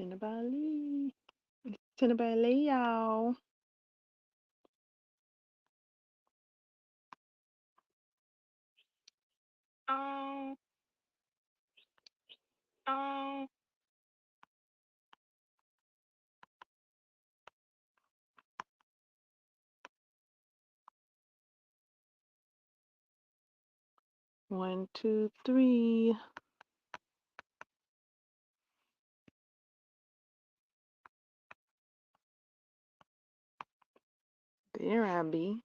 Tinabali. Tinabali, y'all. Oh, oh. 1, 2, 3. There I be.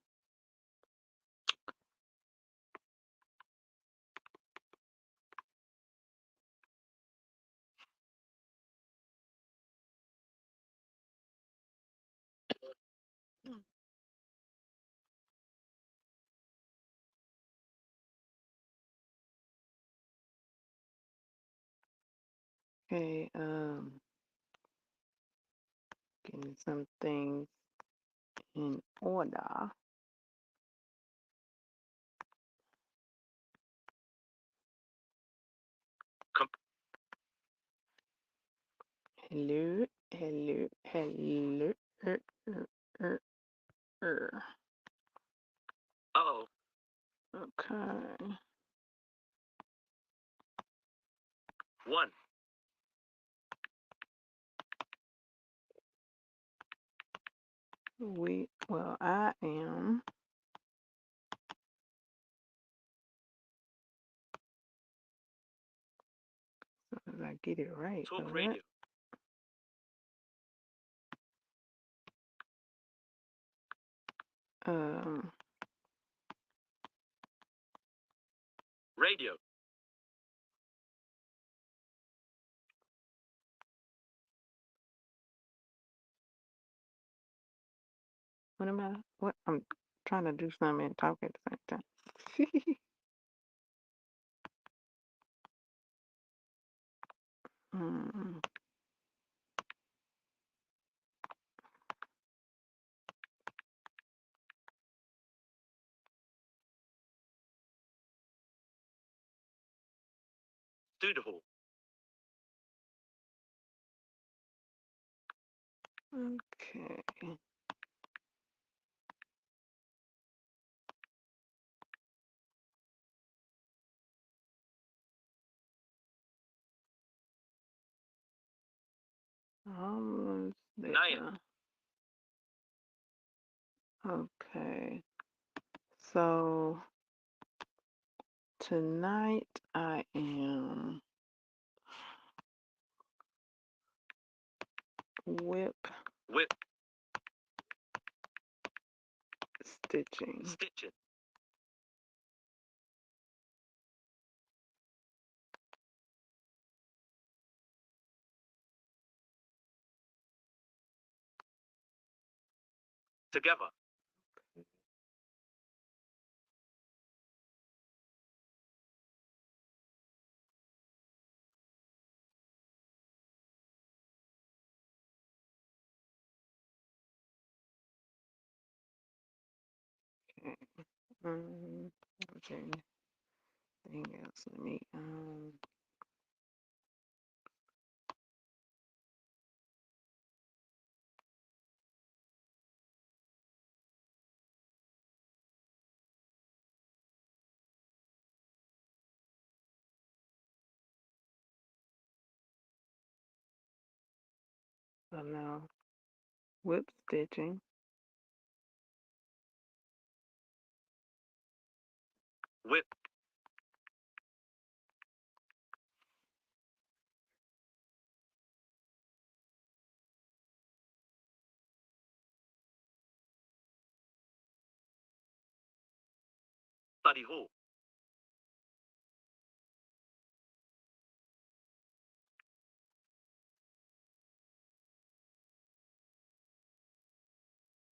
Okay, getting some things in order. Hello, hello, hello. Er, er. Oh, Okay. 1. I am. As I get it right. Talk What? radio. Um, Radio. what am I? What? I'm trying to do something and talk at the same time. Mm, Studio hall. okay. Almost 9. there. Okay. So tonight I am whip Whip. stitching. Stitching. Together. Okay. Okay. Anything else? Let me so now whip stitching. Whip. Study hall.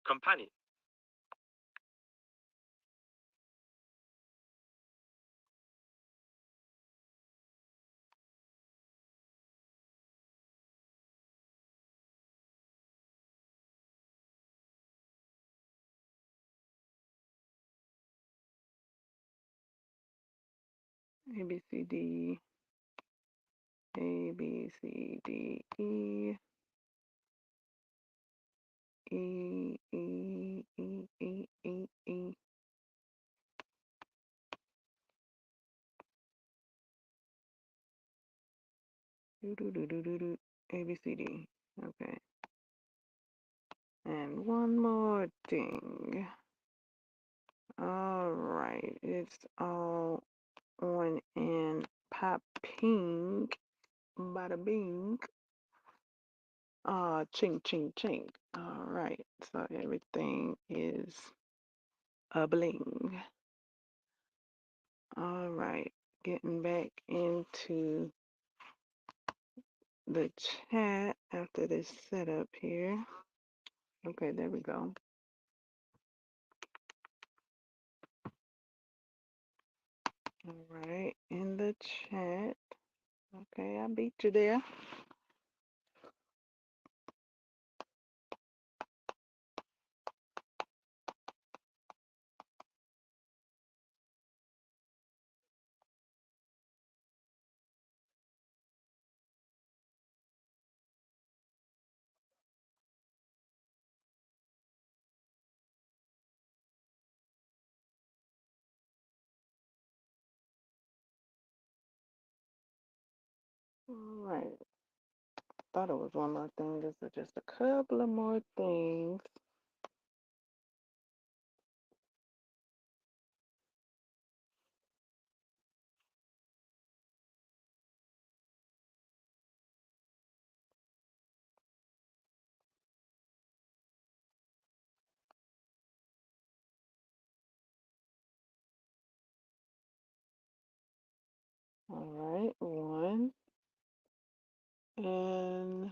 Companion. A B C D A, B, C, D, E. E, E, E, E, E, E. Do, do, do, do, do, do. A, B, C, D. Okay. And one more thing. All right. It's all on in pop pink. Bada bing. Ching, ching, ching. All right. So everything is a bling. All right. Getting back into the chat after this setup here. Okay, there we go. All right, in the chat. Okay, I beat you there. All right. Thought it was one more thing. This is just a couple of more things. All right, one. And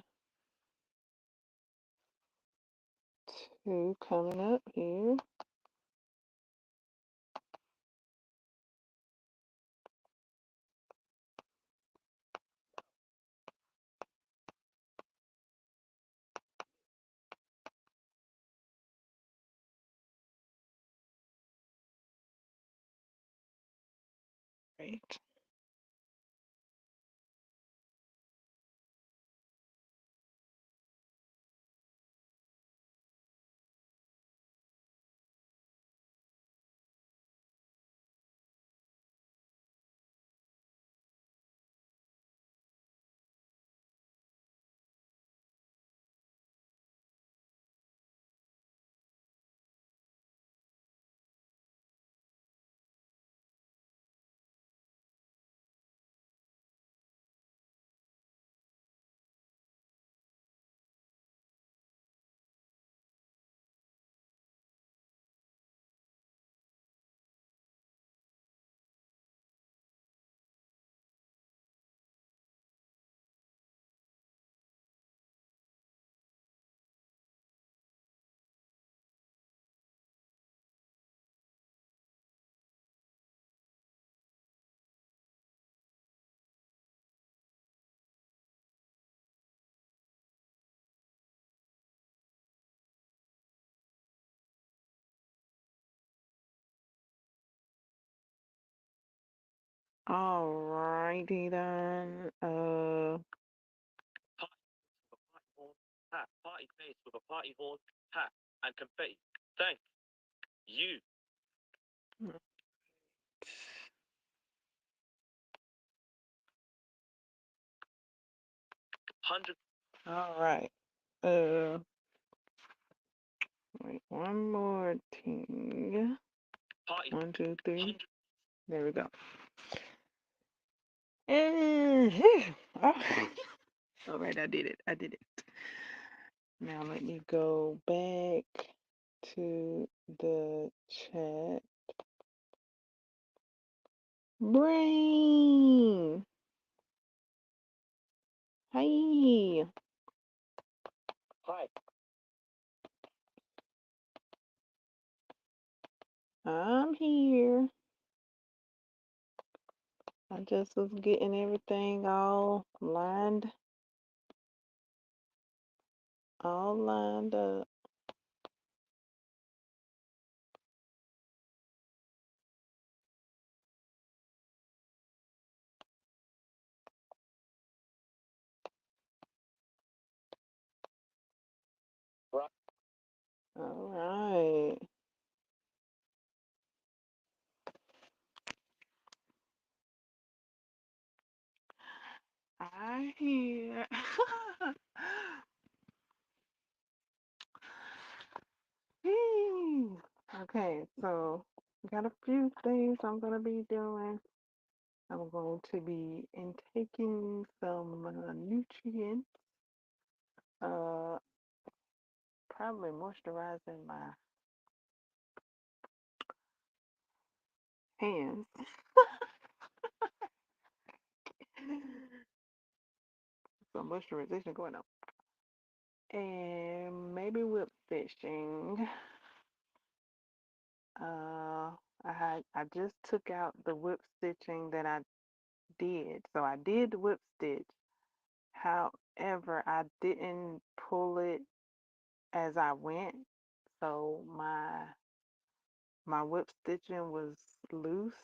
two coming up here. Right. All righty then. Party face with a party horn, hat, and confetti. Thank you. 100. All right. Wait, one more thing. Party. 1, 2, 3. 100. There we go. And oh, all right, I did it. I did it. Now let me go back to the chat. Brain. Hi. Hi. I'm here. I just was getting everything all lined up. All right. I hear. Whee! Okay, so got a few things I'm gonna be doing. I'm going to be intaking some nutrients, uh, probably moisturizing my hands. Some moisturization going on. And maybe whip stitching. I just took out the whip stitching that I did. So I did the whip stitch. However, I didn't pull it as I went. So my whip stitching was loose,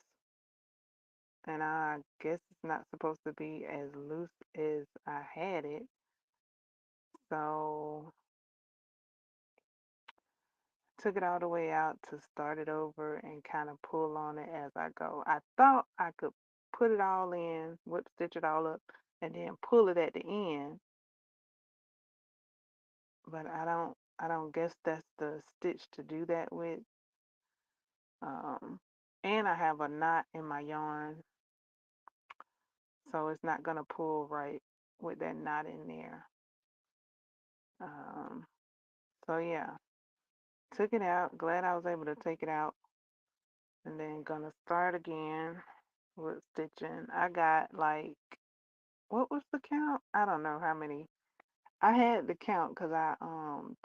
and I guess it's not supposed to be as loose as I had it. So took it all the way out to start it over and kind of pull on it as I go. I thought I could put it all in, whip stitch it all up, and then pull it at the end, but I don't guess that's the stitch to do that with. Um, and I have a knot in my yarn, so it's not gonna pull right with that knot in there. Um, so yeah, took it out. Glad I was able to take it out, and then gonna start again with stitching. I got like, what was the count? I don't know how many. I had the count because I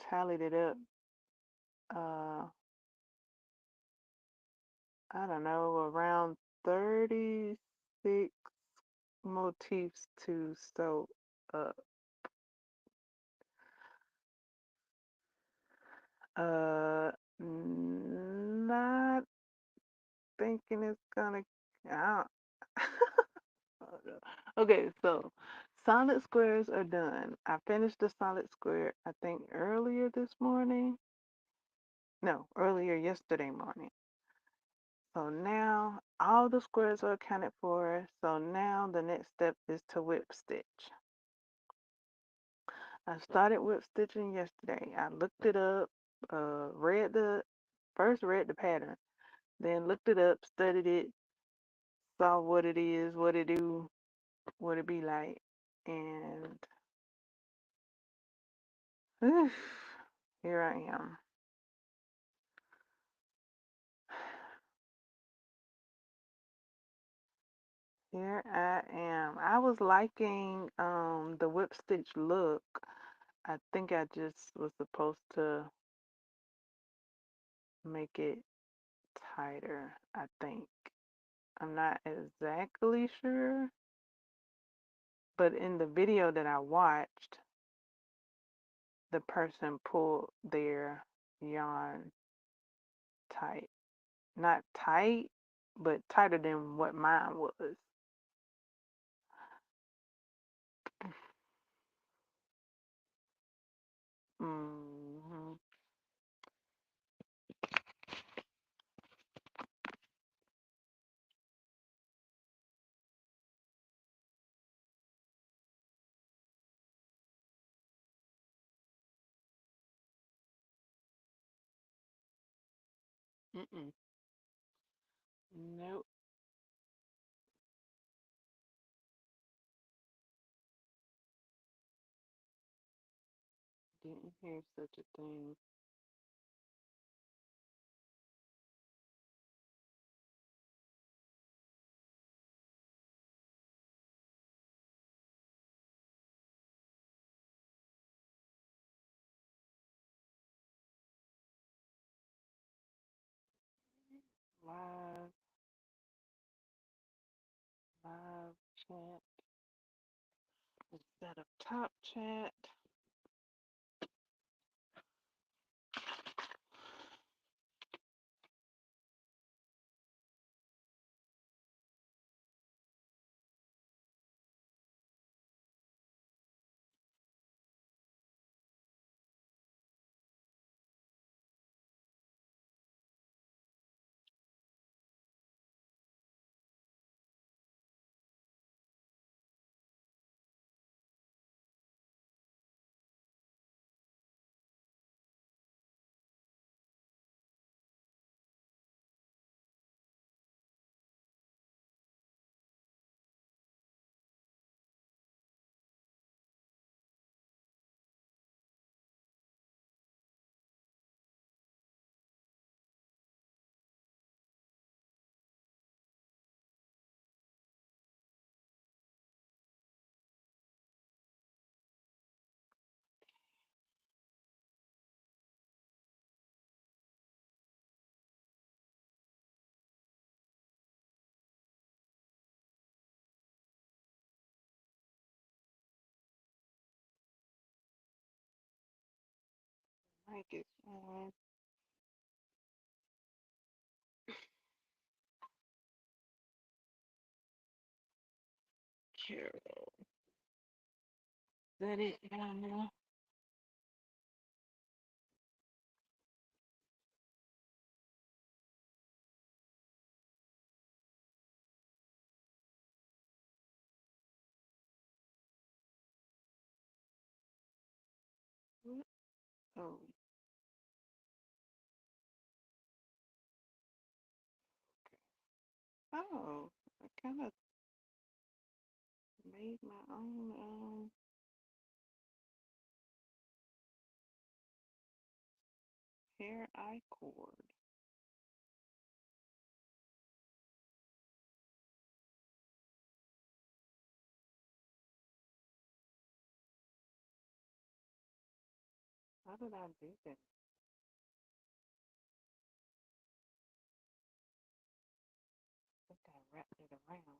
tallied it up. Uh, I don't know, around 36 motifs to sew up. Uh, not thinking it's gonna count. Okay, so solid squares are done. I finished the solid square, I think earlier this morning. No, earlier yesterday morning. So now all the squares are accounted for. So now the next step is to whip stitch. I started whip stitching yesterday. I looked it up, read the pattern, then looked it up, studied it, saw what it is, what it do, what it be like, and here I am. Here I am. I was liking the whip stitch look. I think I just was supposed to make it tighter, I think. I'm not exactly sure, but in the video that I watched, the person pulled their yarn tight. Not tight, but tighter than what mine was. Hmm. Mm-mm. Nope, didn't hear such a thing. Live, live chat instead of top chat. Like it's Carol. Is that it down there? What? Oh, oh, I kind of made my own hair eye cord. How did I do that? I think I wrapped it around.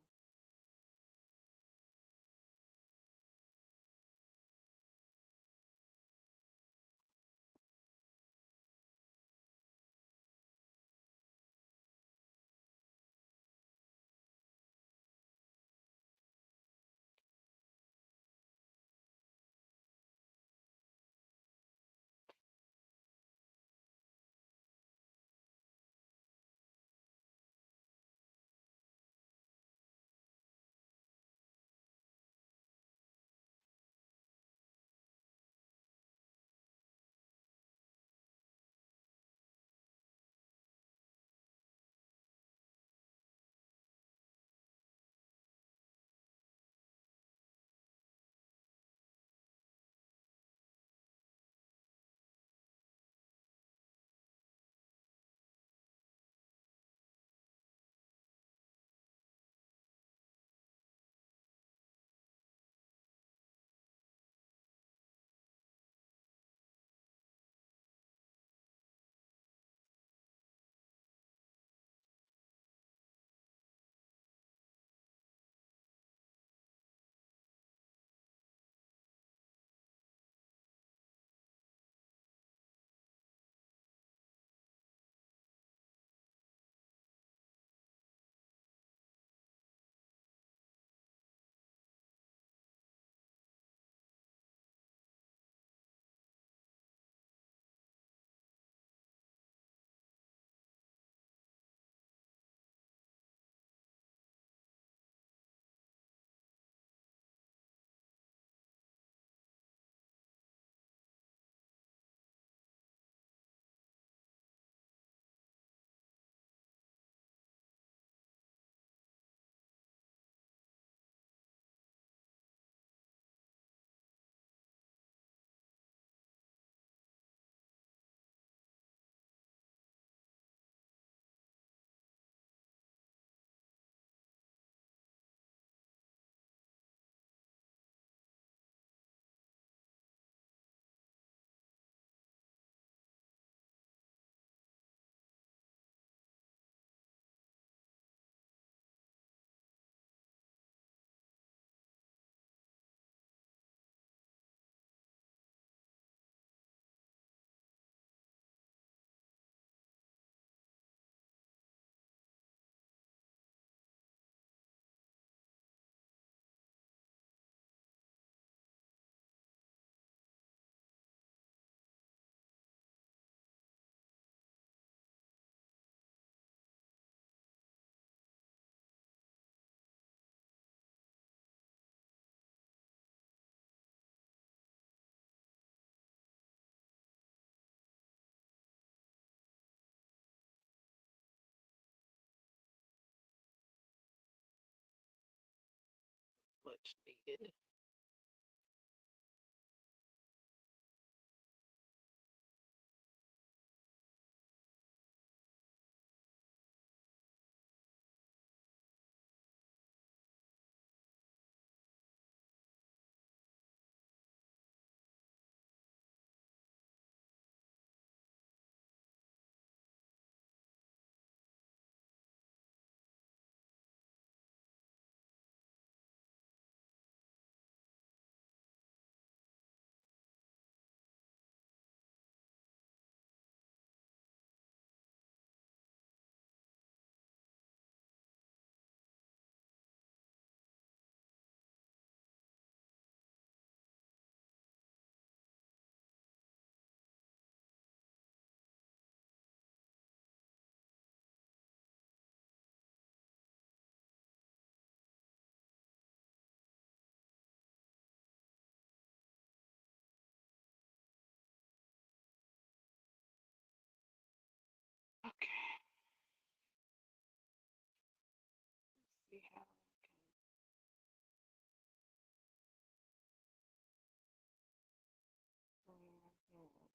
Much needed.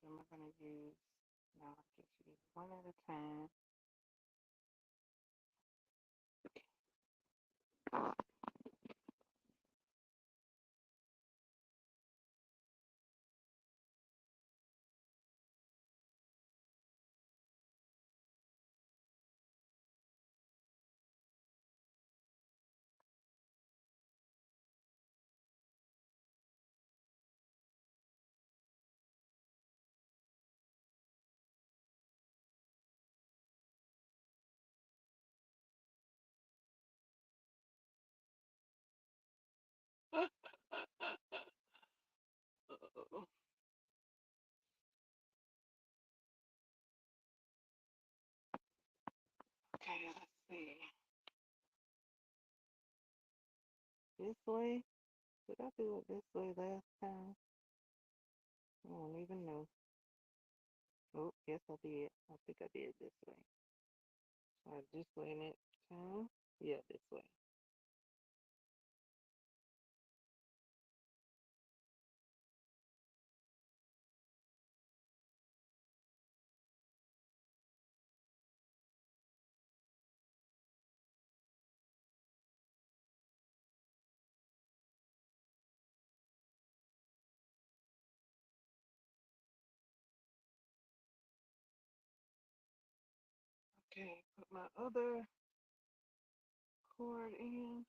am I going to use? No, I'll just use one at a time. Uh-oh. Okay, let's see. This way? Did I do it this way last time? I don't even know. Oh, yes, I did. I think I did this way. So this way next time? Yeah, this way. Okay, put my other cord in.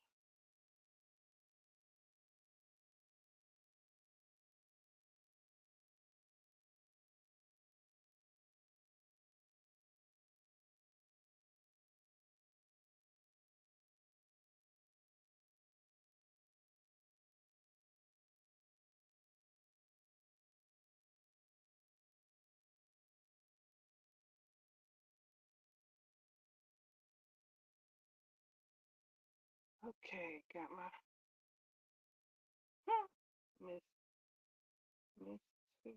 Okay, got my miss miss two.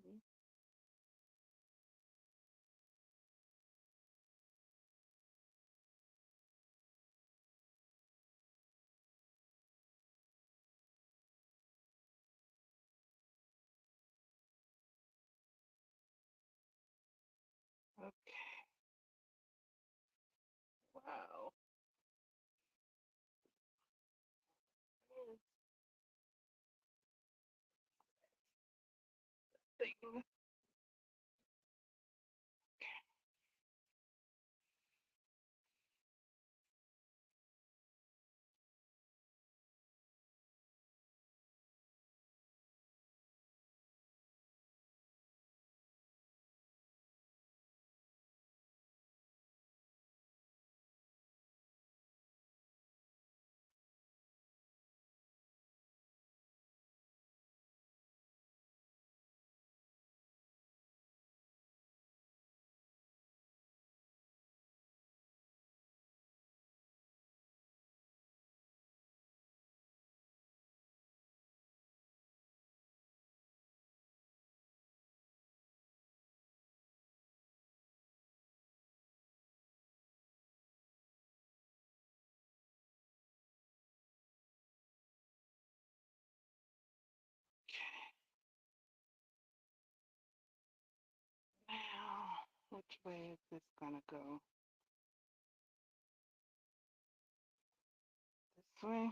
Okay, wow. This thing. Now, which way is this gonna go? This way?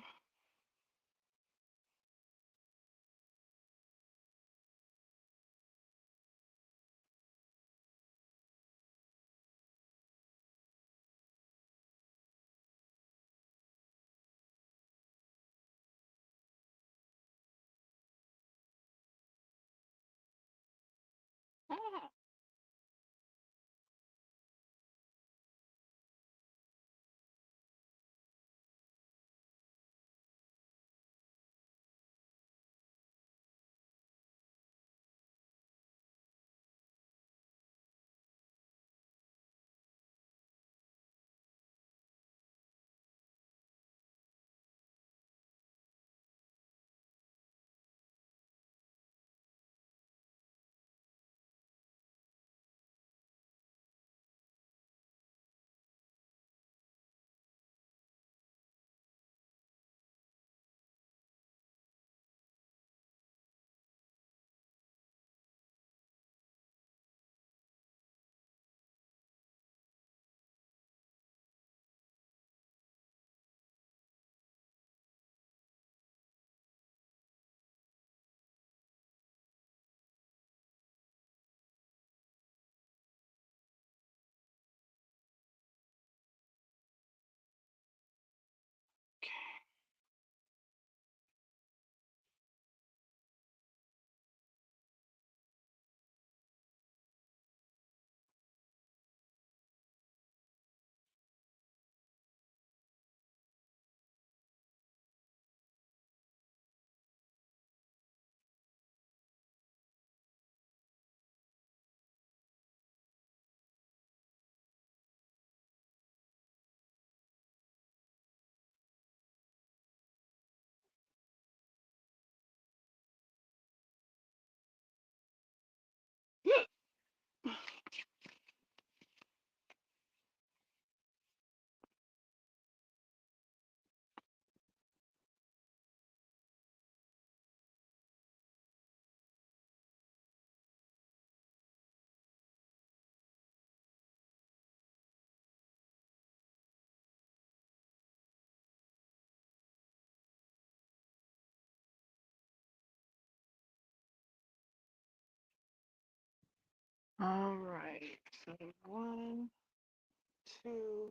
Ah, All right. So one, two,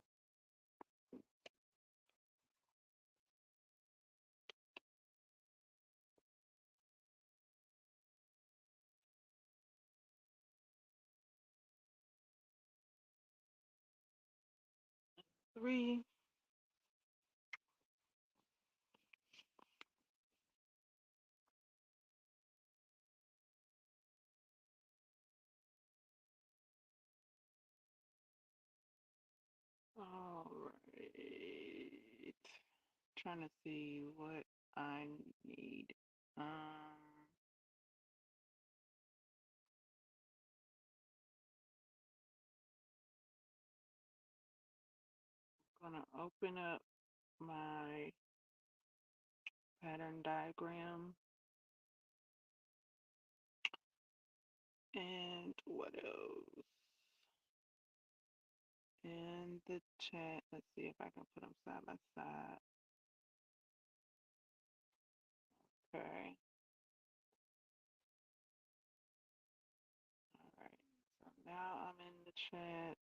3. All right. Trying to see what I need. Gonna open up my pattern diagram and what else? In the chat. Let's see if I can put them side by side. Okay. All right. So now I'm in the chat.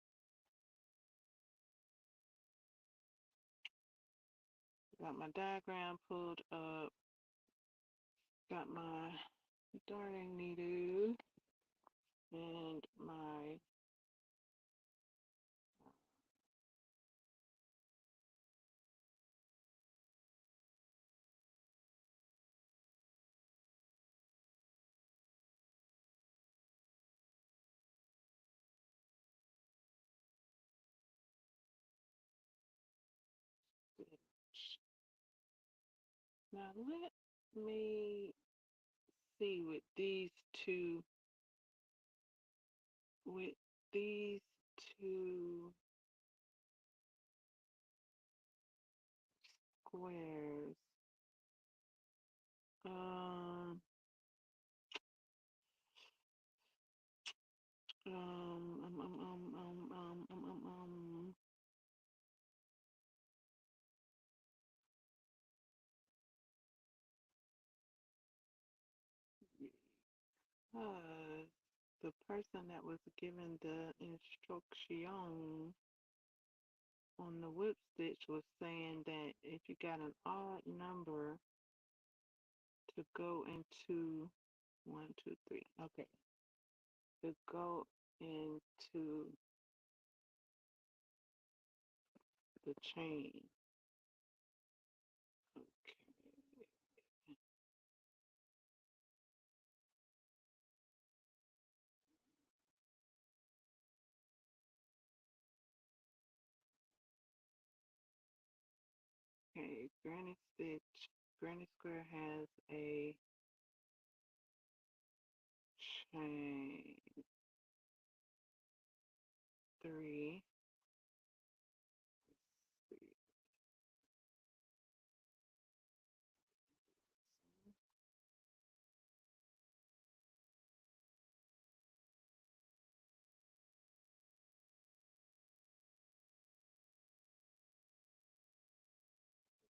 Got my diagram pulled up. Got my darning needle and my stitch. Now let me see two with these two squares. Um, um, um, um, um, um, um, um, um, um. Because the person that was given the instruction on the whip stitch was saying that if you got an odd number to go into one, two, three, okay, to go into the chain. Okay. Okay, Granny Stitch, Granny Square has a chain 3.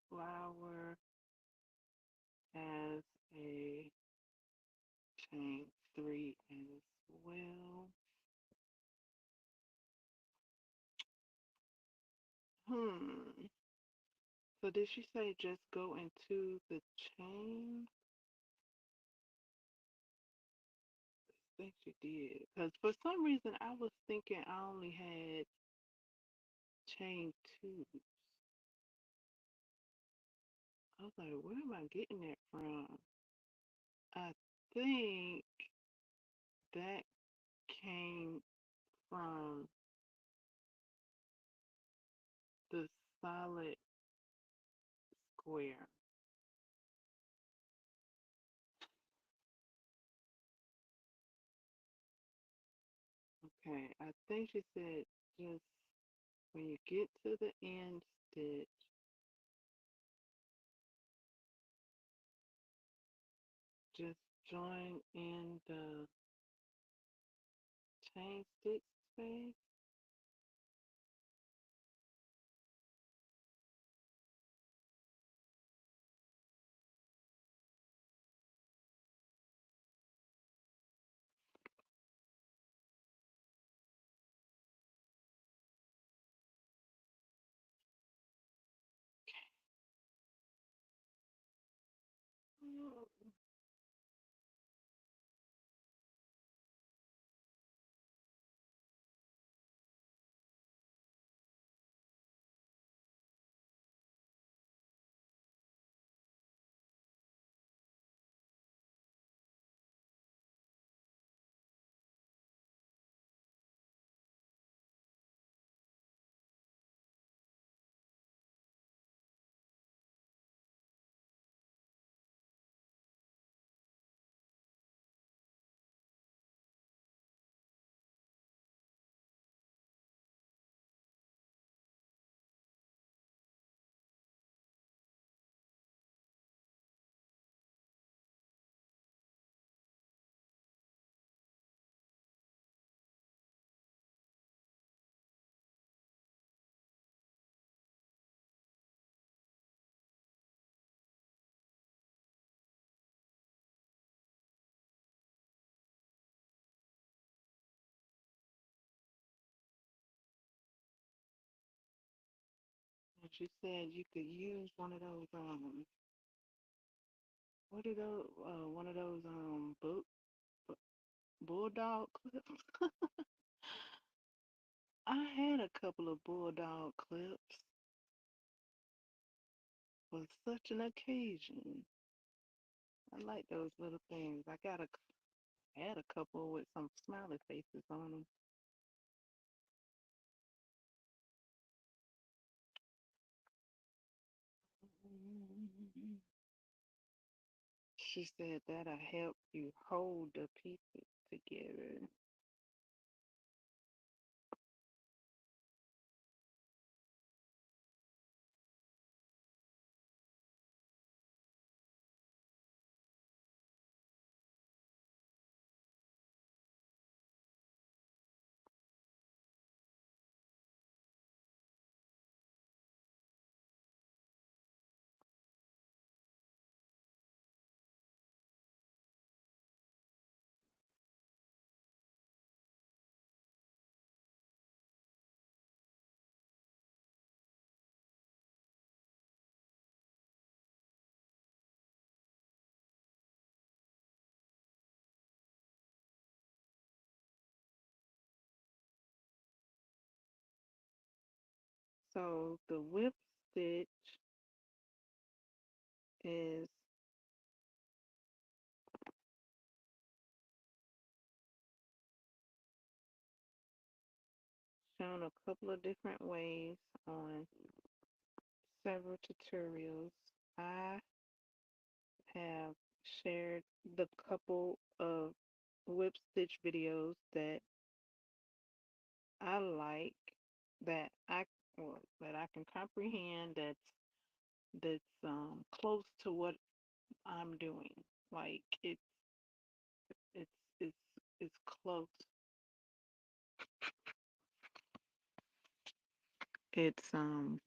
Flower has a chain 3 as well. Hmm. So did she say just go into the chain? I think she did. Because for some reason I was thinking I only had chain 2. I was like, where am I getting that from? I think that came from the solid square. Okay, I think she said just when you get to the end stitch, just join in the chain stitch space. But you said you could use one of those what are those one of those bulldog clips. I had a couple of bulldog clips for such an occasion. I like those little things. Had a couple with some smiley faces on them. She said that'll help you hold the pieces together. So the whip stitch is shown a couple of different ways on several tutorials. I have shared the couple of whip stitch videos that I like, that I that I can comprehend, that's close to what I'm doing. Like it's it's it's close. It's um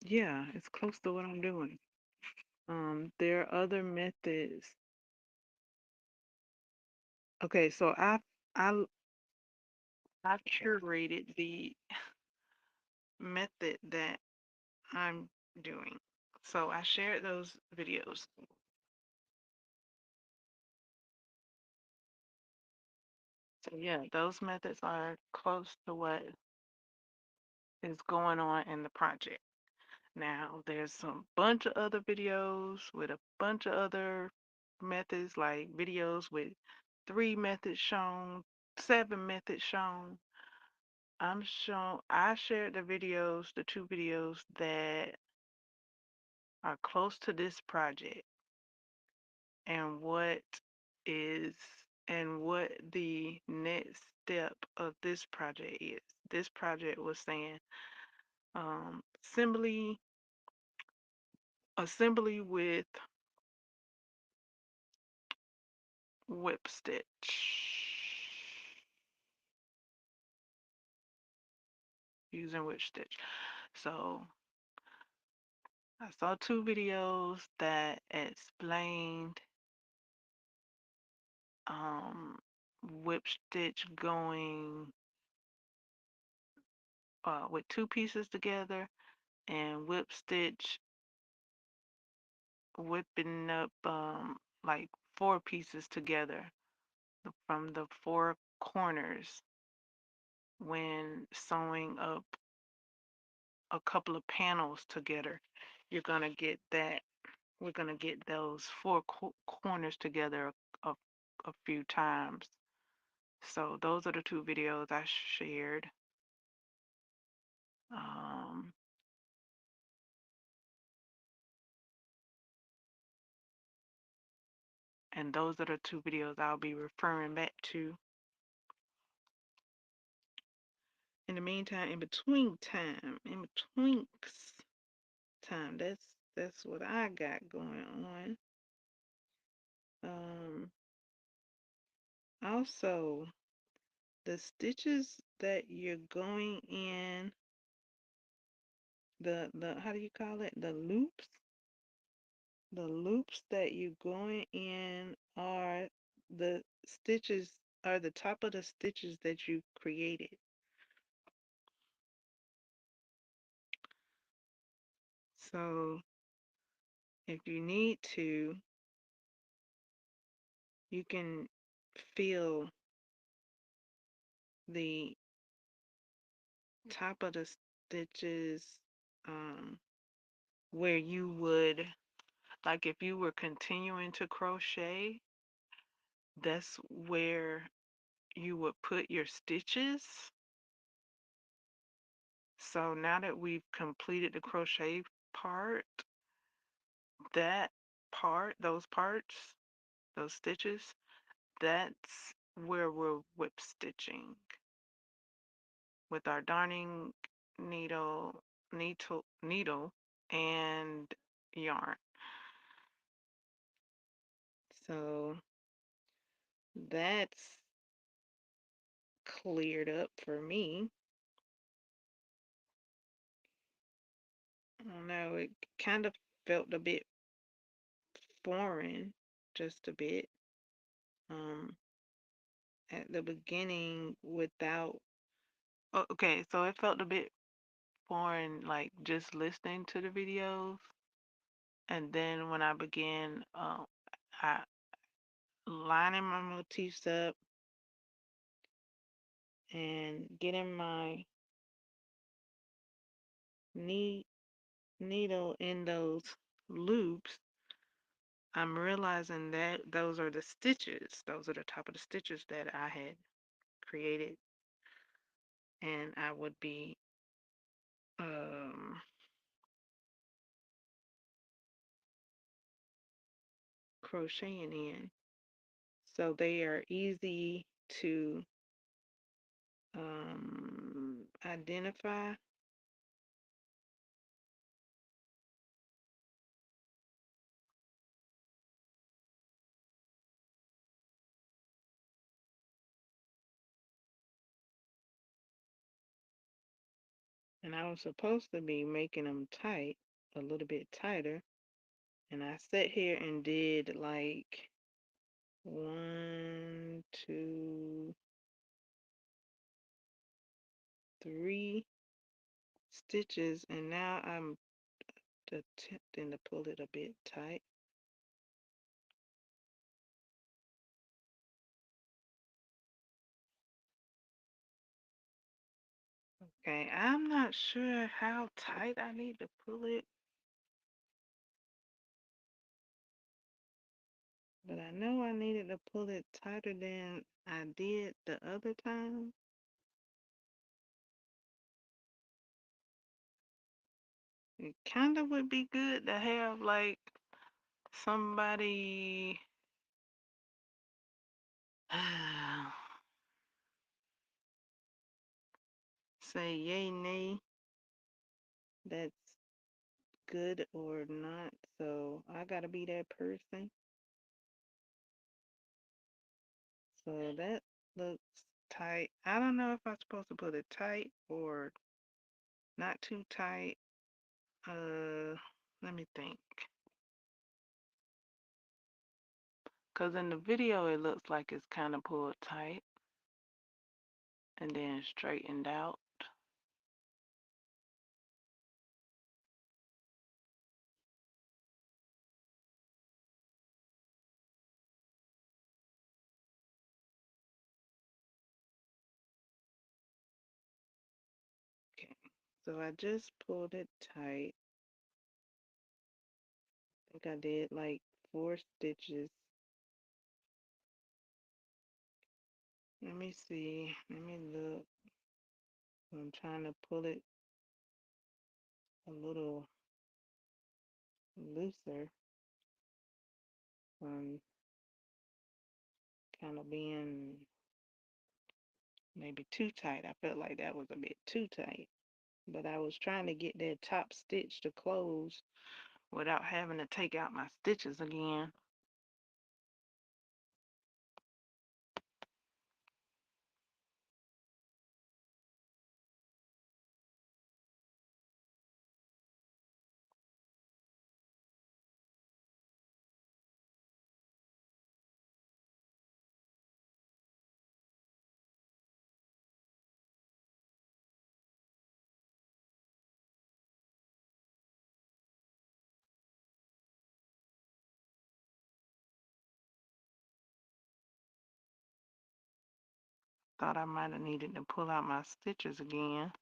yeah, it's close to what I'm doing. There are other methods. Okay, so I I've curated the method that I'm doing. So I shared those videos. So yeah, those methods are close to what is going on in the project. Now there's some bunch of other videos with a bunch of other methods, like videos with 3 methods shown, 7 methods shown. I shared the videos, the 2 videos that are close to this project and is what the next step of this project is. This project was saying assembly with whip stitch, using whip stitch. So I saw 2 videos that explained whip stitch going with 2 pieces together, and whip stitch whipping up like 4 pieces together from the 4 corners when sewing up a couple of panels together. You're gonna get that. We're gonna get those 4 corners together a few times. So those are the 2 videos I shared. Um, and those are the 2 videos I'll be referring back to. In the meantime, in between time, that's what I got going on. Um, Also, the stitches that you're going in, the how do you call it? The loops that you're going in are the stitches are the top of the stitches that you created. So if you need to, you can feel the top of the stitches, um, where you would, like if you were continuing to crochet, that's where you would put your stitches. So now that we've completed the crochet part, that those parts, those stitches, that's where we're whip stitching with our darning needle and yarn. So that's cleared up for me. I don't know, it kind of felt a bit foreign, just a bit, um, at the beginning without. Oh, okay, so it felt a bit foreign, like just listening to the videos, and then when I began, I lining my motifs up and getting my knee needle in those loops, I'm realizing that those are the stitches. Those are the top of the stitches that I had created, and I would be um, crocheting in. So they are easy to identify. And I was supposed to be making them tight, a little bit tighter. And I sat here and did like one, two, three stitches, and now I'm attempting to pull it a bit tight. Okay, I'm not sure how tight I need to pull it, but I know I needed to pull it tighter than I did the other time. It kind of would be good to have like somebody say yay, nay, that's good or not. So I gotta be that person. So that looks tight. I don't know if I'm supposed to put it tight or not too tight. Let me think. Because in the video, it looks like it's kind of pulled tight and then straightened out. Okay, so I just pulled it tight. I think I did like 4 stitches. Let me see. Let me look. I'm trying to pull it a little looser from kind of being maybe too tight. I felt like that was a bit too tight. But I was trying to get that top stitch to close without having to take out my stitches again. Thought I might have needed to pull out my stitches again.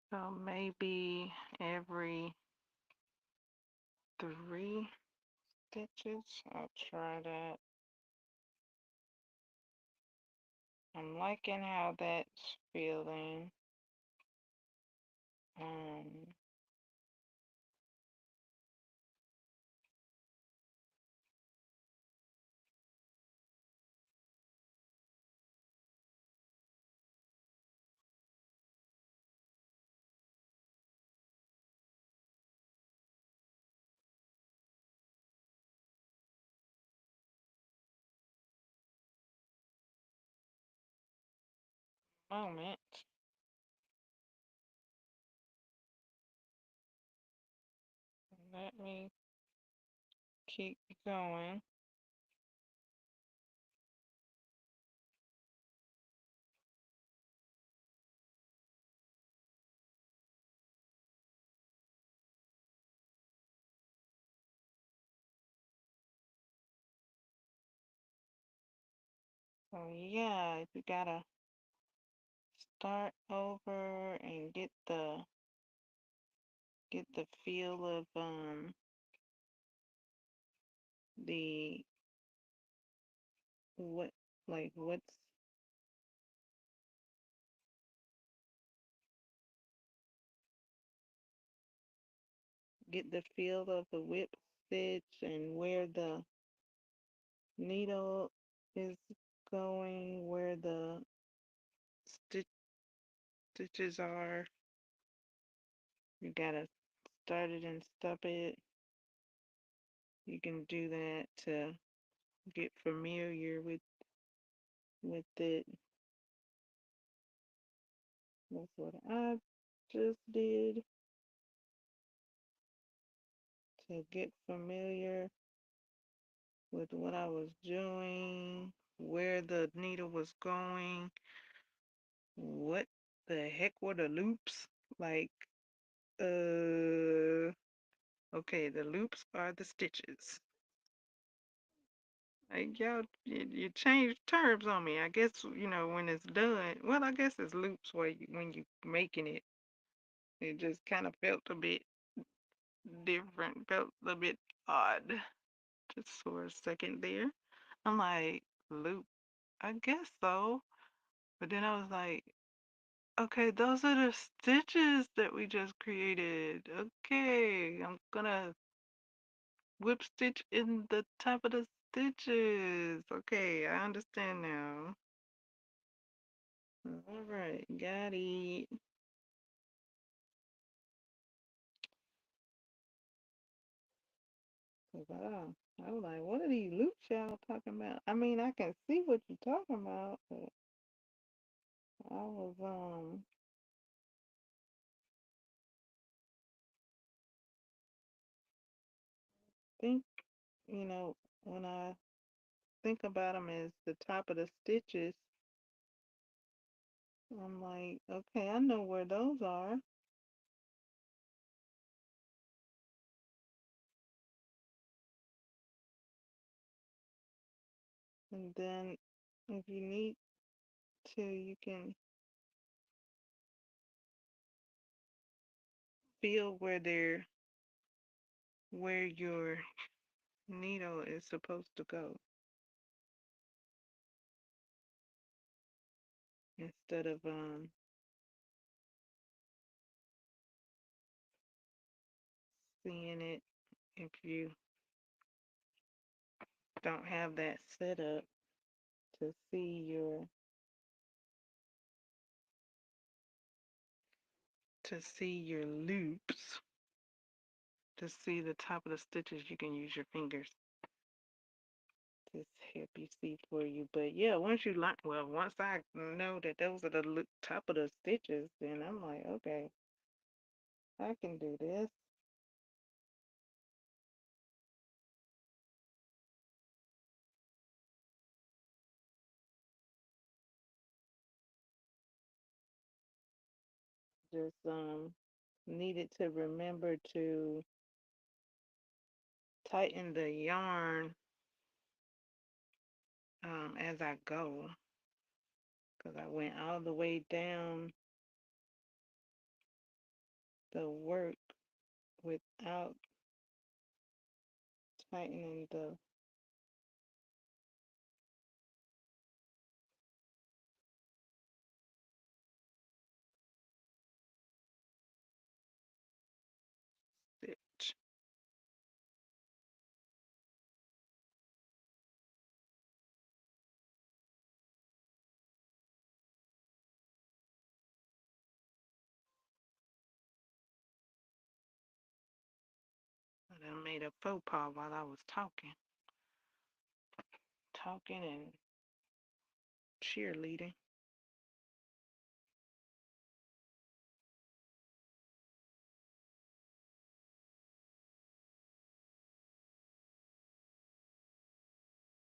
So maybe every 3 stitches. I'll try that. I'm liking how that's feeling. Um, moment. Let me keep going. So yeah, you gotta start over and get the feel of the what like what's get the feel of the whip stitch and where the needle is going, where the stitch stitches are. You gotta start it and stop it. You can do that to get familiar with it. That's what I just did to get familiar with what I was doing, where the needle was going, what the heck were the loops? Like, okay, the loops are the stitches. Like, y'all, you changed terms on me. I guess, when it's done, well, I guess it's loops when you making it. It just kind of felt a bit different, felt a bit odd just for a second there. I'm like, loop, I guess so. But then I was like, Okay, those are the stitches that we just created. Okay, I'm gonna whip stitch in the top of the stitches. Okay, I understand now. All right, got it. Wow. I was like, what are these loops y'all talking about? I mean, I can see what you're talking about, but I was think when I think about them as the top of the stitches, I'm like, okay, I know where those are. And then if you need to, you can feel where your needle is supposed to go instead of seeing it if you don't have that set up to see your loops, to see the top of the stitches. You can use your fingers to help you see for you. But yeah, once I know that those are the top of the stitches, then I'm like, okay, I can do this. Just needed to remember to tighten the yarn as I go, because I went all the way down the work without tightening the stitch. I done made a faux pas while I was talking and cheerleading.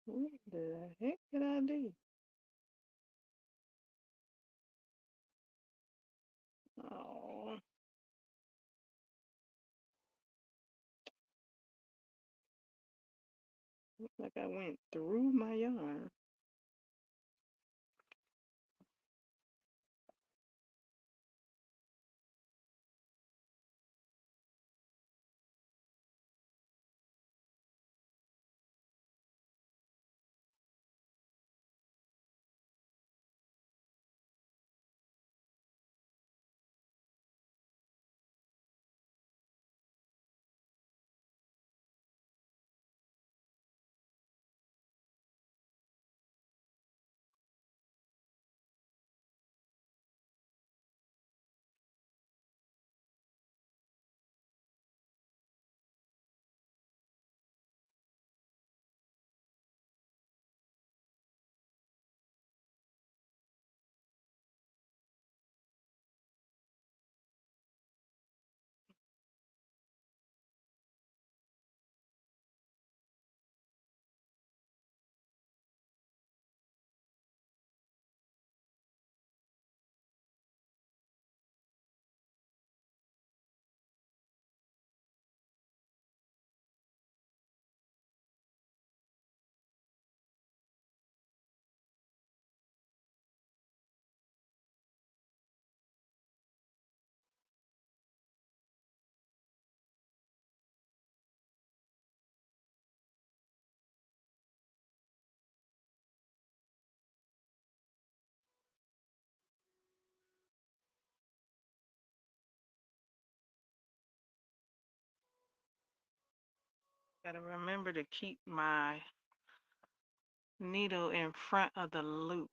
What the heck did I do? Oh, looks like I went through my yarn. Gotta remember to keep my needle in front of the loop.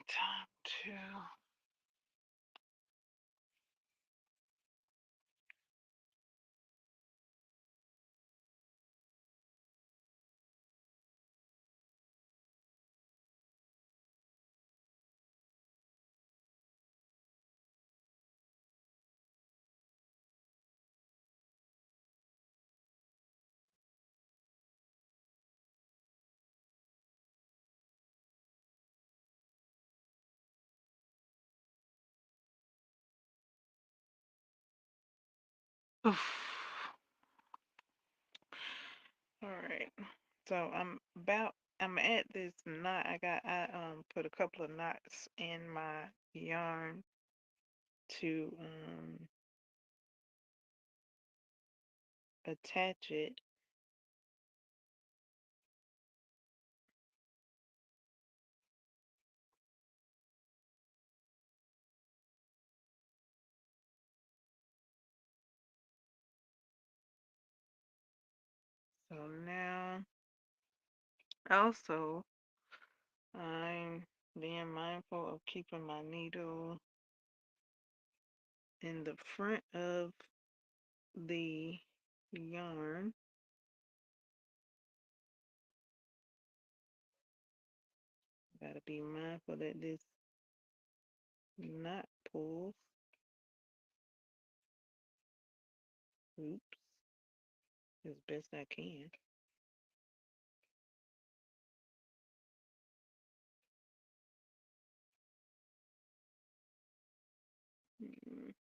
Time to oof. All right. So I'm at this knot. I put a couple of knots in my yarn to attach it. So now also I'm being mindful of keeping my needle in the front of the yarn. Gotta be mindful that this knot pulls. Oops, as best I can. Mm,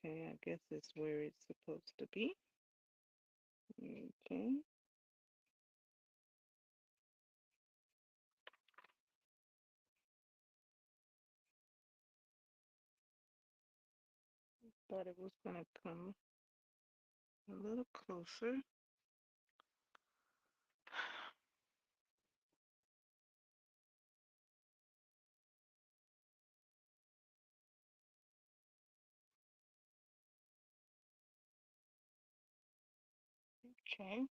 okay, I guess it's where it's supposed to be. Okay. Thought it was gonna come a little closer. Okay,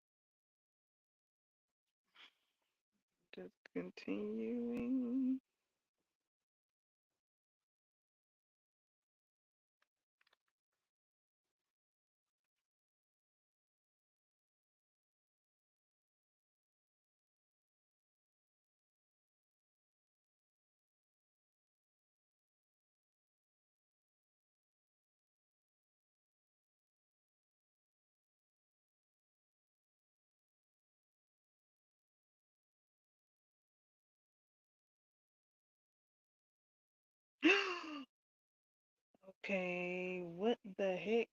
just continuing. Okay, what the heck?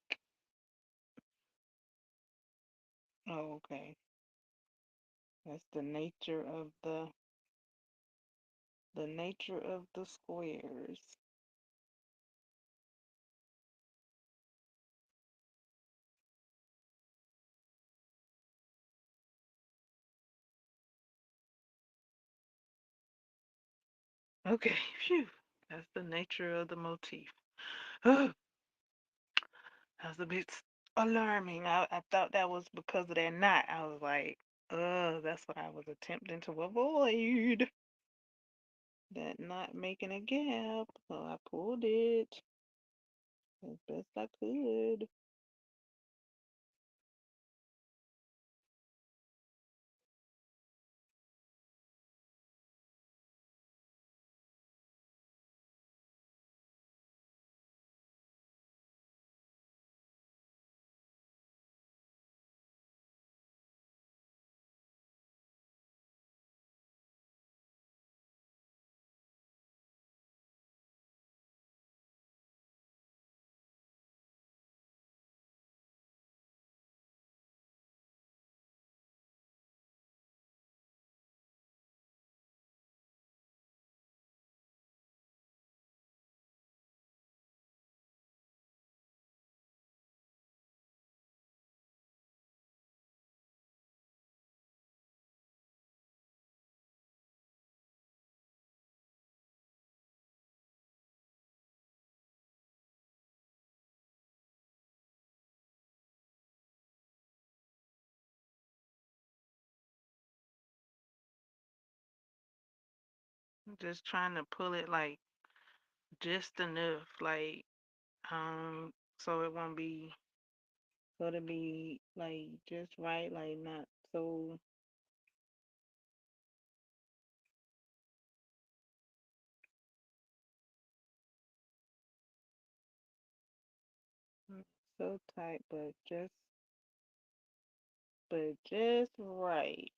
Oh, okay. That's the nature of the squares. Okay, phew. That's the nature of the motif. Oh, that was a bit alarming. I thought that was because of that knot. I was like, that's what I was attempting to avoid. That knot making a gap. So I pulled it as best I could. I'm just trying to pull it like just enough, like so it won't be so to be like just right, like not so so tight, but just right.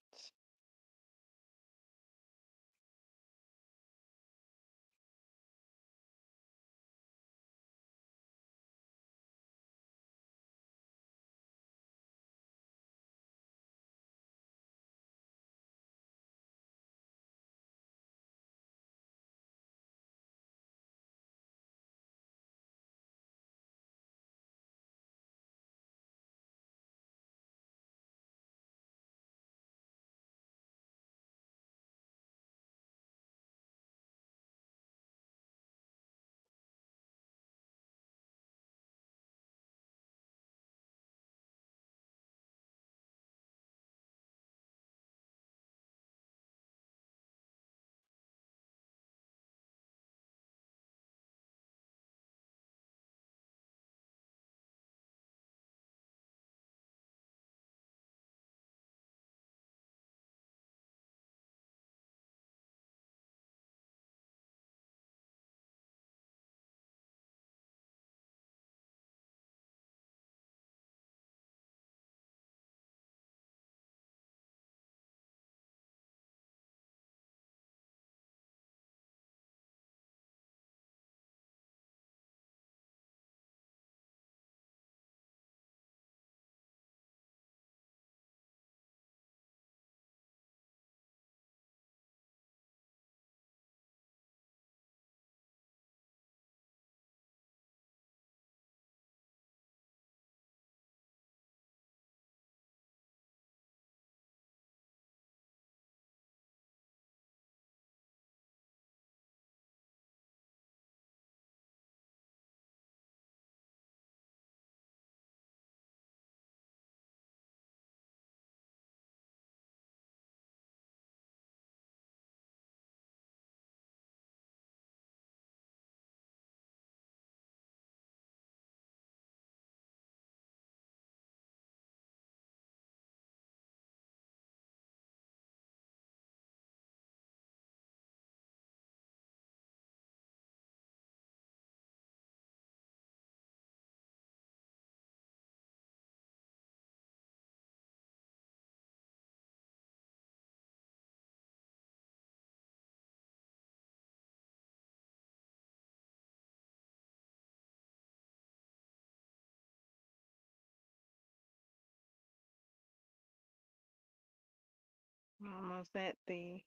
Almost at the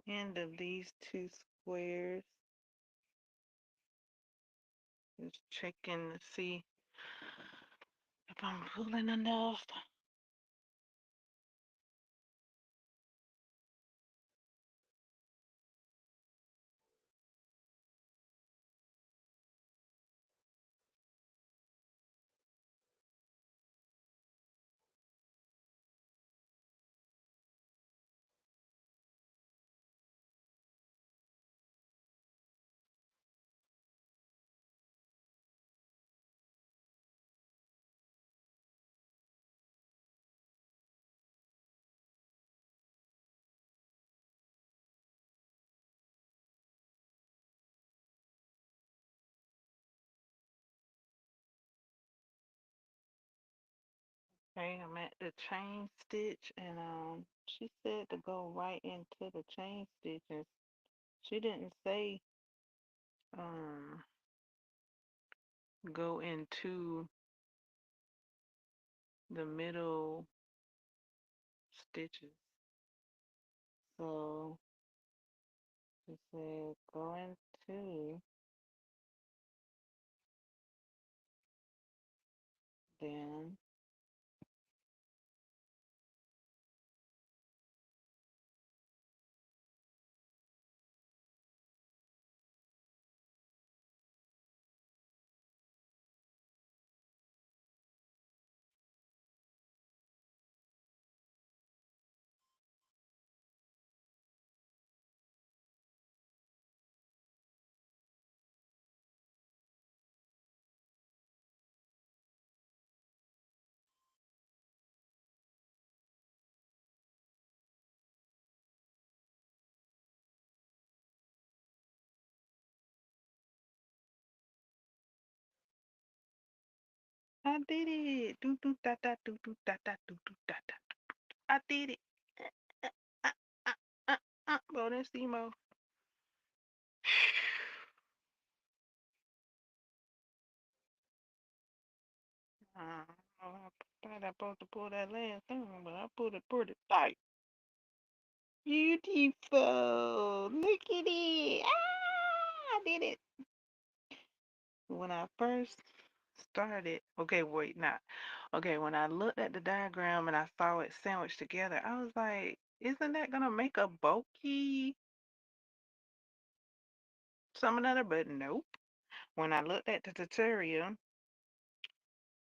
end of these two squares. Just checking to see if I'm pulling enough. Okay, I'm at the chain stitch and she said to go right into the chain stitches. She didn't say um go into the middle stitches. So she said go into then I did it. Do do da da do do da da do do da da. I did it. Uh, uh, uh, Bonissimo. I thought I supposed to pull that last thing, but I put it pretty tight. Beautiful. Look at it. Ah, I did it. When I first started, okay, wait, not. Okay, when I looked at the diagram and I saw it sandwiched together, I was like, isn't that gonna make a bulky some another? But nope. When I looked at the tutorial,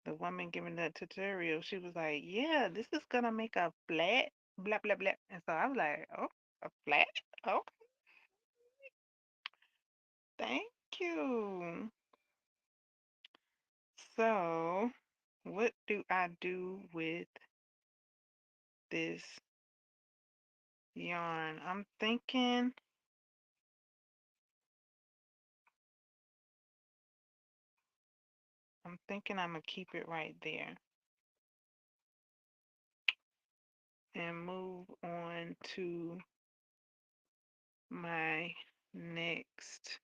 the woman giving the tutorial, she was like, yeah, this is gonna make a flat, blah, blah, blah. And so I was like, oh, a flat? Oh, thank you. So, what do I do with this yarn? I'm thinking I'm gonna keep it right there and move on to my next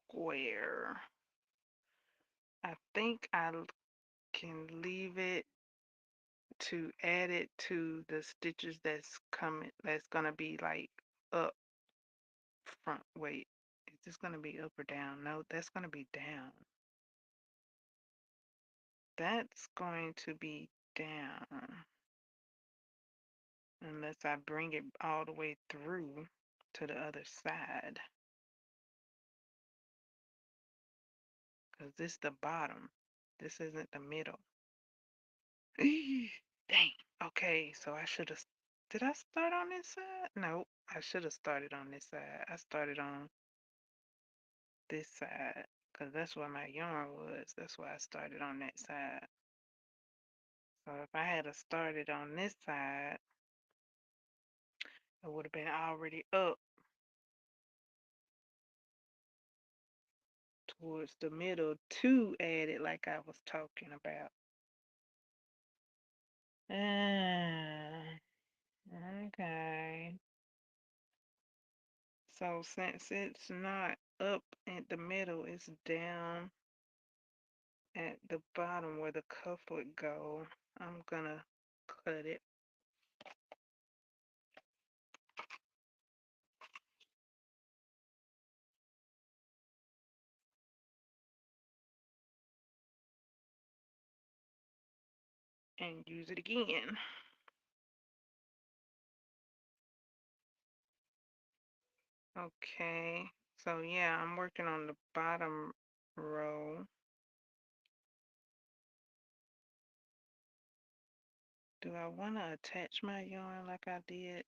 square. I think I can leave it to add it to the stitches that's gonna be like up front. Wait, is this gonna be up or down? No, that's gonna be down. That's going to be down unless I bring it all the way through to the other side, because this is the bottom. This isn't the middle. Dang. Okay, so did I start on this side? No, I should have started on this side. I started on this side because that's where my yarn was. That's why I started on that side. So if I had started on this side, it would have been already up towards the middle to add it like I was talking about. Ah, okay. So since it's not up at the middle, it's down at the bottom where the cuff would go. I'm gonna cut it and use it again. Okay, so yeah, I'm working on the bottom row. Do I want to attach my yarn like I did?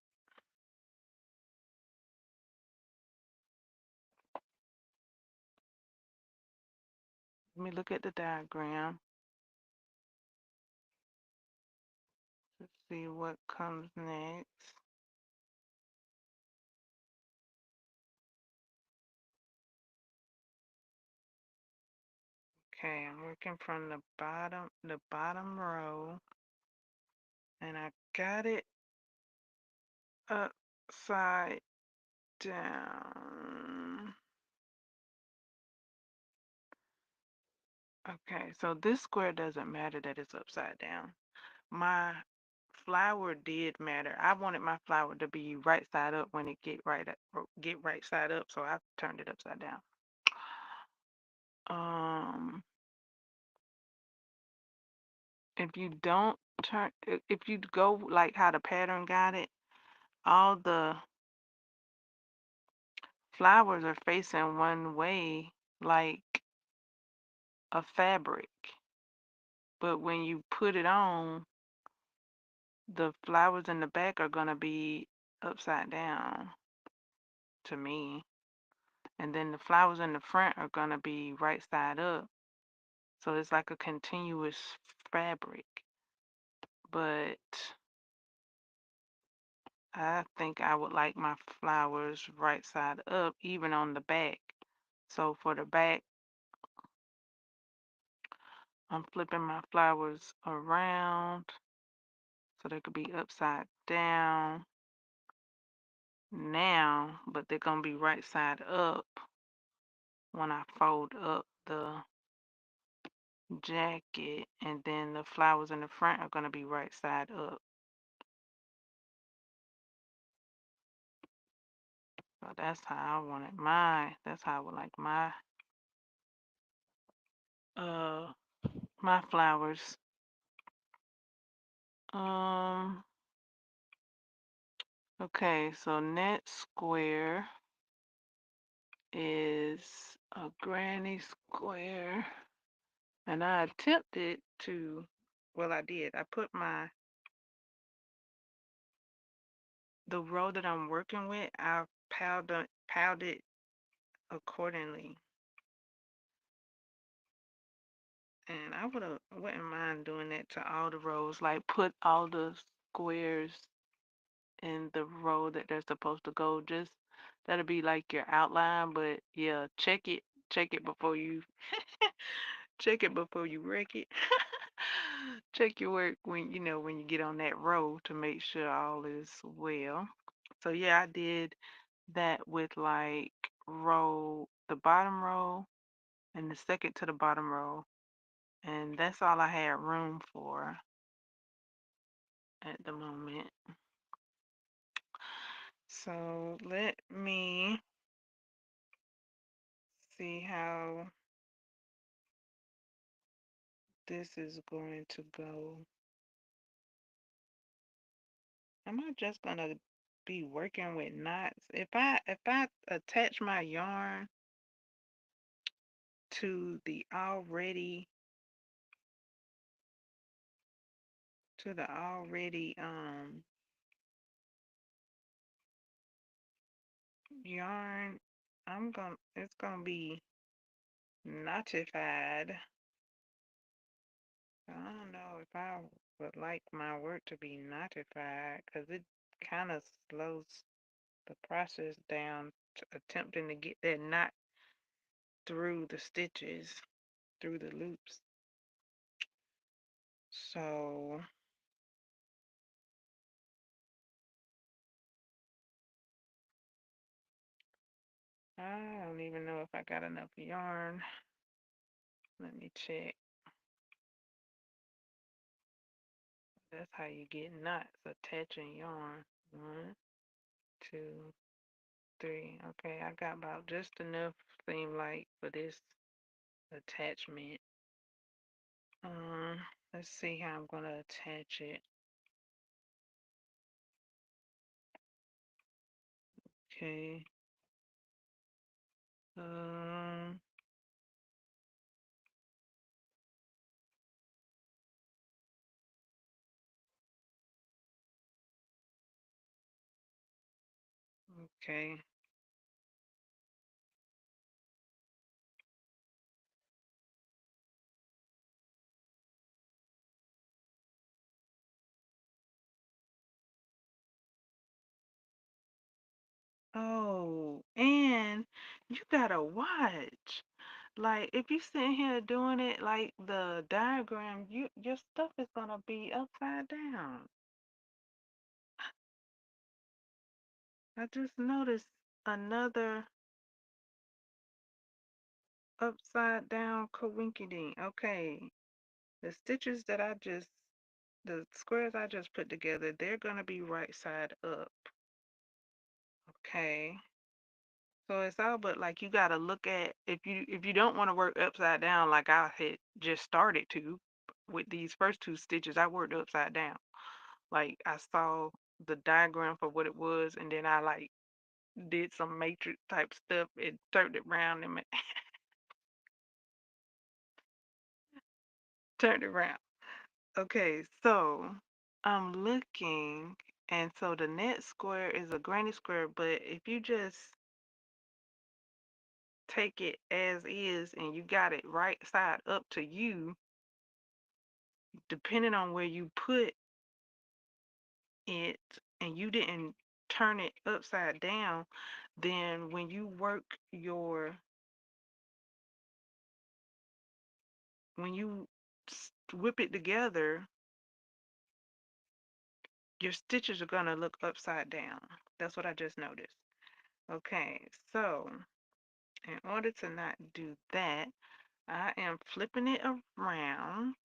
Let me look at the diagram to see what comes next. Okay, I'm working from the bottom row, and I got it upside down. Okay, so this square doesn't matter that it's upside down. My flower did matter. I wanted my flower to be right side up when it get right side up, so I turned it upside down. Um, if you don't turn, if you go like how the pattern got it, all the flowers are facing one way, like a fabric. But when you put it on, the flowers in the back are gonna be upside down to me. And then the flowers in the front are gonna be right side up. So it's like a continuous fabric. But I think I would like my flowers right side up, even on the back. So for the back, I'm flipping my flowers around so they could be upside down now, but they're gonna be right side up when I fold up the jacket, and then the flowers in the front are gonna be right side up. So that's how I wanted that's how I would like uh my flowers. Um okay, so net square is a granny square. And I attempted to, well, I did. I put the row that I'm working with, I piled it accordingly. And wouldn't mind doing that to all the rows, like put all the squares in the row that they're supposed to go. Just that'll be like your outline, but yeah, check it before you check it before you wreck it. Check your work when when you get on that row to make sure all is well. So yeah, I did that with like the bottom row and the second to the bottom row, and that's all I had room for at the moment. So let me see how this is going to go. Am I just gonna be working with knots? If I attach my yarn to the already yarn, it's gonna be notified. I don't know if I would like my work to be notified because it kind of slows the process down attempting to get that knot through the stitches, through the loops. So I don't even know if I got enough yarn. Let me check. That's how you get knots, attaching yarn. One, two, three. Okay, I got about just enough, seem like, for this attachment. Let's see how I'm gonna attach it. Okay. Um, okay. Oh, and you gotta watch. Like if you sitting here doing it like the diagram, your stuff is gonna be upside down. I just noticed another upside down coinkydink. Okay, the stitches that the squares I just put together, they're gonna be right side up. Okay. So it's all but like you gotta look at if you don't want to work upside down like I had just started to with these first two stitches, I worked upside down. Like I saw the diagram for what it was, and then I like did some matrix type stuff and turned it around and turned it around. Okay, so I'm looking, and so the net square is a granny square, but if you just take it as is and you got it right side up to you, depending on where you put it, and you didn't turn it upside down, then when you work when you whip it together, your stitches are gonna look upside down. That's what I just noticed. Okay, so in order to not do that, I am flipping it around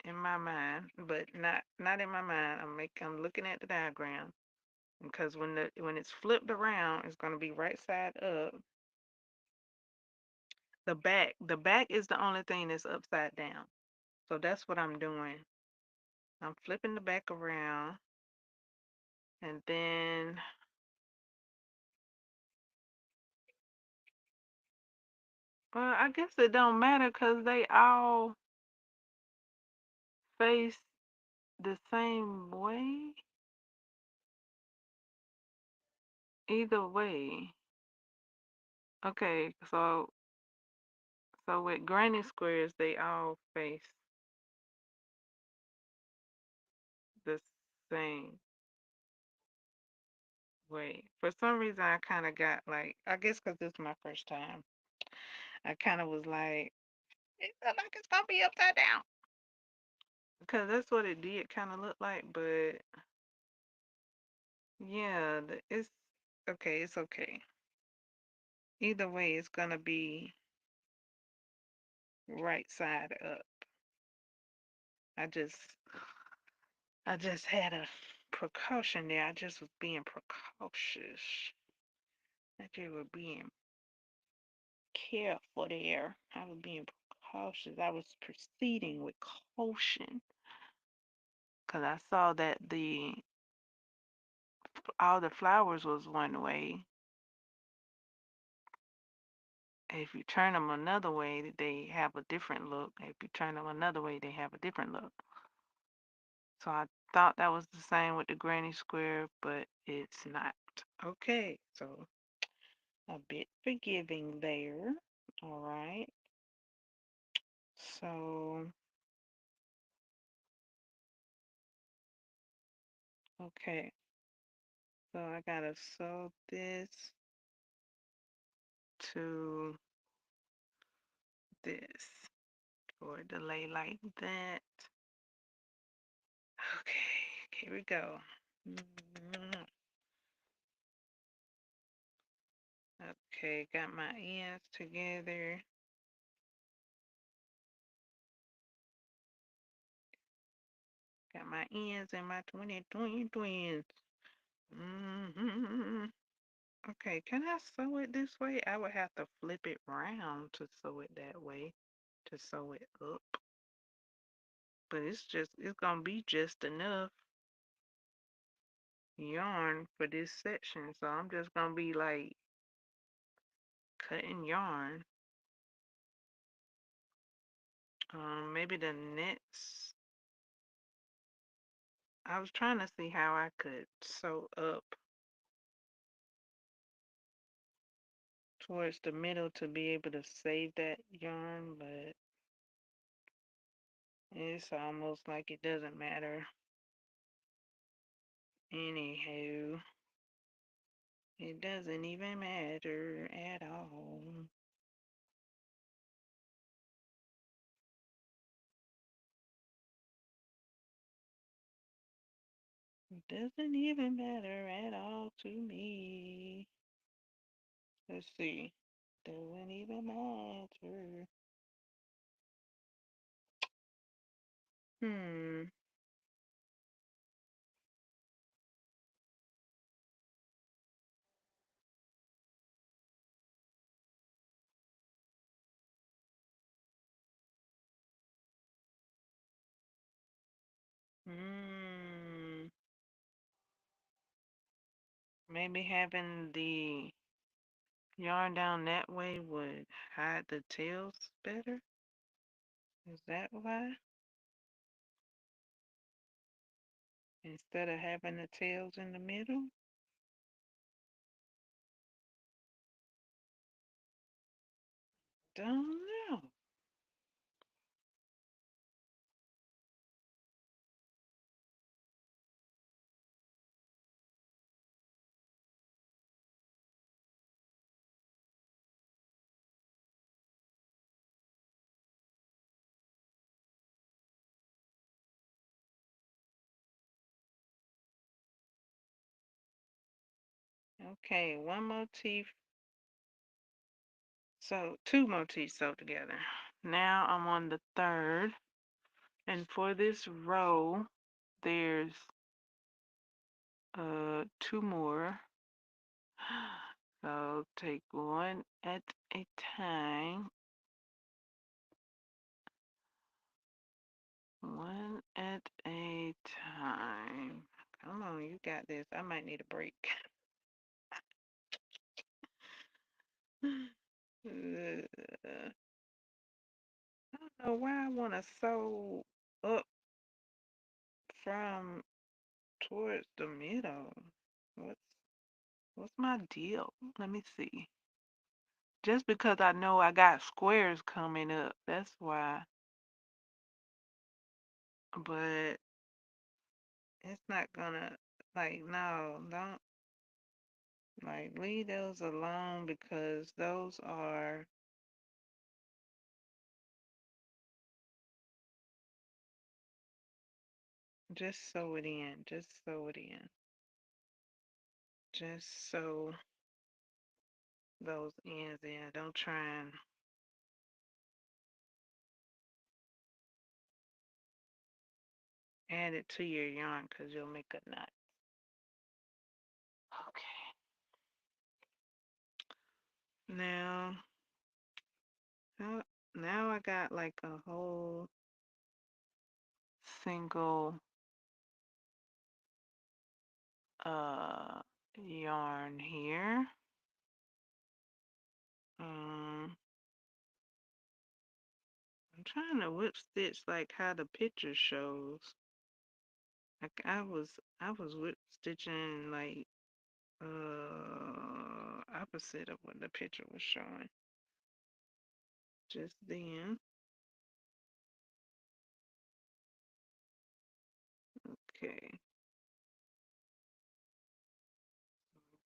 in my mind, but not in my mind. I'm looking at the diagram because when it's flipped around, it's gonna be right side up. The back is the only thing that's upside down. So that's what I'm doing. I'm flipping the back around, and then, well, I guess it don't matter because they all face the same way. Either way. Okay, so with granny squares, they all face the same way. For some reason, I kind of got like, I guess because this is my first time, I kind of was like, it look like it's gonna be upside down. Because that's what it did kind of look like, but yeah, it's okay, it's okay. Either way, it's gonna be right side up. I just I just had a precaution there. I just was being precautious. I just was being careful there. I was being precautious. I was proceeding with caution because I saw that the all the flowers was one way. If you turn them another way, they have a different look. If you turn them another way, they have a different look. So I thought that was the same with the granny square, but it's not. Okay, so a bit forgiving there. All right. So, okay. So I gotta sew this to this for it to lay like that. Okay, here we go. Okay, got my ends together. Got my ends and my twins. Hmm. Okay, can I sew it this way? I would have to flip it round to sew it that way, to sew it up. But it's gonna be just enough yarn for this section. So I'm just gonna be like cutting yarn. Maybe the next, I was trying to see how I could sew up towards the middle to be able to save that yarn, but it's almost like it doesn't matter. Anywho, it doesn't even matter at all. It doesn't even matter at all to me. Let's see. Doesn't even matter. Hmm. Hmm. Maybe having the yarn down that way would hide the tails better? Is that why? Instead of having the tails in the middle? Don't know. Okay, one motif. So two motifs sewed together. Now I'm on the third. And for this row, there's two more. So take one at a time. One at a time. Come on, you got this. I might need a break. I don't know why I want to sew up from towards the middle. What's what's my deal? Let me see. Just because I know I got squares coming up, that's why. But it's not gonna like no, don't like leave those alone because those are just sew it in. Just sew it in. Just sew those ends in. Don't try and add it to your yarn because you'll make a knot. Okay. Now, now, now I got like a whole single yarn here. Um, I'm trying to whip stitch like how the picture shows. Like I was whip stitching like opposite of what the picture was showing just then. Okay,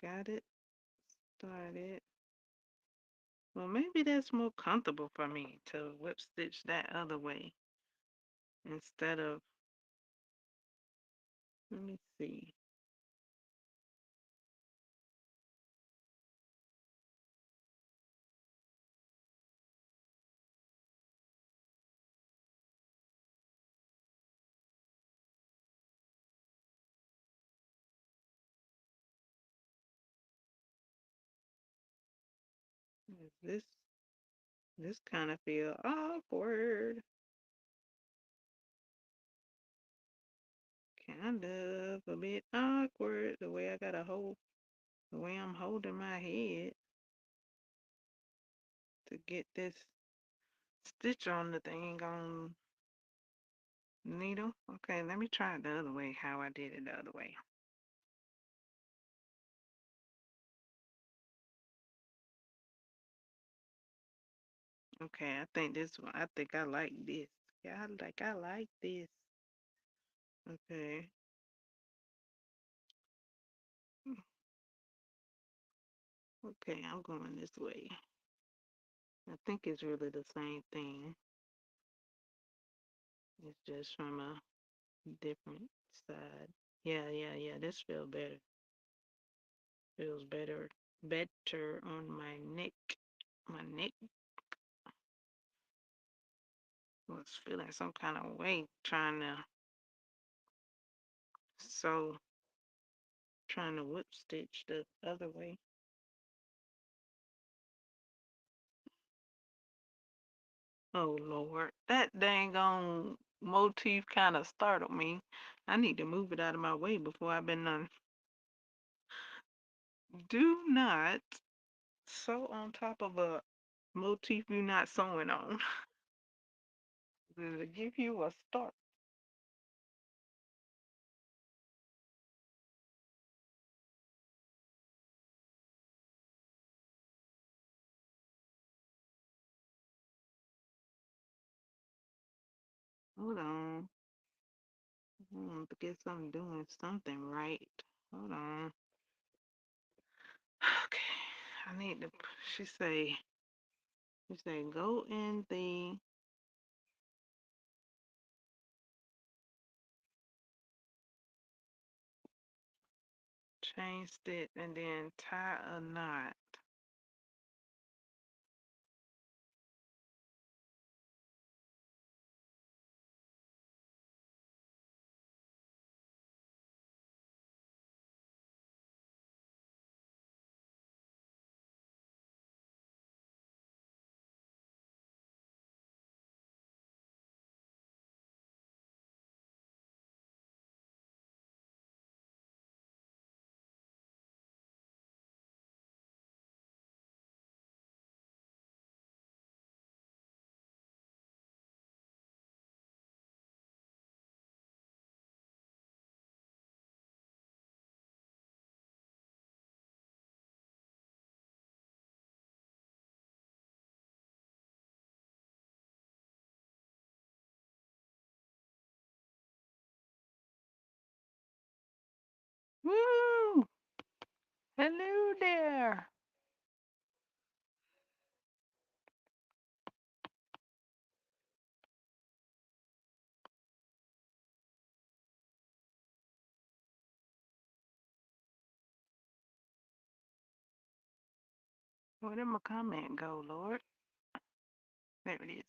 got it started. Well, maybe that's more comfortable for me to whip stitch that other way instead of, let me see. Is this kind of feel awkward? Kind of a bit awkward the way I gotta hold, the way I'm holding my head to get this stitch on the thing on needle. Okay, let me try it the other way, how I did it the other way. Okay, I think this one, I think I like this. Yeah, I like this. Okay. Okay, I'm going this way. I think it's really the same thing. It's just from a different side. Yeah. This feels better. Feels better on my neck. My neck was feeling some kind of way trying to sew, trying to whip stitch the other way. Oh Lord, that dang on motif kind of startled me. I need to move it out of my way before I've been done. Do not sew on top of a motif you're not sewing on. To give you a start. Hold on. I want to get something doing something right. Hold on. Okay. I need to. She say. She say go in the chain stitch and then tie a knot. Woo! Hello there. Where did my comment go, Lord? There it is.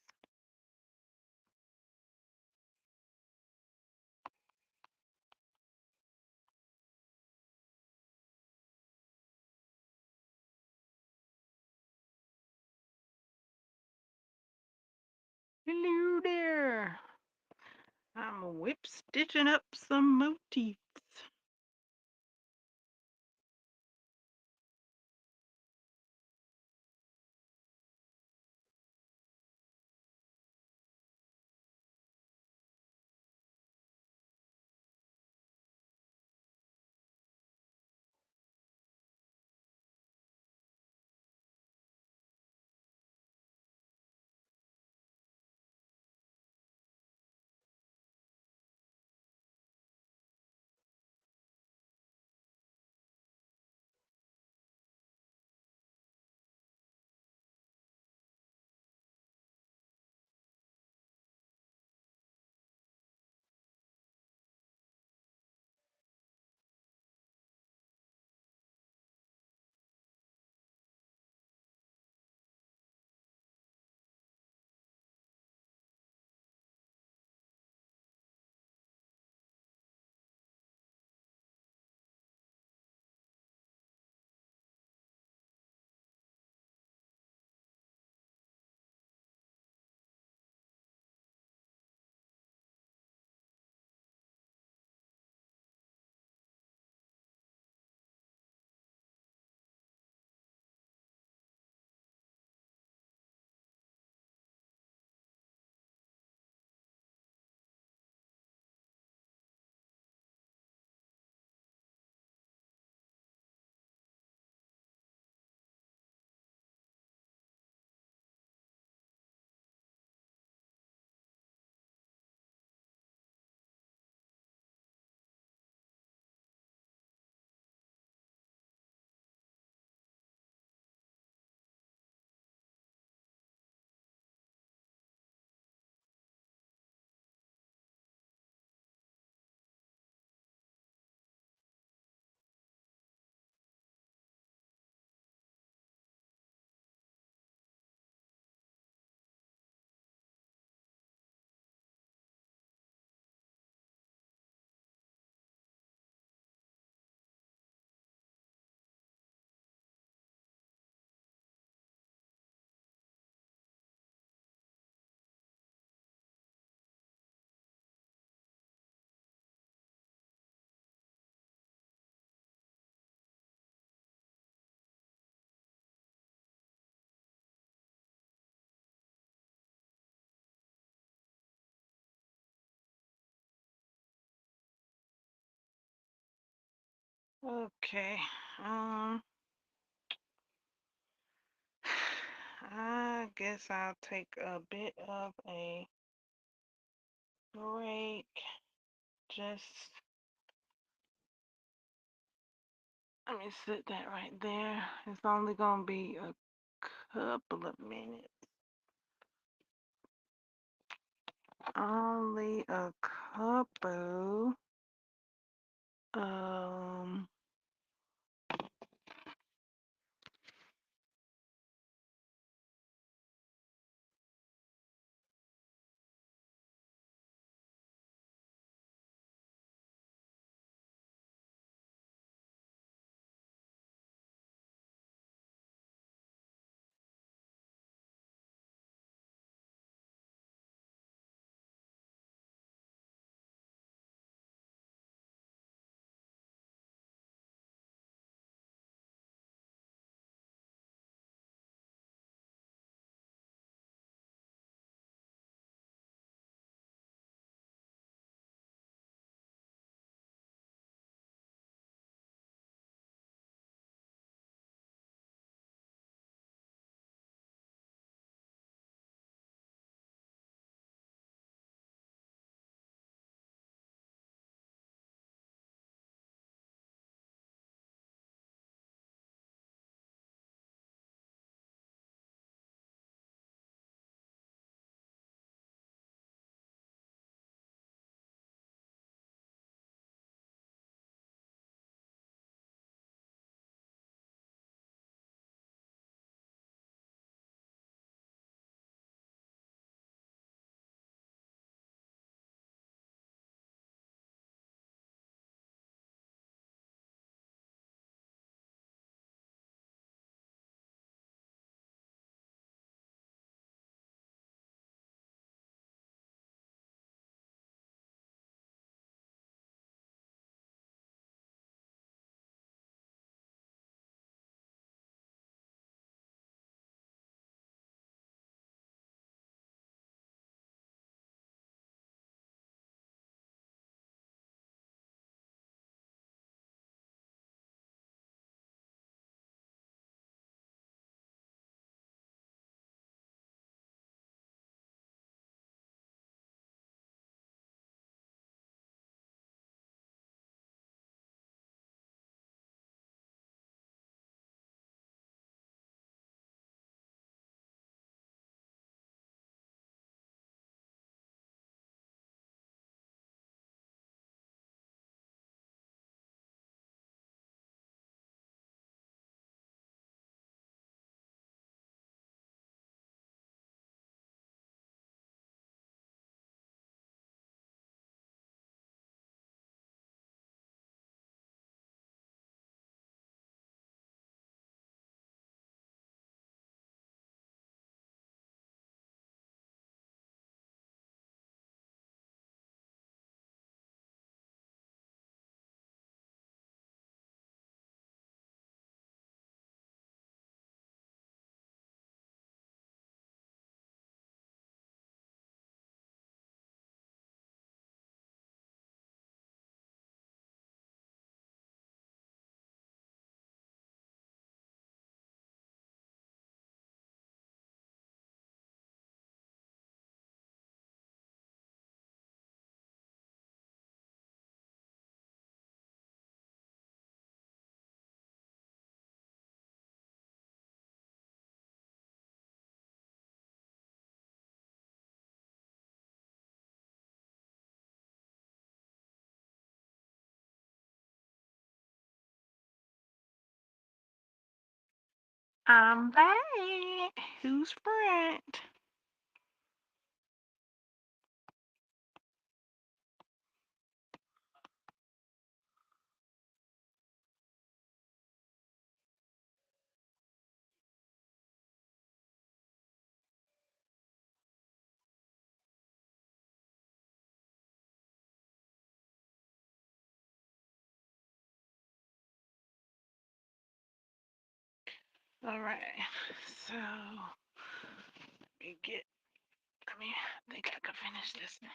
Hello there. I'm whip stitching up some motifs. Okay. Um, I guess I'll take a bit of a break. Just let me sit that right there. It's only gonna be a couple of minutes. Only a couple. Um, I'm back. Who's front? All right. So let me get. Let me. I think I can finish this one.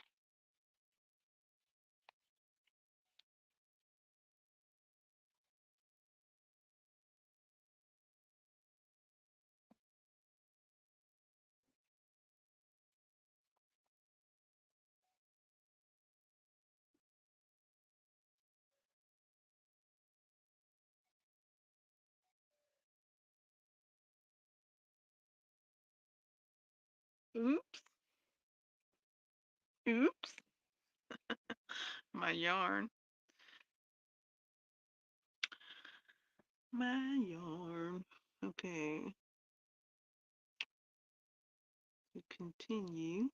Oops. Oops. My yarn. My yarn. Okay. To continue.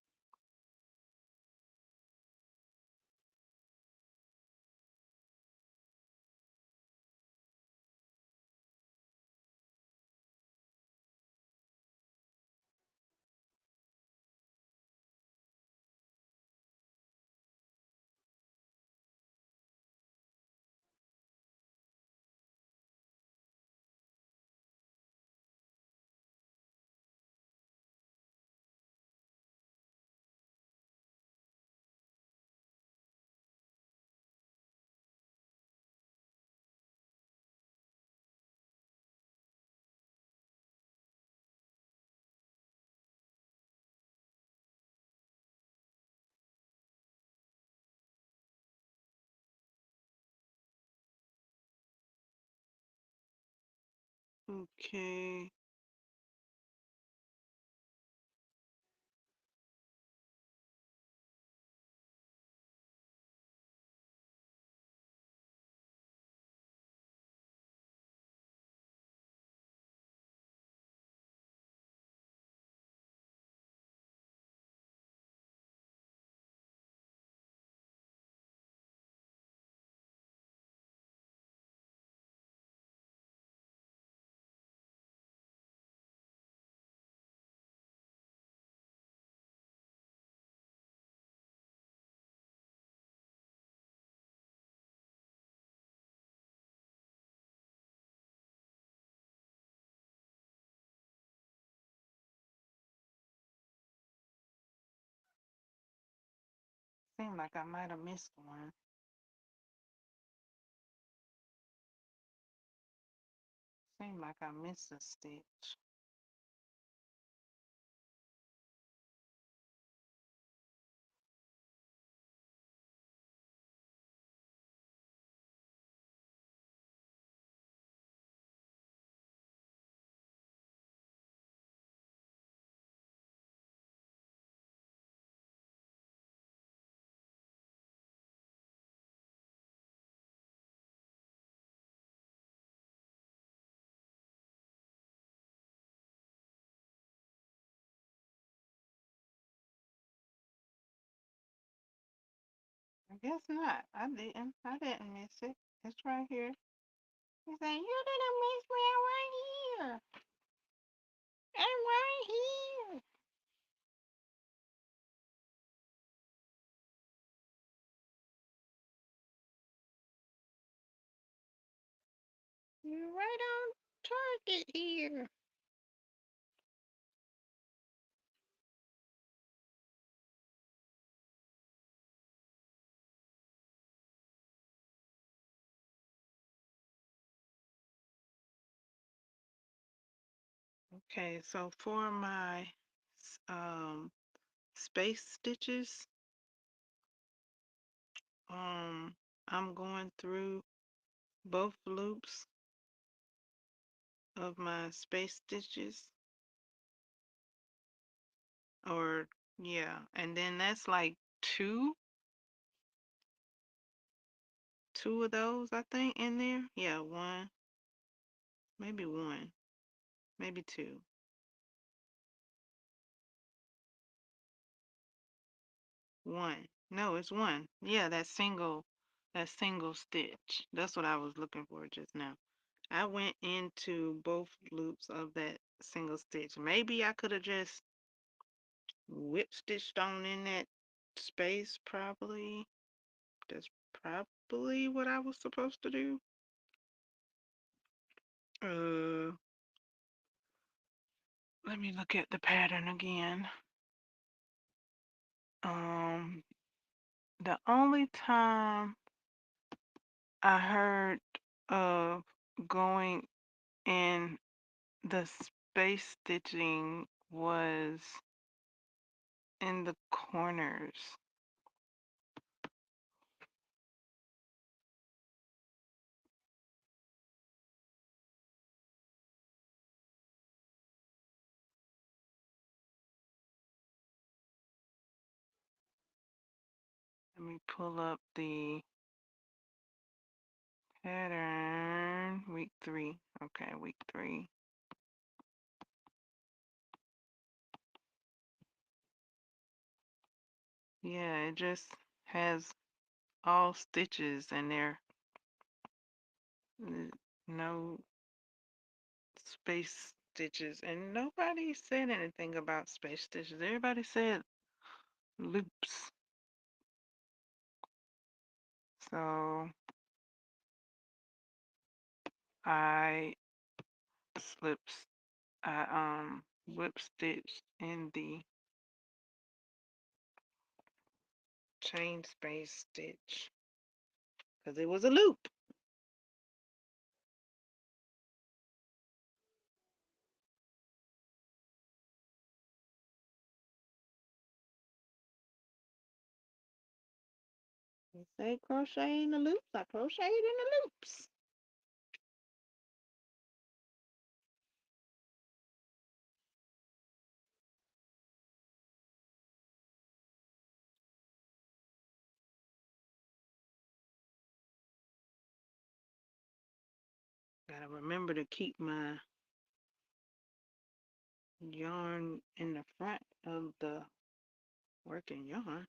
Okay. Seemed like I might have missed one. Seemed like I missed a stitch. I guess not. I didn't. I didn't miss it. It's right here. He said, "You didn't miss me. I'm right here. I'm right here. You're right on target here." Okay, so for my um space stitches, um, I'm going through both loops of my space stitches, or yeah, and then that's like two of those I think in there. Yeah, one, maybe one. maybe two. One. No, it's one. Yeah, that single stitch. That's what I was looking for just now. I went into both loops of that single stitch. Maybe I could have just whip stitched on in that space, probably. That's probably what I was supposed to do. Uh, Let me look at the pattern again. Um, the only time I heard of going in the space stitching was in the corners. Let me pull up the pattern. Week 3. Okay, week 3. Yeah, it just has all stitches and there no space stitches. And nobody said anything about space stitches. Everybody said loops. So I slips I whip stitched in the chain space stitch because it was a loop. You say crochet in the loops, I crocheted in the loops. Gotta remember to keep my yarn in the front of the working yarn.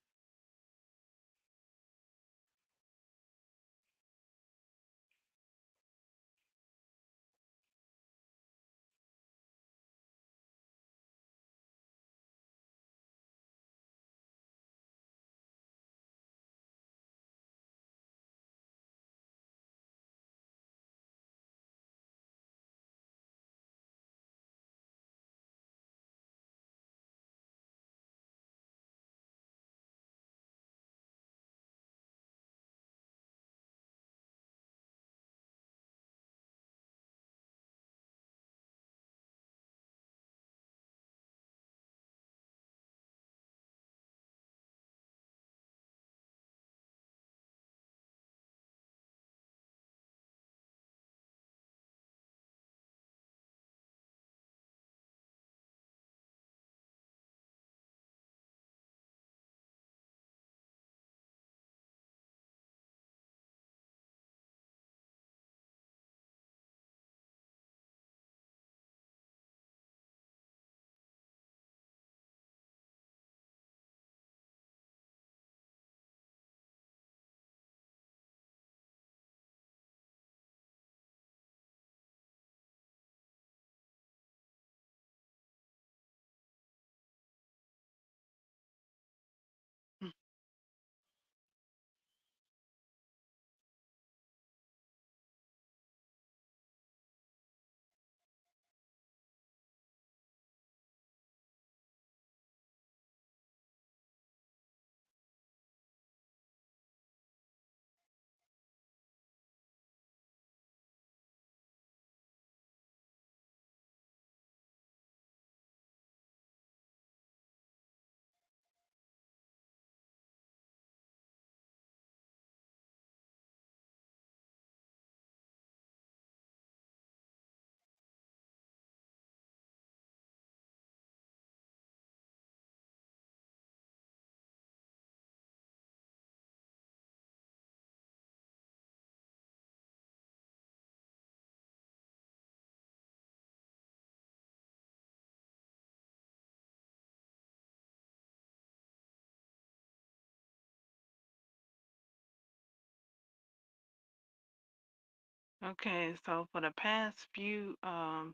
Okay, so for the past few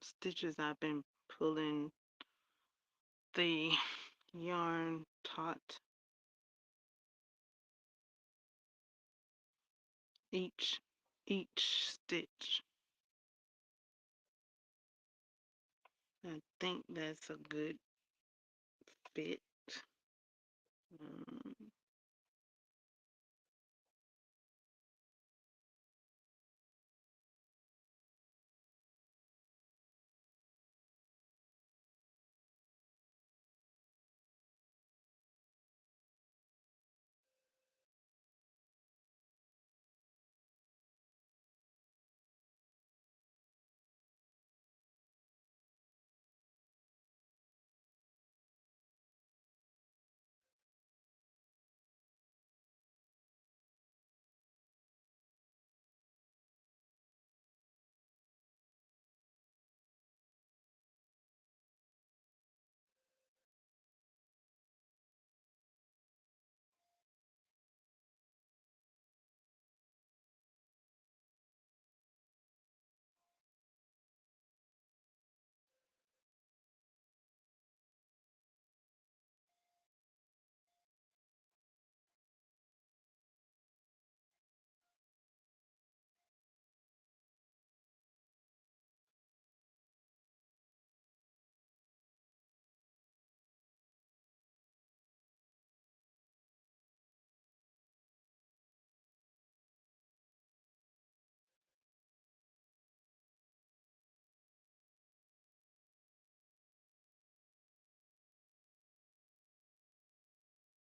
stitches, I've been pulling the yarn taut each each stitch. I think that's a good fit. Um,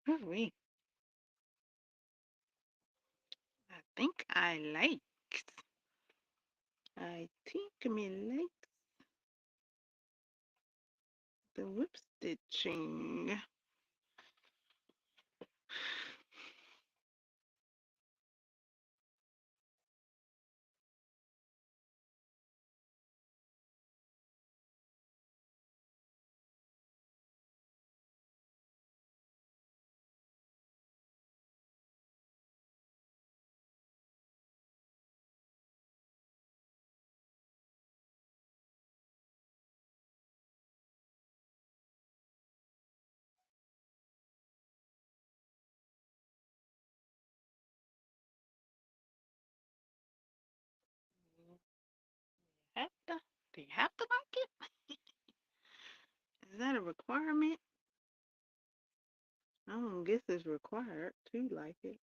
ooh, I think I like. I think me like the whip stitching. Have to, do you have to like it? Is that a requirement? I don't guess it's required to like it.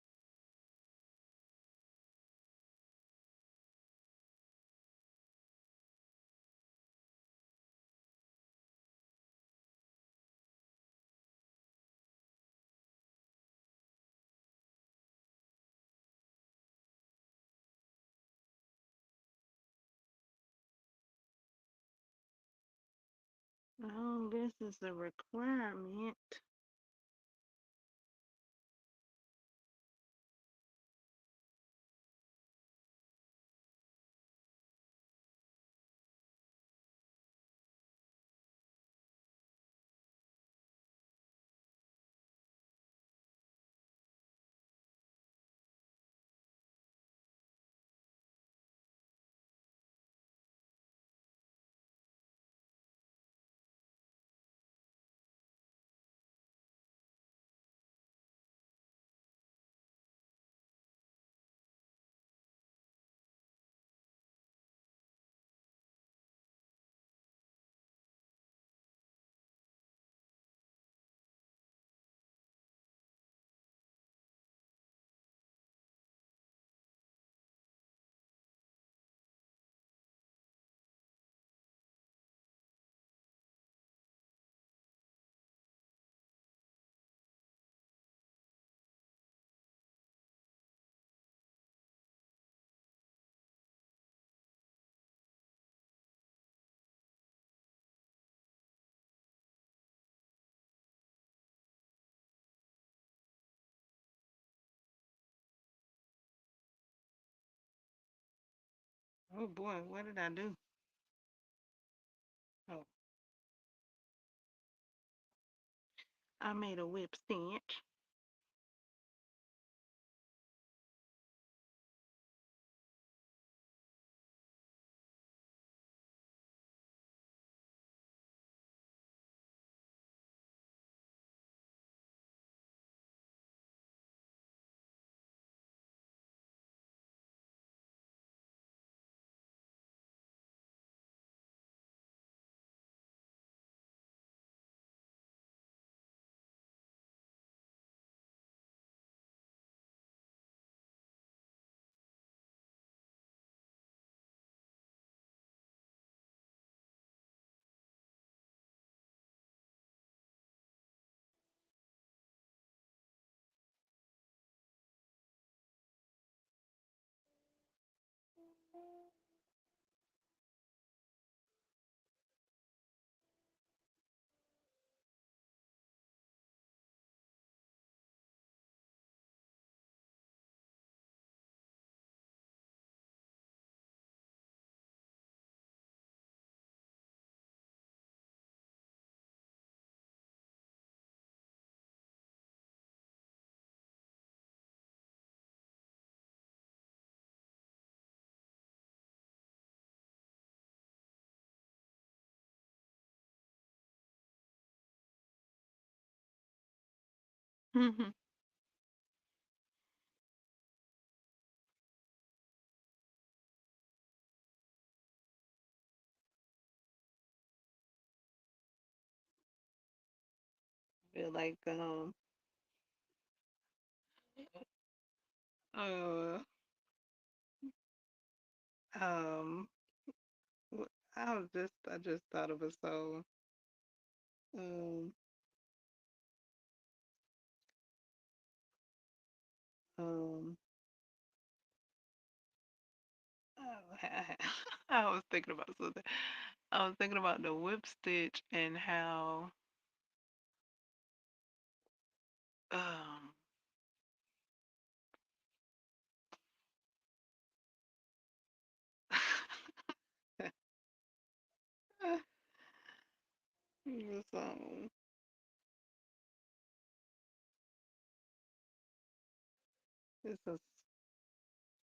I don't guess it's a requirement. Oh boy, what did I do? Oh, I made a whip stitch. Mhm. Feel like uh um I just thought of a song. Um um I was thinking about something. I was thinking about the whip stitch and how um the song. It's a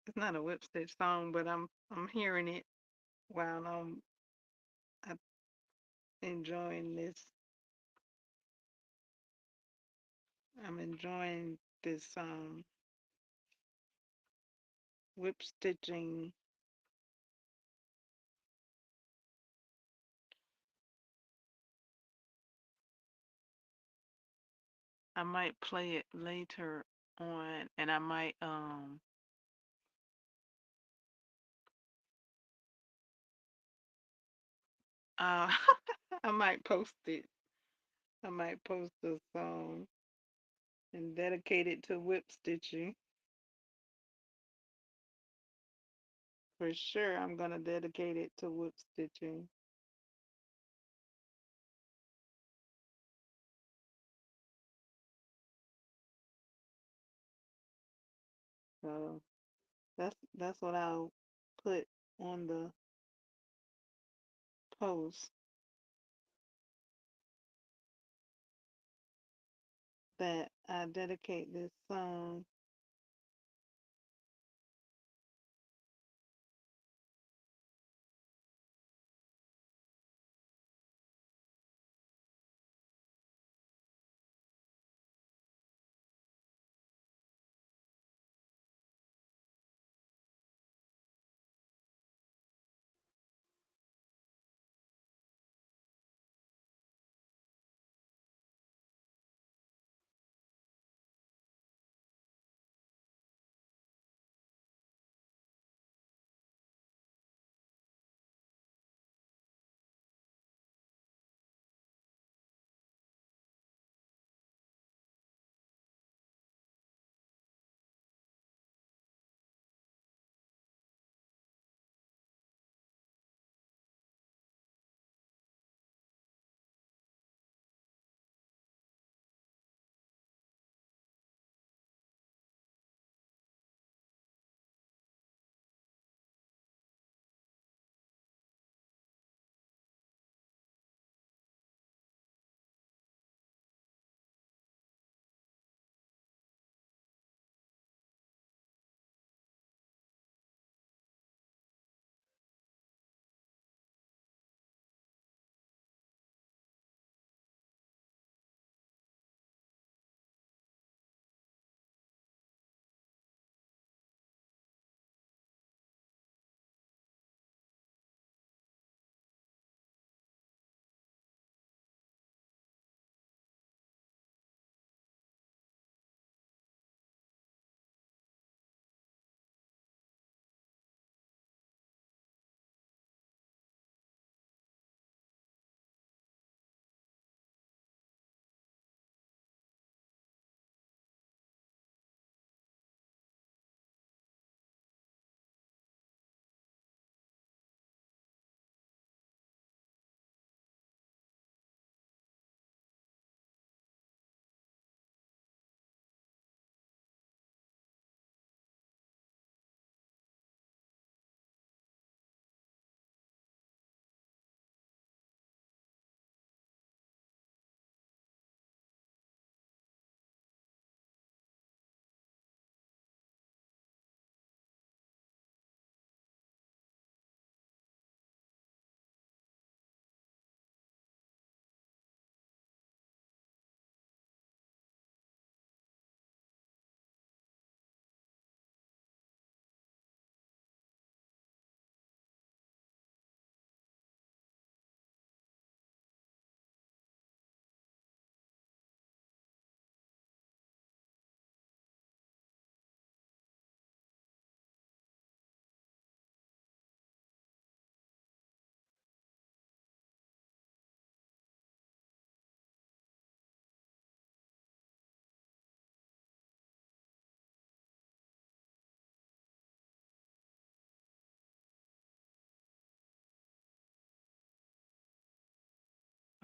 it's not a whip stitch song, but I'm hearing it while I'm enjoying this. I'm enjoying this whip stitching. I might play it later on, and I might uh I might post it. I might post a song and dedicate it to whip stitching. For sure, I'm gonna dedicate it to whip stitching. So that's what I'll put on the post, that I dedicate this song.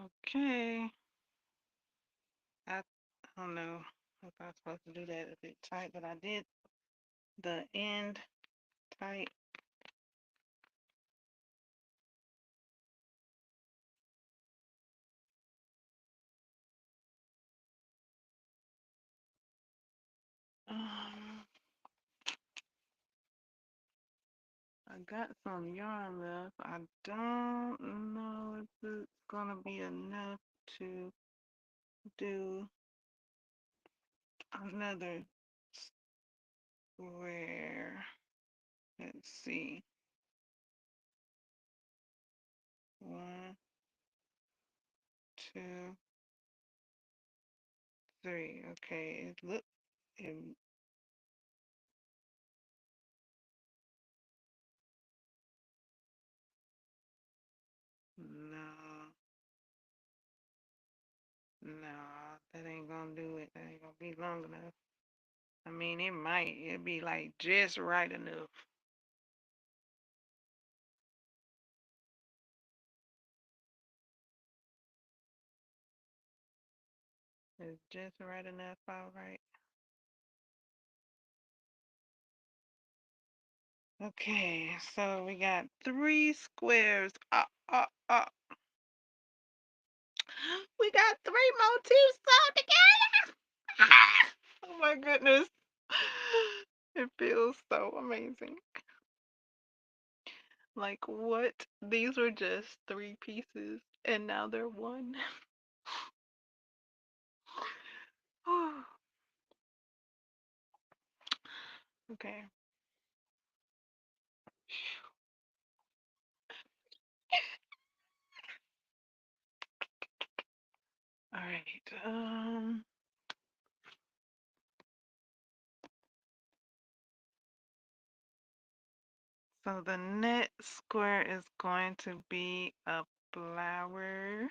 Okay. I don't know if I'm supposed to do that a bit tight, but I did the end tight. Um, I got some yarn left. I don't know if it's gonna be enough to do another square. Let's see. One, two, three. Okay, it look it, no, no, that ain't gonna do it. That ain't gonna be long enough. I mean, it might. It'd be like just right enough. It's just right enough. All right. Okay, so we got three squares. We got three motifs all together. Oh my goodness. It feels so amazing. Like what? These were just three pieces and now they're one. Okay. All right. So the next square is going to be a flower.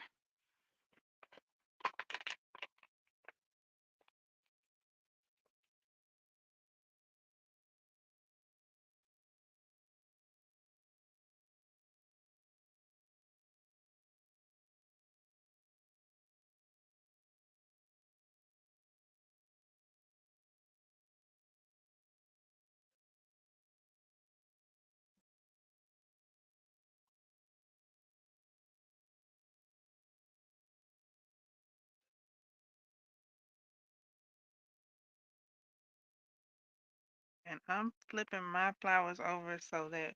And I'm flipping my flowers over so that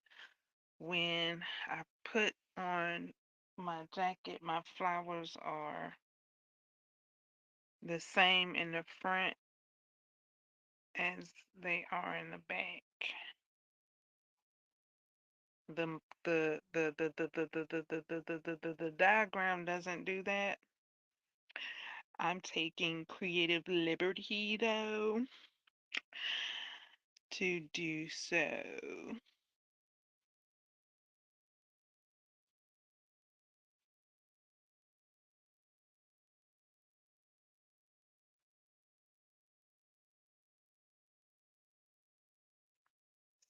when I put on my jacket, my flowers are the same in the front as they are in the back. The diagram doesn't do that. I'm taking creative liberty though to do so.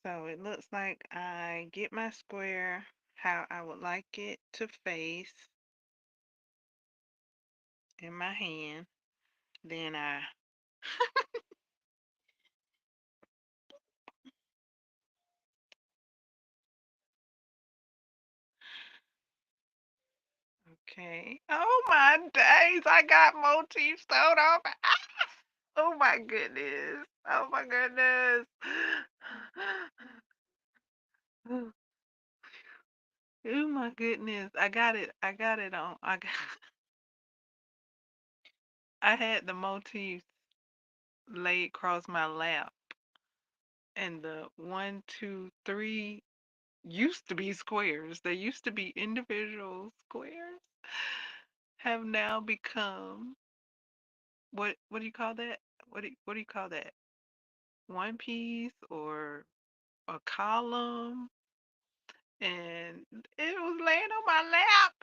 So it looks like I get my square how I would like it to face in my hand. Then I okay. Oh my days, I got motifs sewed on. Oh my goodness. Oh my goodness. Oh my goodness. I got it. I got it on. I had the motifs laid across my lap and the one, two, three used to be squares. They used to be individual squares. Have now become what do you call that? What do you call that? One piece or a column? And it was laying on my lap.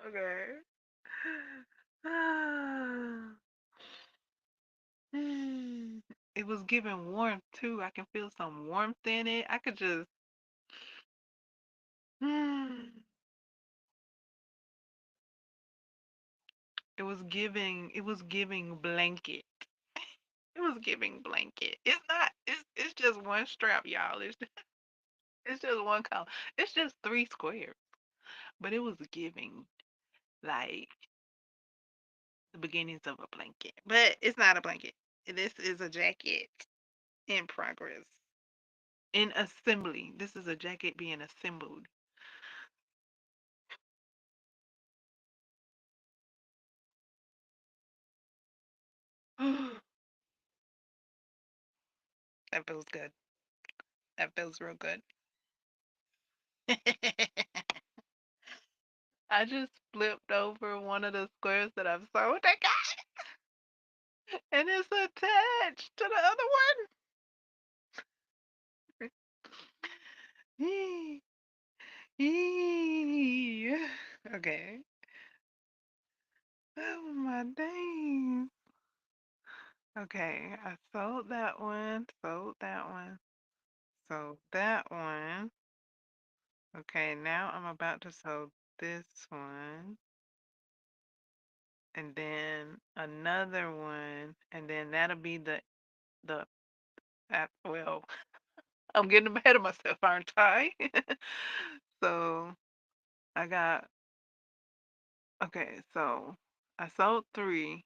Okay. It was giving warmth too. I can feel some warmth in it. I could just It was giving blanket. It was giving blanket. It's not. It's just one strap, y'all. It's just one color. It's just three squares. But it was giving like the beginnings of a blanket. But it's not a blanket. This is a jacket in progress. In assembly. This is a jacket being assembled. That feels good. That feels real good. I just flipped over one of the squares that I've sewed. I got it, and it's attached to the other one. Yee, yee. Okay. Oh my days. Okay, I sold that one, sold that one, sold that one. Okay, now I'm about to sew this one, and then another one, and then that'll be the well, I'm getting ahead of myself, aren't I? So I got okay, so I sold three.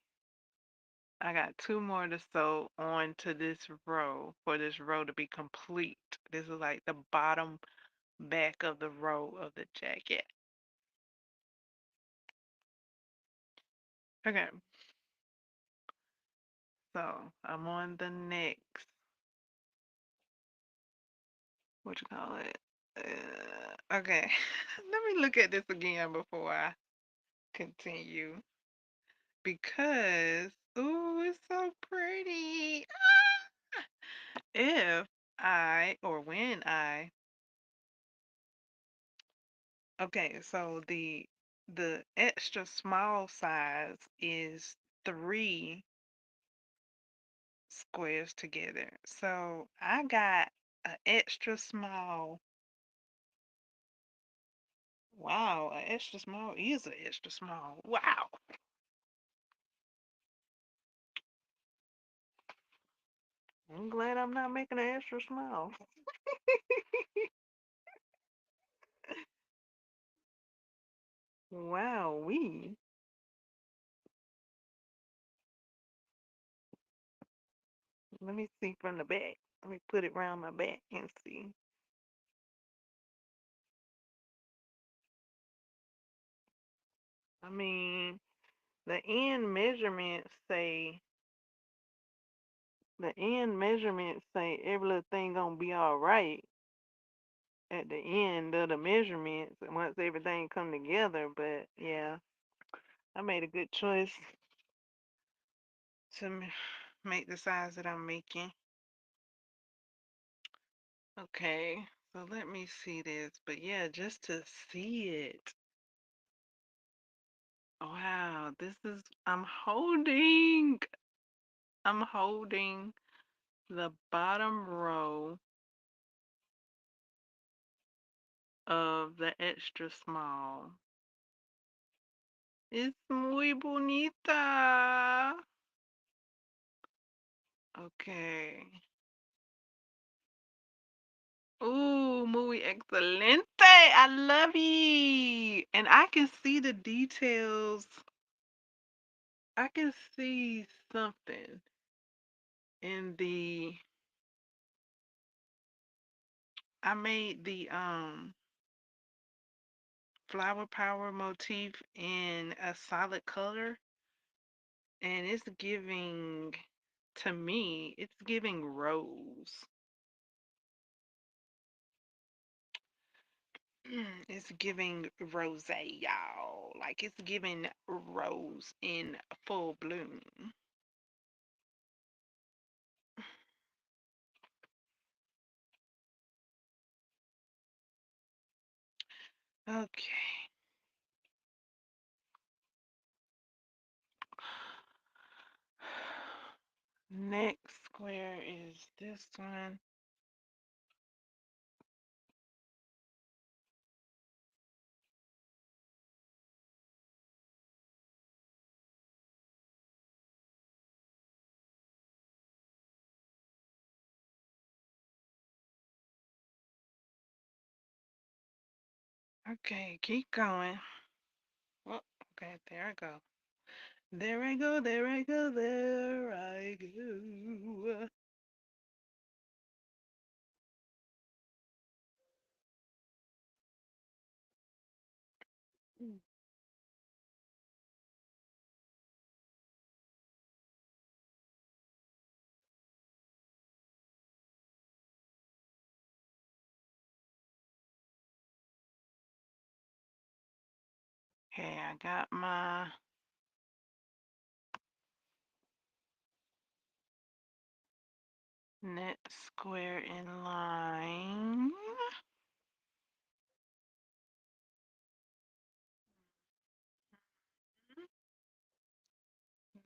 I got two more to sew on to this row for this row to be complete. This is like the bottom back of the row of the jacket. Okay, so I'm on the next, what you call it? Okay, let me look at this again before I continue because, ooh, it's so pretty. If I or when I, okay, so the extra small size is three squares together. So I got an extra small. Wow, an extra small is an extra small. Wow. I'm glad I'm not making an extra small. Wow, we. Let me see from the back. Let me put it around my back and see. I mean, the end measurements say every little thing gonna be all right at the end of the measurements once everything come together. But yeah, I made a good choice to make the size that I'm making. Okay, so let me see this. But yeah, just to see it. Wow, I'm holding the bottom row of the extra small. Es muy bonita. Okay. Ooh, muy excelente. I love it. And I can see the details. I can see something in the I made the flower power motif in a solid color, and it's giving, to me, it's giving rose. It's giving rose, y'all. Like it's giving rose in full bloom. Okay. Next square is this one. Okay, keep going. Oh, okay, there I go. There I go, there I go, there I go. Okay, I got my net square in line.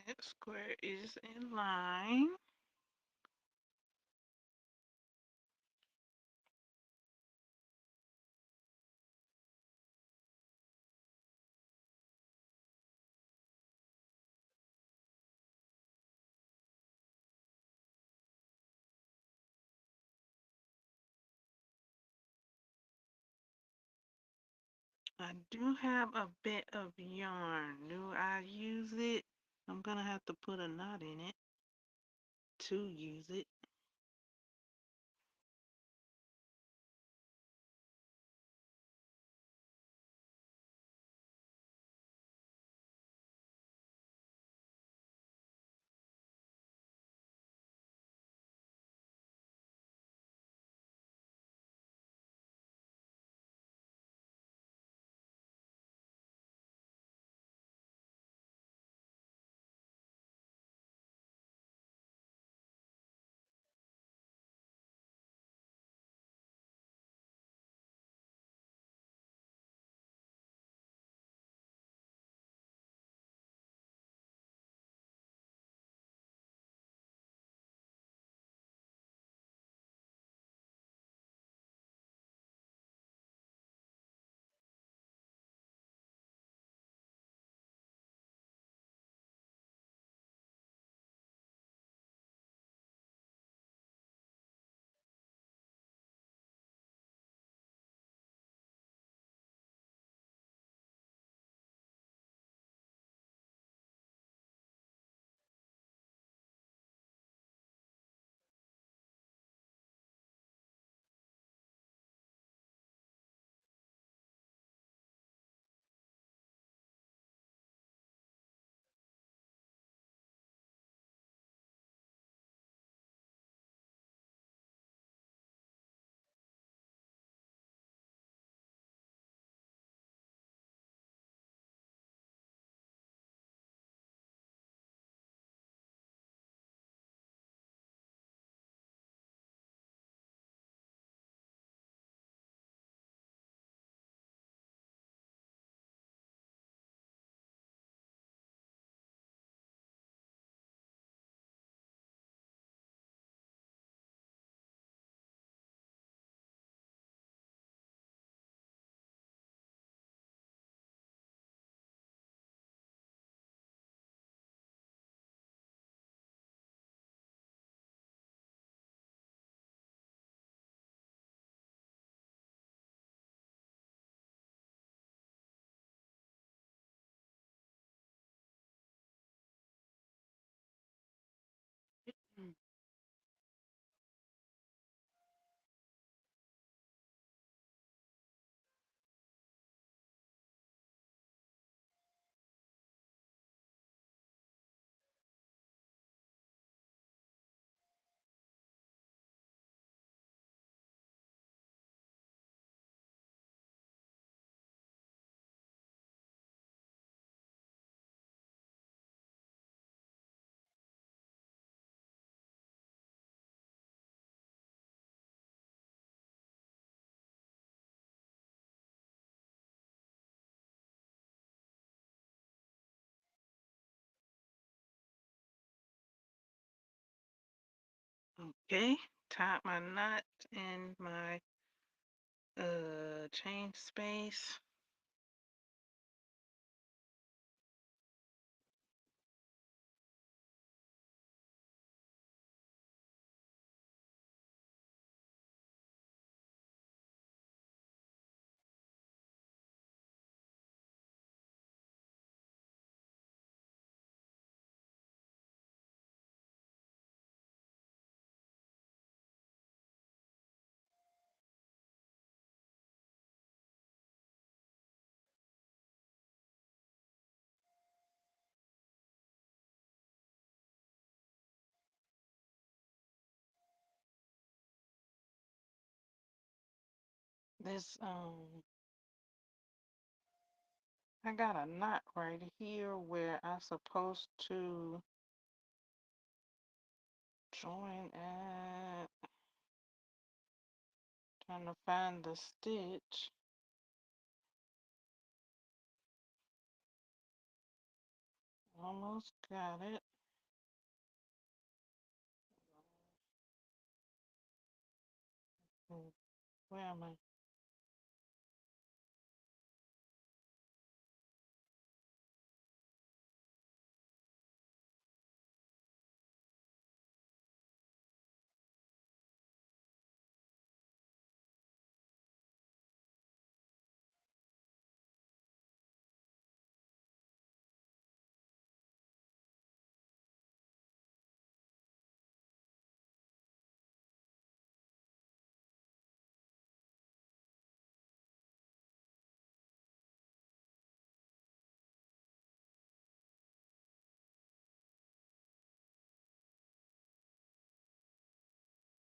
Net square is in line. I do have a bit of yarn. Do I use it? I'm gonna have to put a knot in it to use it. Mm. Okay, tie my knot in my chain space. this I got a knot right here where I'm supposed to join at. Trying to find the stitch. Almost got it. Where am I?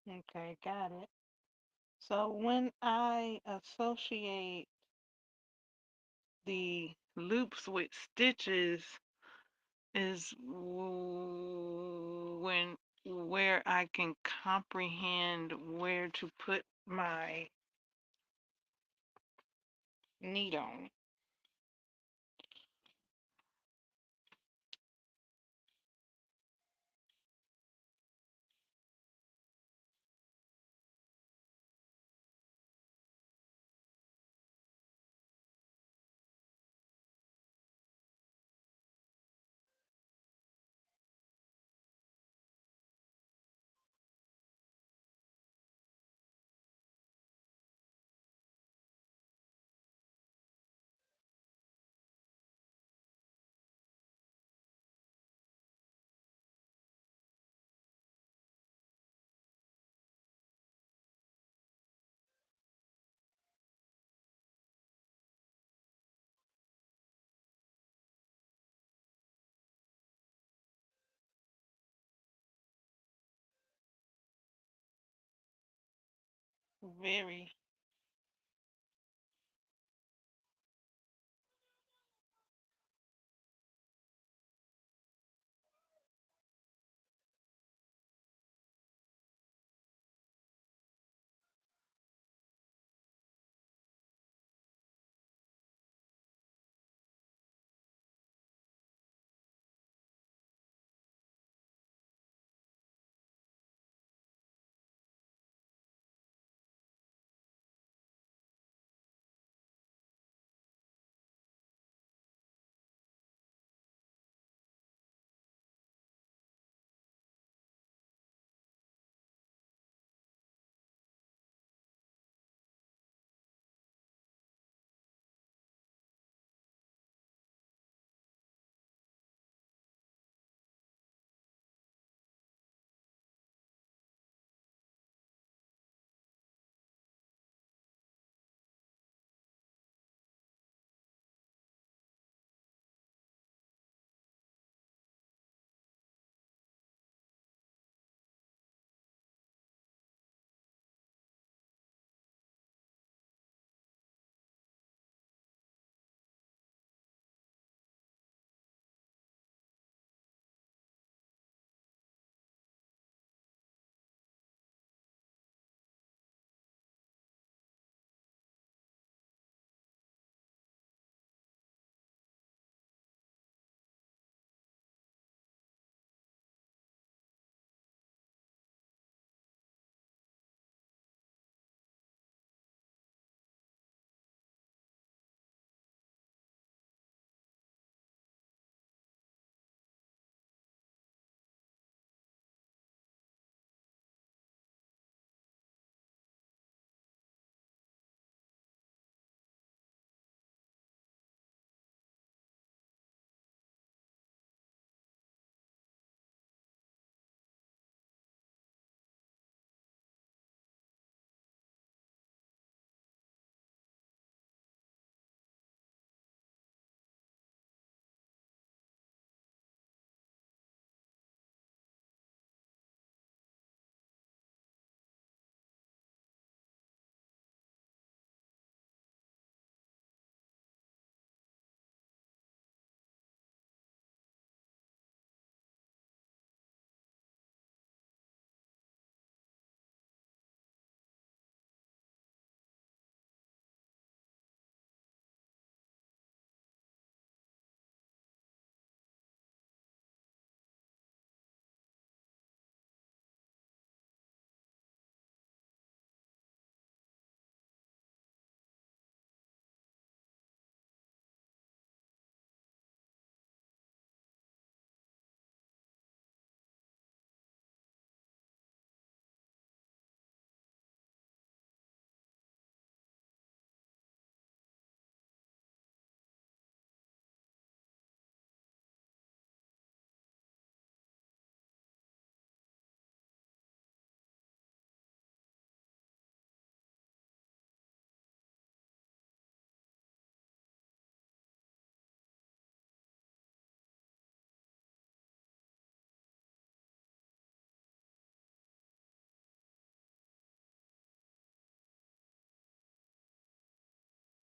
Okay, got it. So when I associate the loops with stitches is when where I can comprehend where to put my needle. Very.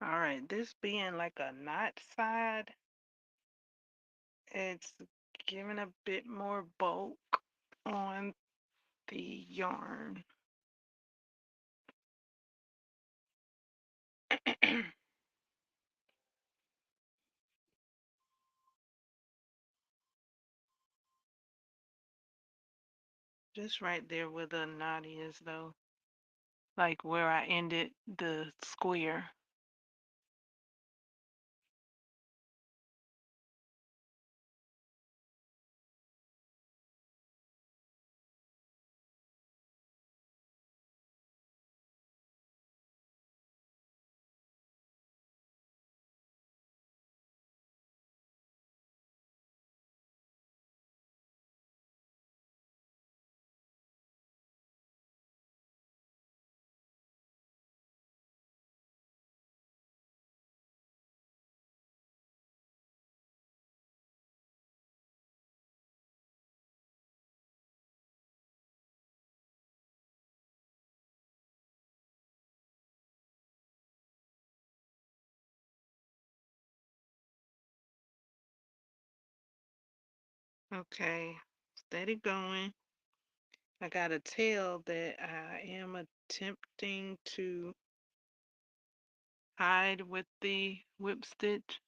All right, this being like a knot side, it's giving a bit more bulk on the yarn. Just right there where the knot is though, like where I ended the square. Okay, steady going. I got a tail that I am attempting to hide with the whip stitch.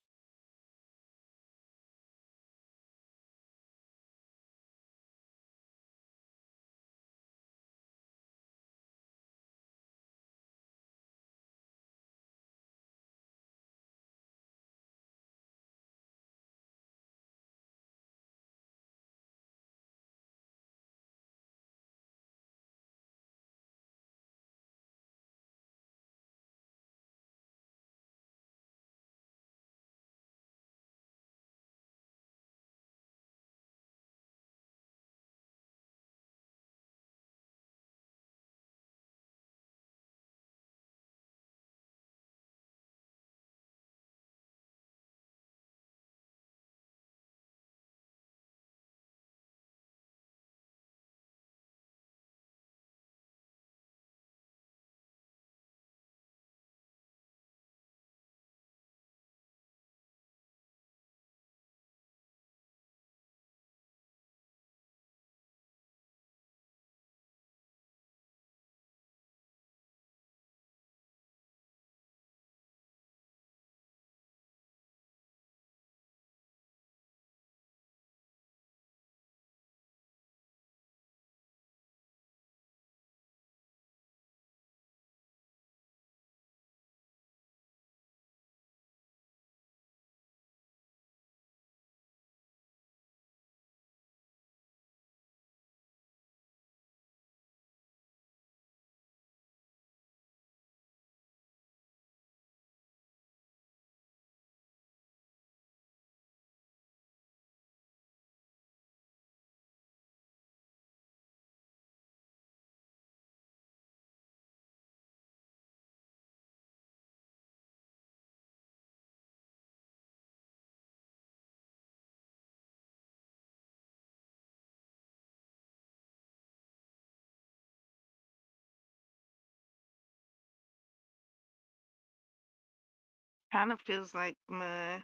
Kind of feels like my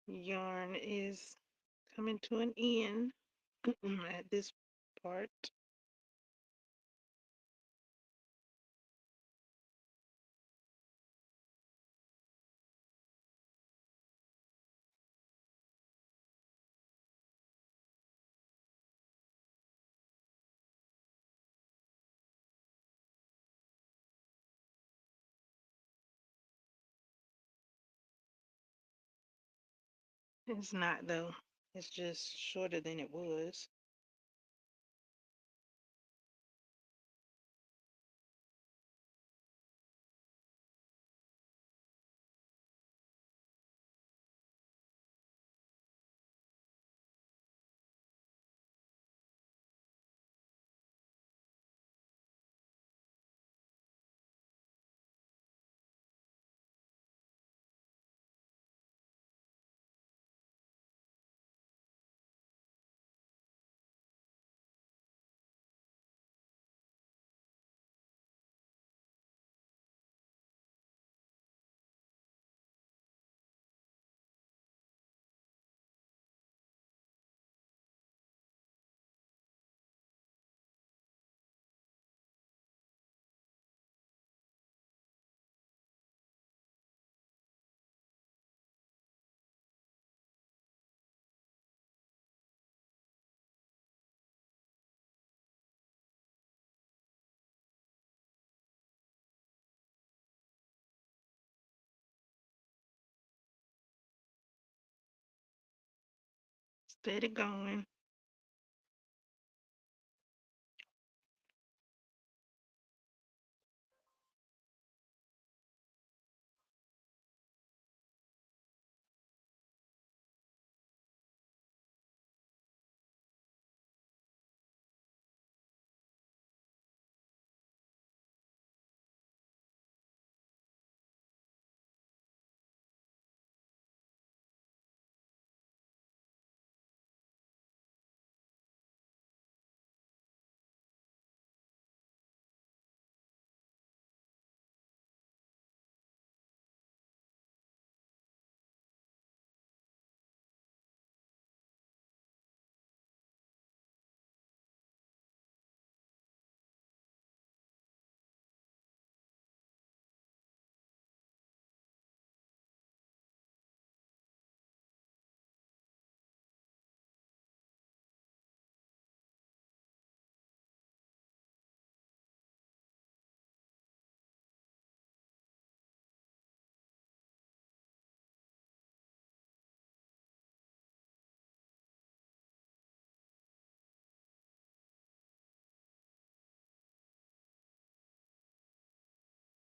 yarn is coming to an end at this part. It's not though. It's just shorter than it was. Steady going.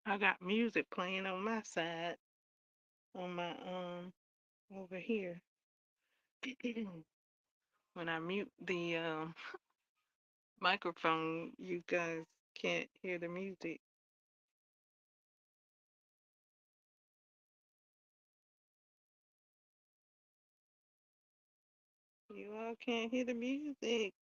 I got music playing on my side, on my over here. When I mute the microphone, you guys can't hear the music. You all can't hear the music.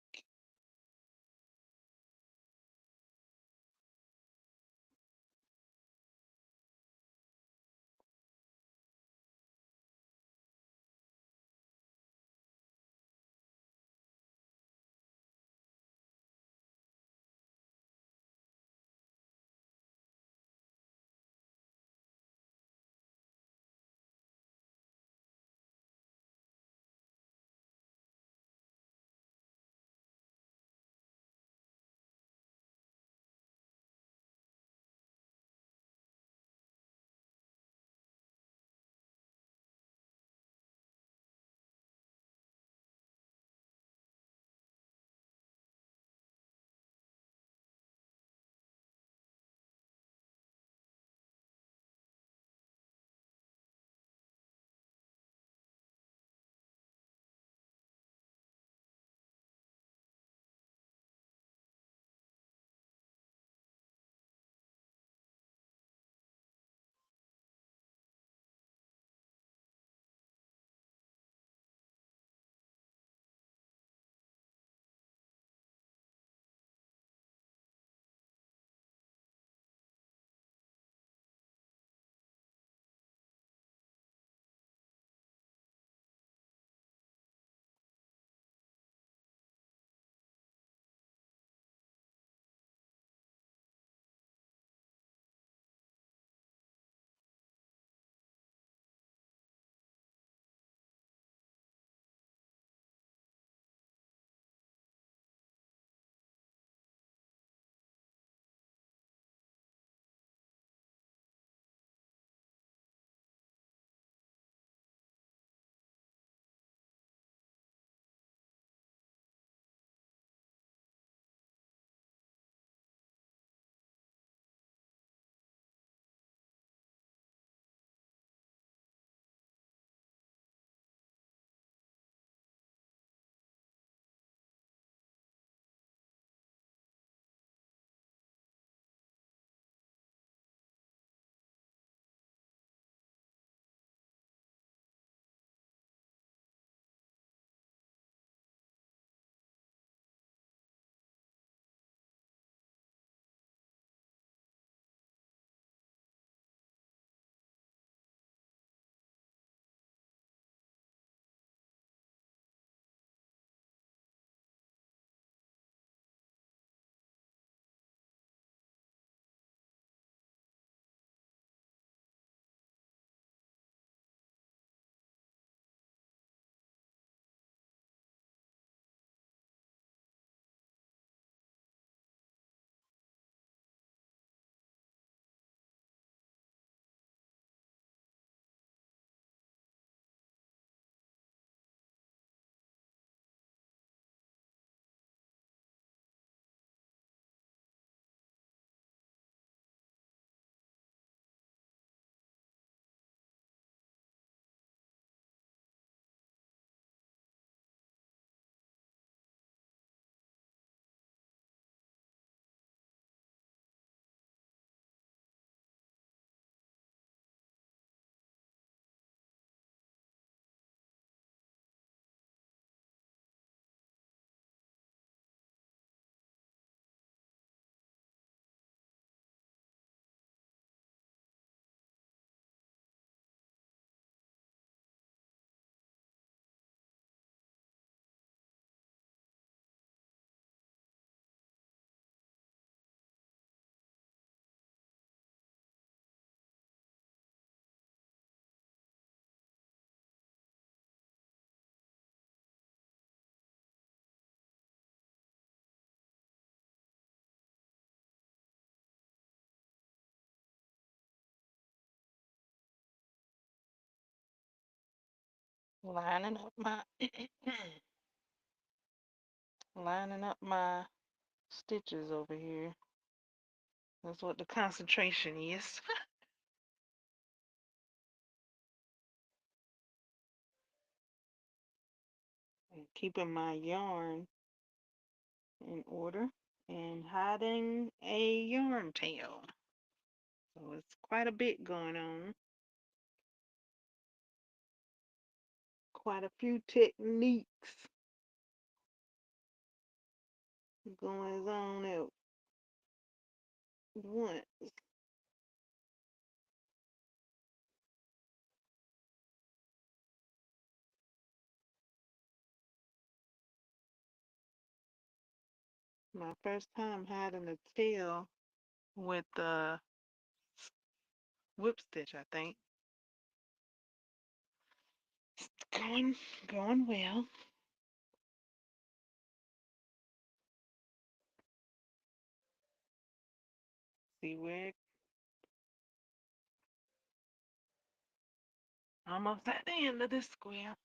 lining up my lining up my stitches over here. That's what the concentration is. And keeping my yarn in order and hiding a yarn tail. So it's quite a bit going on. Quite a few techniques going on at once. My first time hiding a tail with the whip stitch, I think. Going going well. See where almost at the end of this square.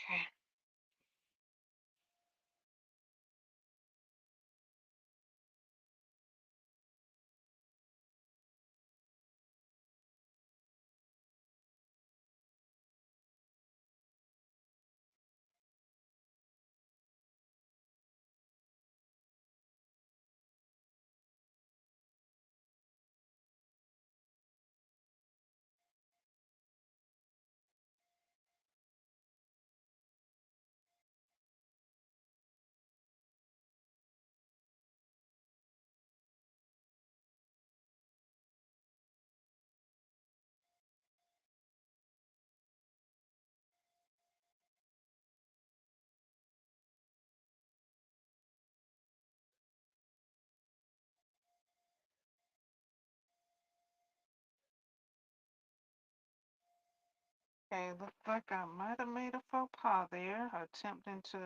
Okay. Okay, looks like I might have made a faux pas there, attempting to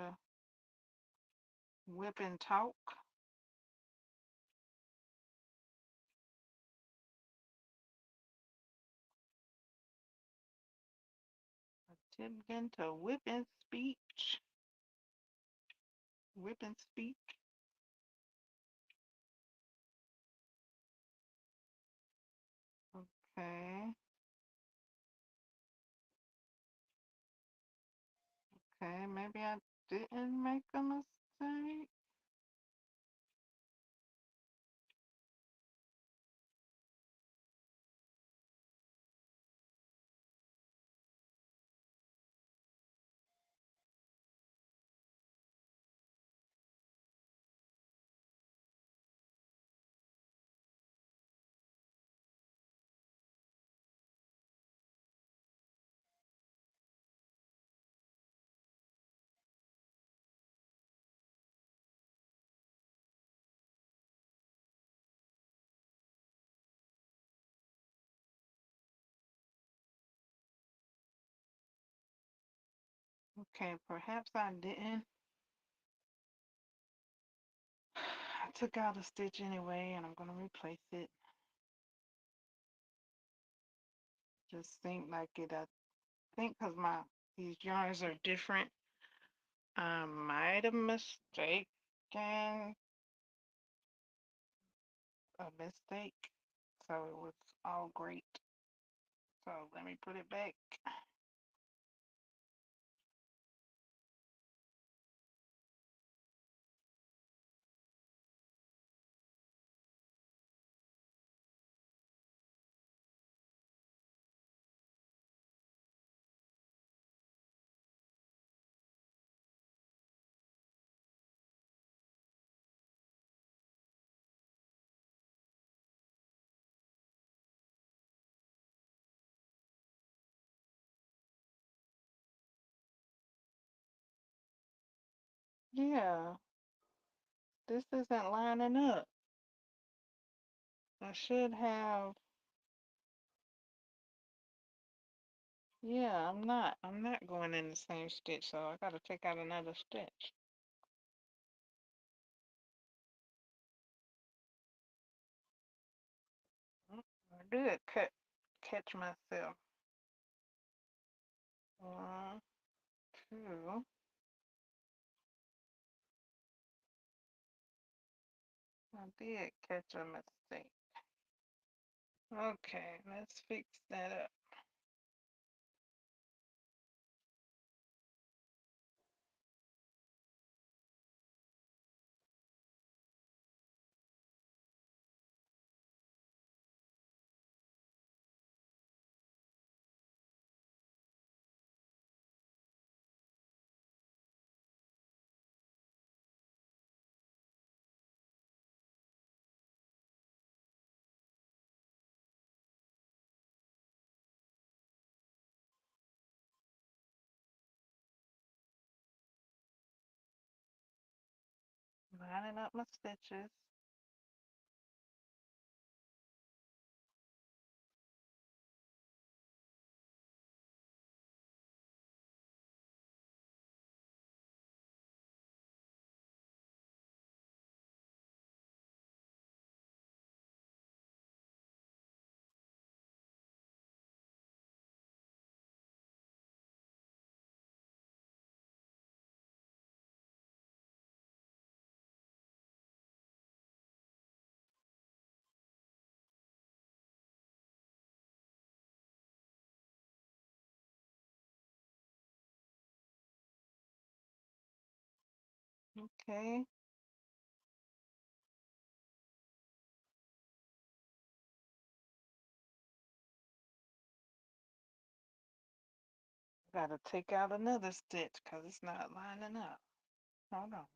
whip and talk. Attempting to whip and speech. Whip and speak. Okay. Okay, maybe I didn't make a mistake. Okay, perhaps I didn't. I took out a stitch anyway, and I'm gonna replace it. Just think like it. I think because my these yarns are different, I might have mistaken a mistake. So it was all great. So let me put it back. Yeah, this isn't lining up. I should have, yeah, I'm not going in the same stitch, so I gotta take out another stitch. I did catch myself. One, two, I did catch a mistake. Okay, let's fix that up. Lining up my stitches. Okay, gotta take out another stitch because it's not lining up. Hold on.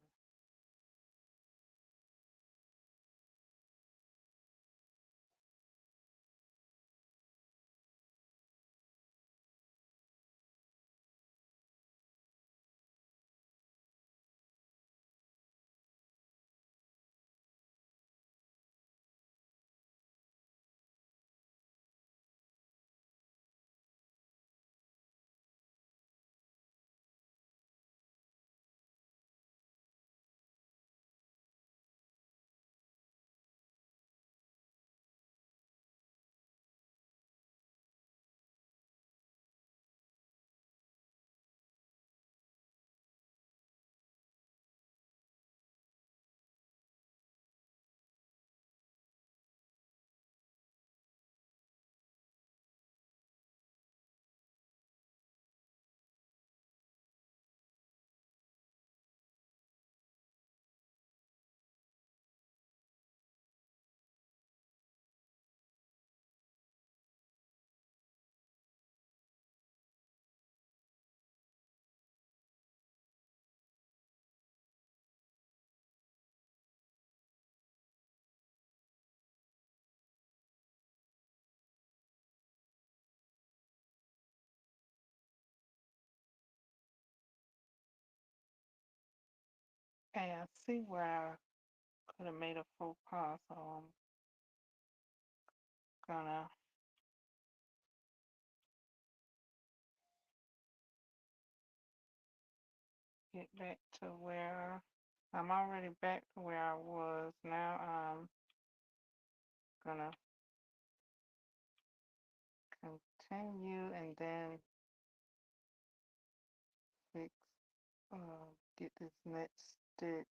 Okay, I see where I could have made a faux pas, so I'm gonna get back to where I'm already back to where I was. Now I'm gonna continue and then fix, get this next stitch.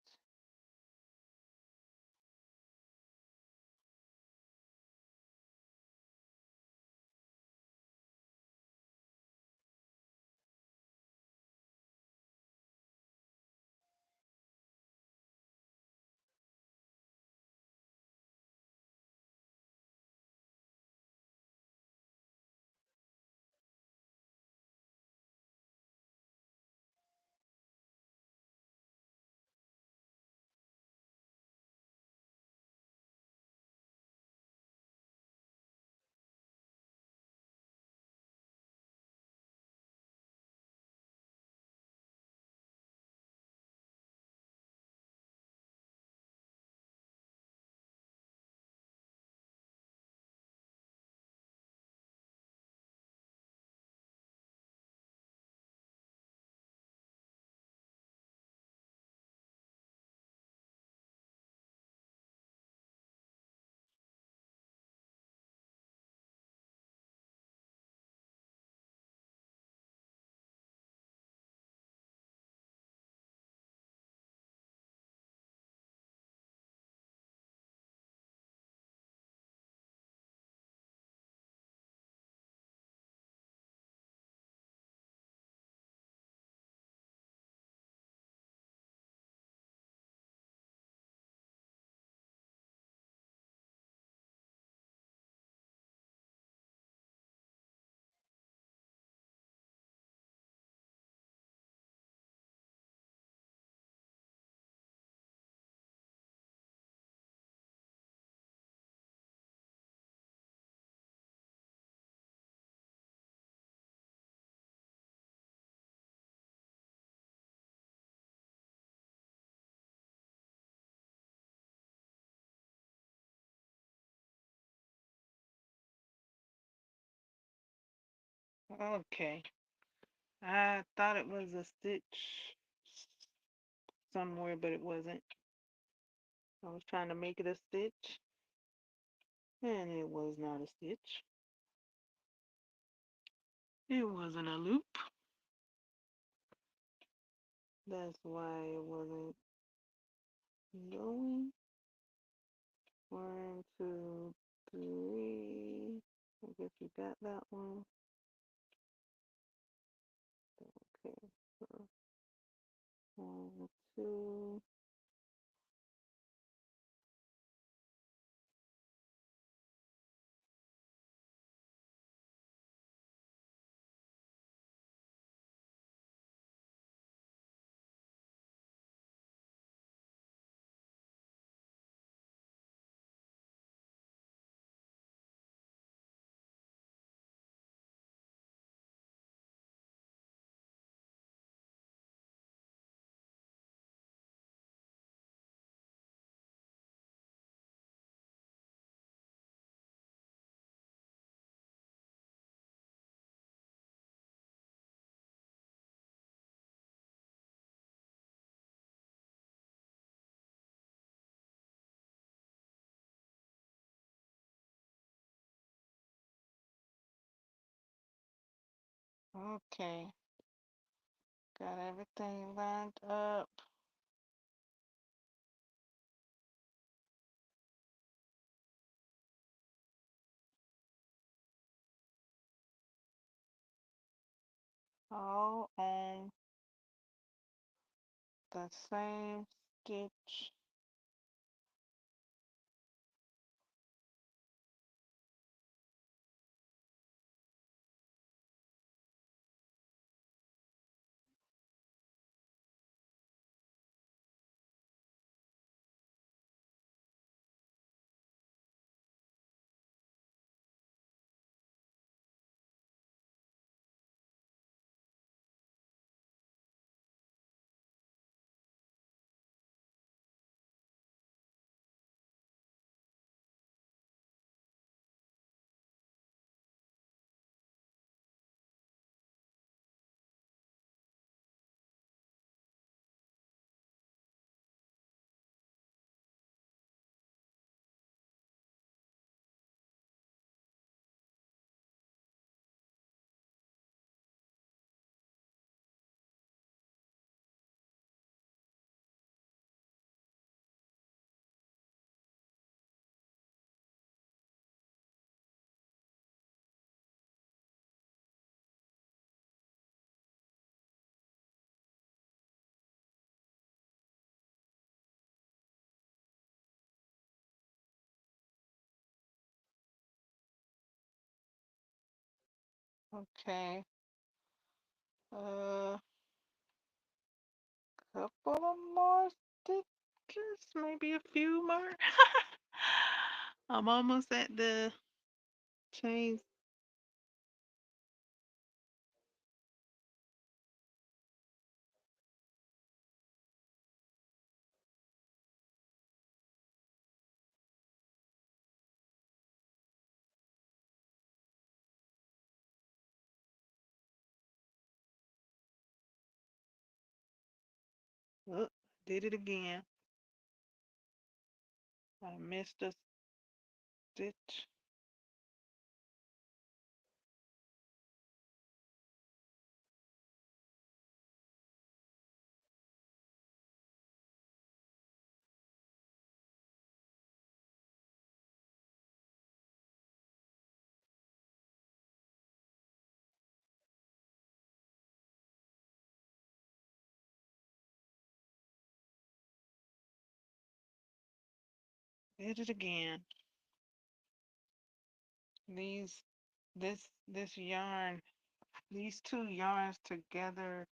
Okay. I thought it was a stitch somewhere, but it wasn't. I was trying to make it a stitch, and it was not a stitch. It wasn't a loop. That's why it wasn't going. 1, 2, 3. I guess you got that one. Okay. So 1, 2. Okay. Got everything lined up. All on the same stitch. Okay. Uh, couple of more stitches, maybe a few more. I'm almost at the chain. Oh, did it again. I missed a stitch. Did it again. These, this yarn, these two yarns together.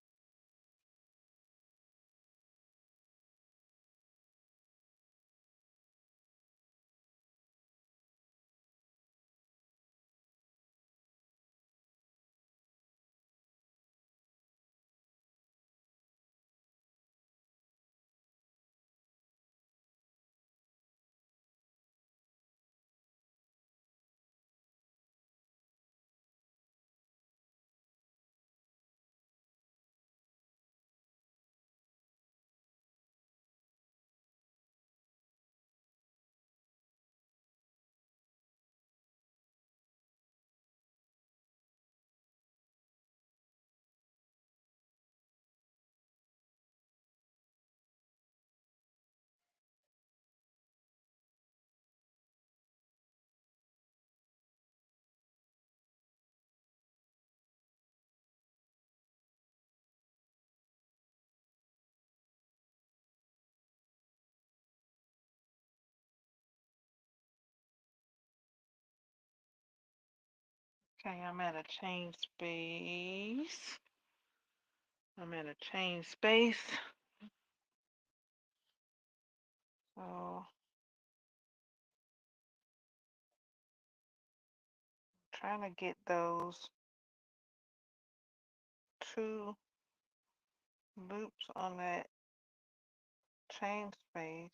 Okay, I'm at a chain space. I'm at a chain space. So trying to get those two loops on that chain space.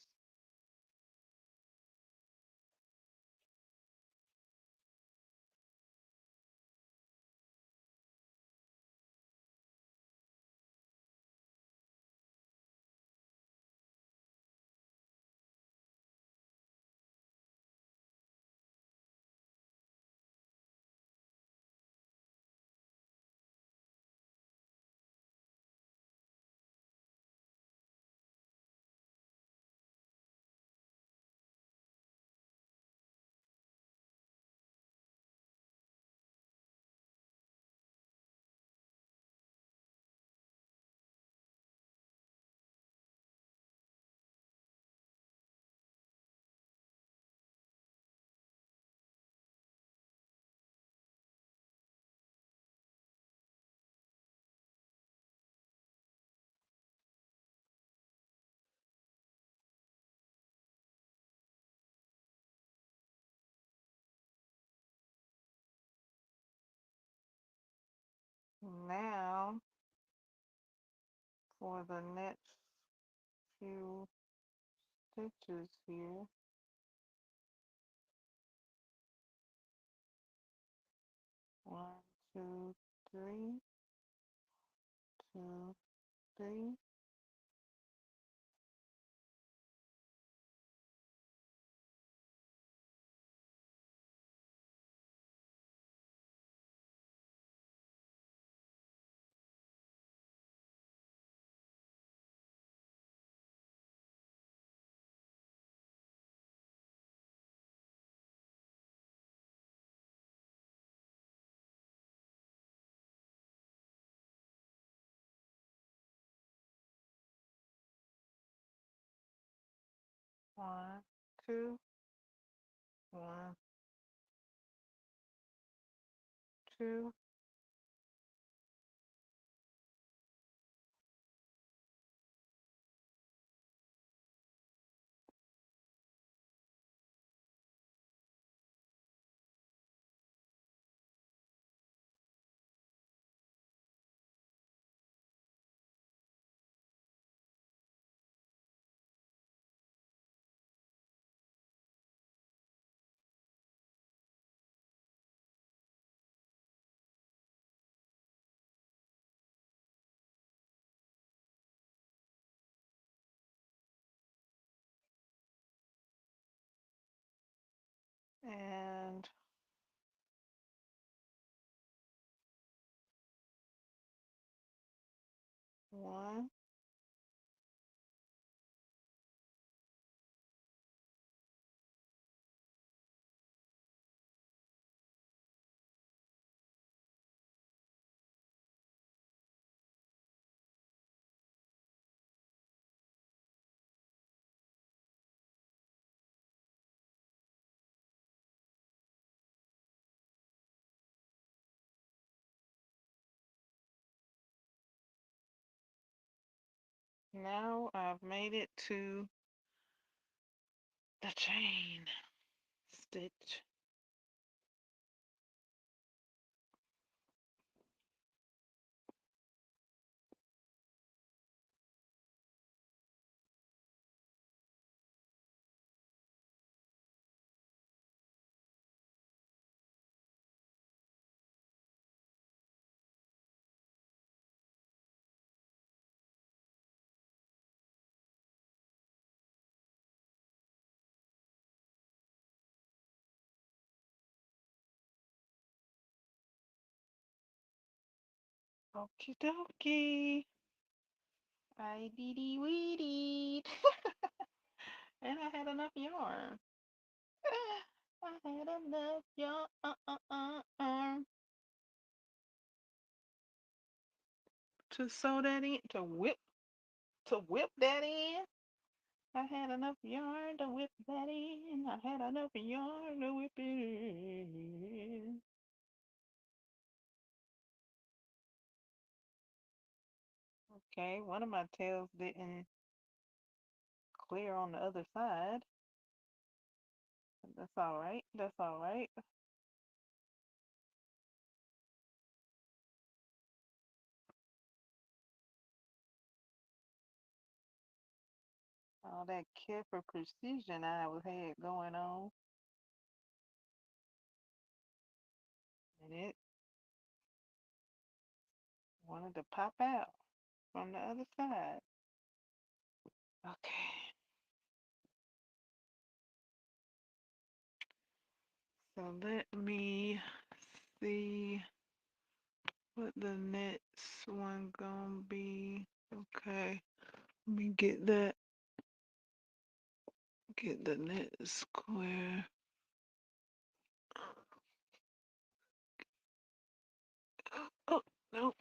Now for the next few stitches here. 1, 2, 3, 2, 3. One, two, 1, 2. One. Now I've made it to the chain stitch. Okie dokie. I dee weedy. And I had enough yarn. I had enough yarn to sew that in, to whip that in. I had enough yarn to whip that in. I had enough yarn to whip it in. Okay, one of my tails didn't clear on the other side. That's all right. That's all right. All that careful precision I had going on, and it wanted to pop out from the other side. Okay, so let me see what the next one gonna be. Okay, let me get the next square. Oh, no.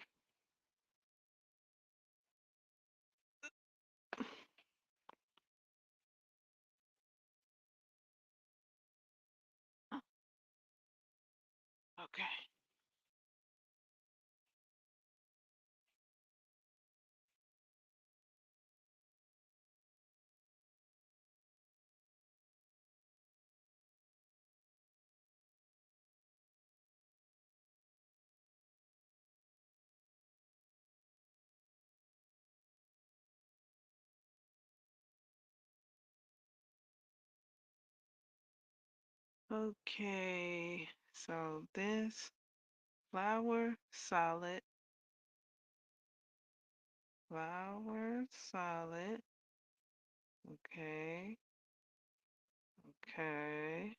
Okay. Okay, so this flower solid, flower solid. Okay, okay,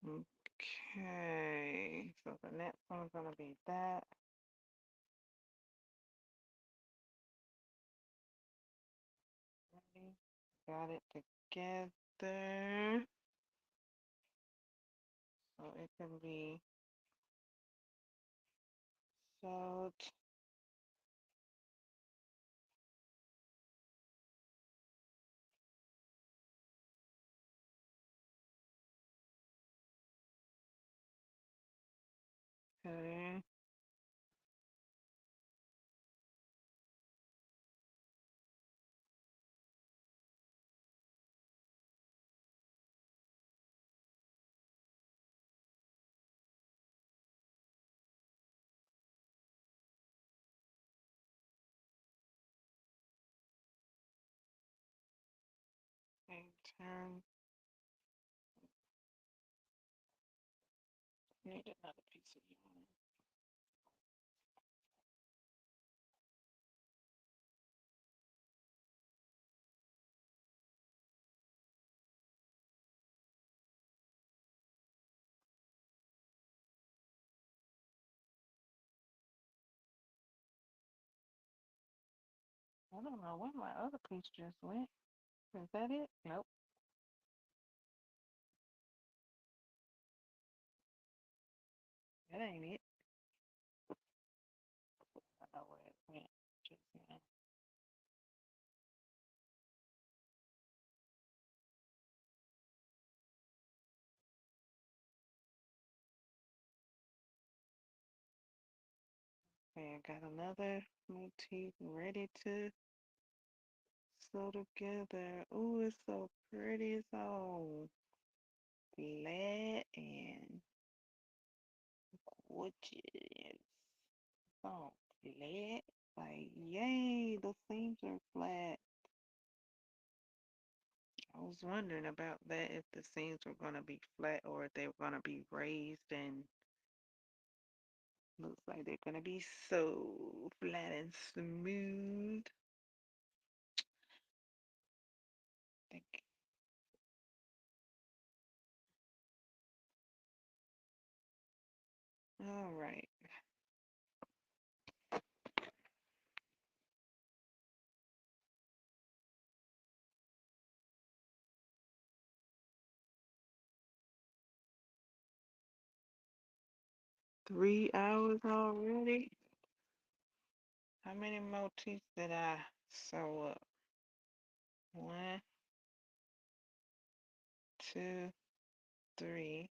okay. So the next one's gonna be that. Ready? Got it together. So it can be sewed. Okay. Okay, turn. Need another piece of yarn. I don't know where my other piece just went. Is that it? Nope, that ain't it. I know where it went just now. Okay, I got another motif ready to sew together. Ooh, it's so pretty. It's all flat and gorgeous. So flat. Like, yay, the seams are flat. I was wondering about that if the seams were going to be flat or if they were going to be raised, and looks like they're going to be so flat and smooth. Think, all right. 3 hours already? How many motifs did I sew up? One, two, three.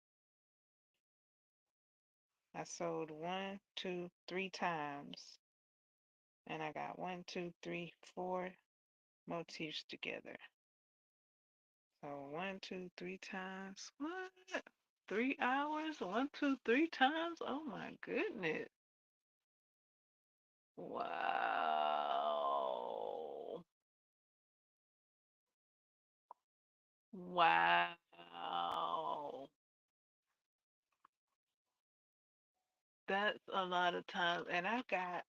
I sewed one, two, three times, and I got one, two, three, four motifs together. So one, two, three times. What? 3 hours? One, two, three times? Oh my goodness. Wow. Wow. That's a lot of times. And I got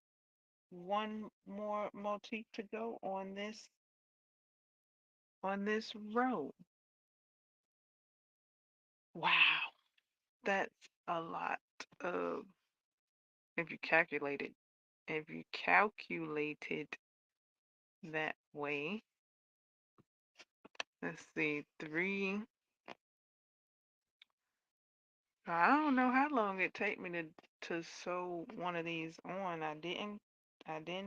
one more motif to go on this row. Wow. That's a lot of, if you calculate it, if you calculate it that way. Let's see, I don't know how long it take me to sew one of these on. I didn't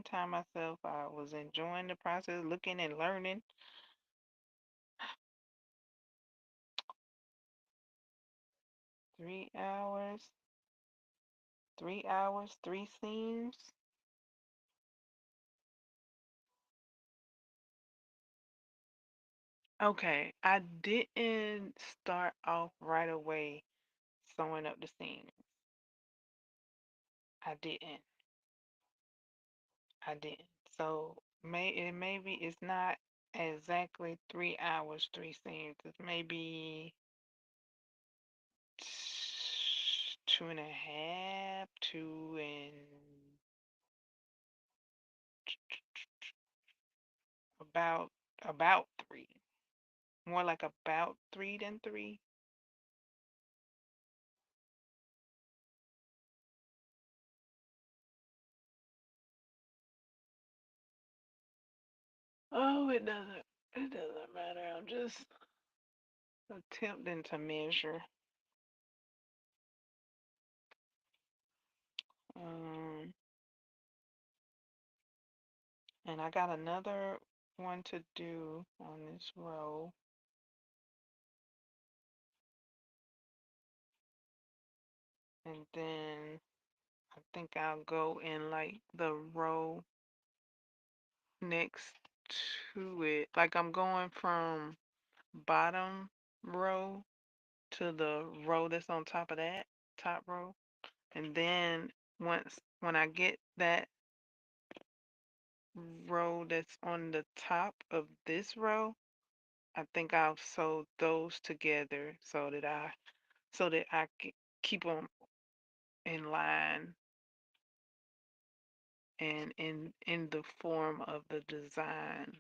time myself. I was enjoying the process, looking and learning. 3 hours, 3 hours, three seams. Okay, I didn't start off right away sewing up the seams. I didn't. I didn't. So maybe it's not exactly 3 hours, three seams. It's maybe two and a half, two and about about three. More like about three than three. Oh, it doesn't matter. I'm just attempting to measure. Um, and I got another one to do on this row. And then I think I'll go in like the row next to it. Like I'm going from bottom row to the row that's on top of that top row. And then when I get that row that's on the top of this row, I think I'll sew those together so that I can keep them in line and in the form of the design.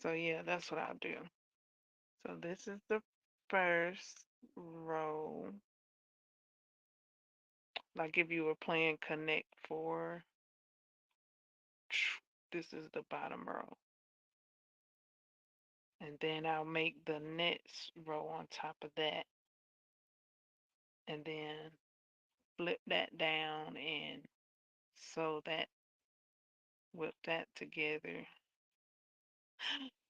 So yeah, that's what I'll do. So this is the first row. Like if you were playing Connect Four, This is the bottom row. And then I'll make the next row on top of that. And then flip that down and sew that, whip that together.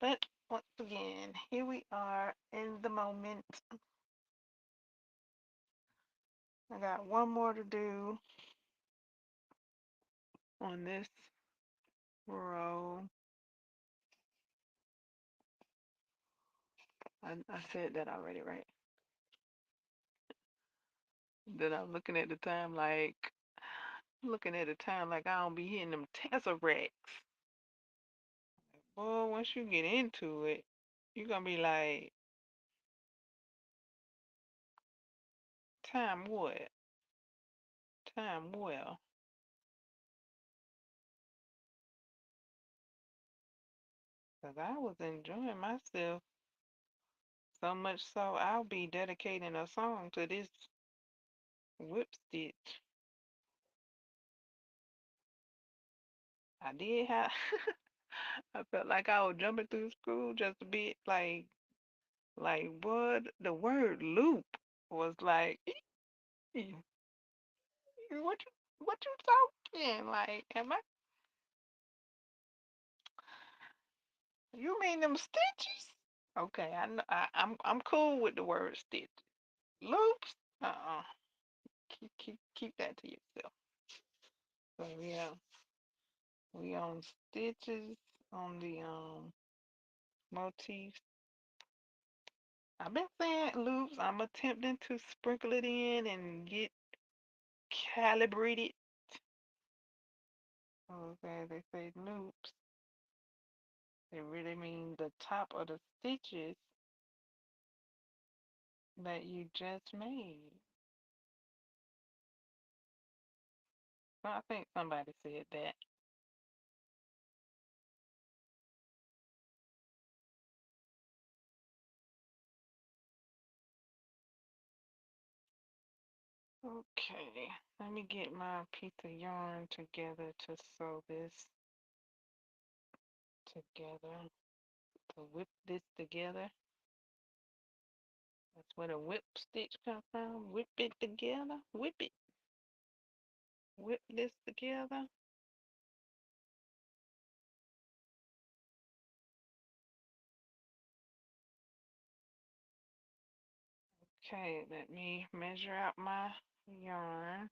But once again, here we are in the moment. I got one more to do on this row. I said that already, right? Then I'm looking at the time like I don't be hitting them tesseracts. Boy, once you get into it, you're gonna be like, time what? Time well. Cause I was enjoying myself so much so I'll be dedicating a song to this whip stitch. I did have I felt like I was jumping through school just a bit like what the word loop was like "Ee, what you talking? Like am I you mean them stitches? Okay, I know I'm cool with the word stitch. Loops? Uh-uh. Keep that to yourself. So yeah, we on stitches on the motifs. I've been saying loops. I'm attempting to sprinkle it in and get calibrated. Okay, they say loops. They really mean the top of the stitches that you just made. I think somebody said that. Okay, let me get my piece of yarn together to sew this together, to whip this together. That's where the whip stitch comes from. Whip it together. Whip it. Whip this together. Okay, let me measure out my yarn.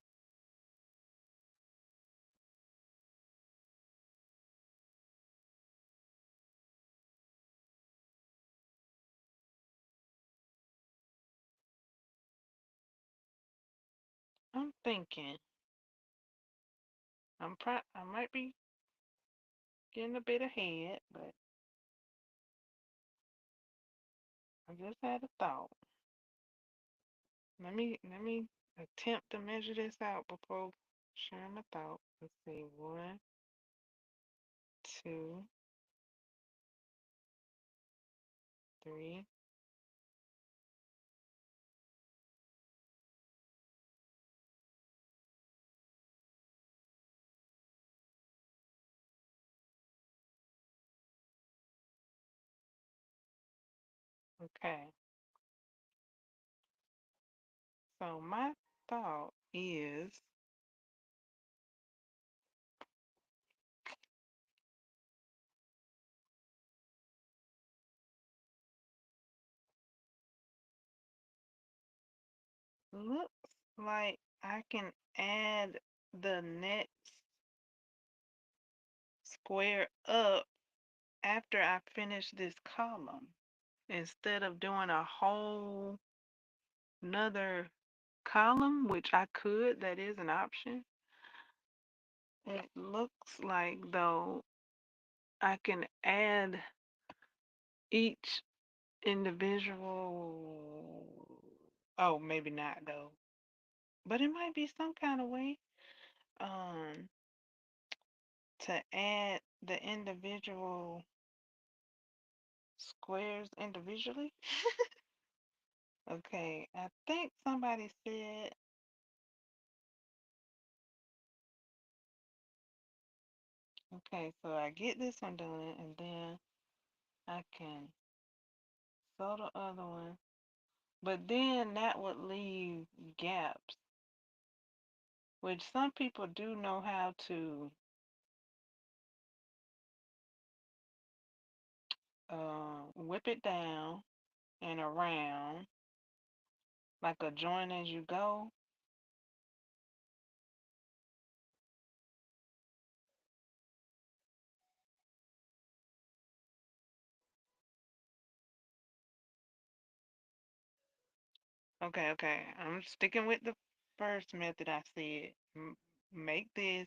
I'm thinking I might be getting a bit ahead, but I just had a thought. Let me attempt to measure this out before sharing my thought. Let's see, 1, 2, 3. Okay. So my thought is looks like I can add the next square up after I finish this column instead of doing a whole another column, which I could, that is an option. It looks like though I can add each individual. Oh, maybe not though, but it might be some kind of way um to add the individual squares individually. Okay, I think somebody said Okay, so I get this one done and then I can sew the other one. But then that would leave gaps, which some people do know how to whip it down and around like a join as you go. Okay, okay. I'm sticking with the first method I said. Make this,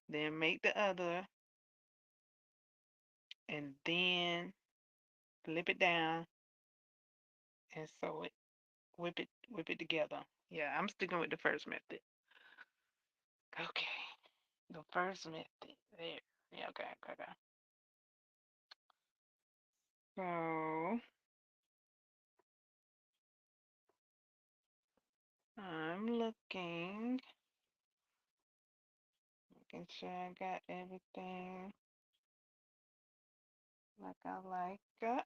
then make the other, and then flip it down and sew it. Whip it together. Yeah, I'm sticking with the first method. Okay, the first method. There. Yeah, okay, okay, okay. So I'm making sure I got everything like I like it.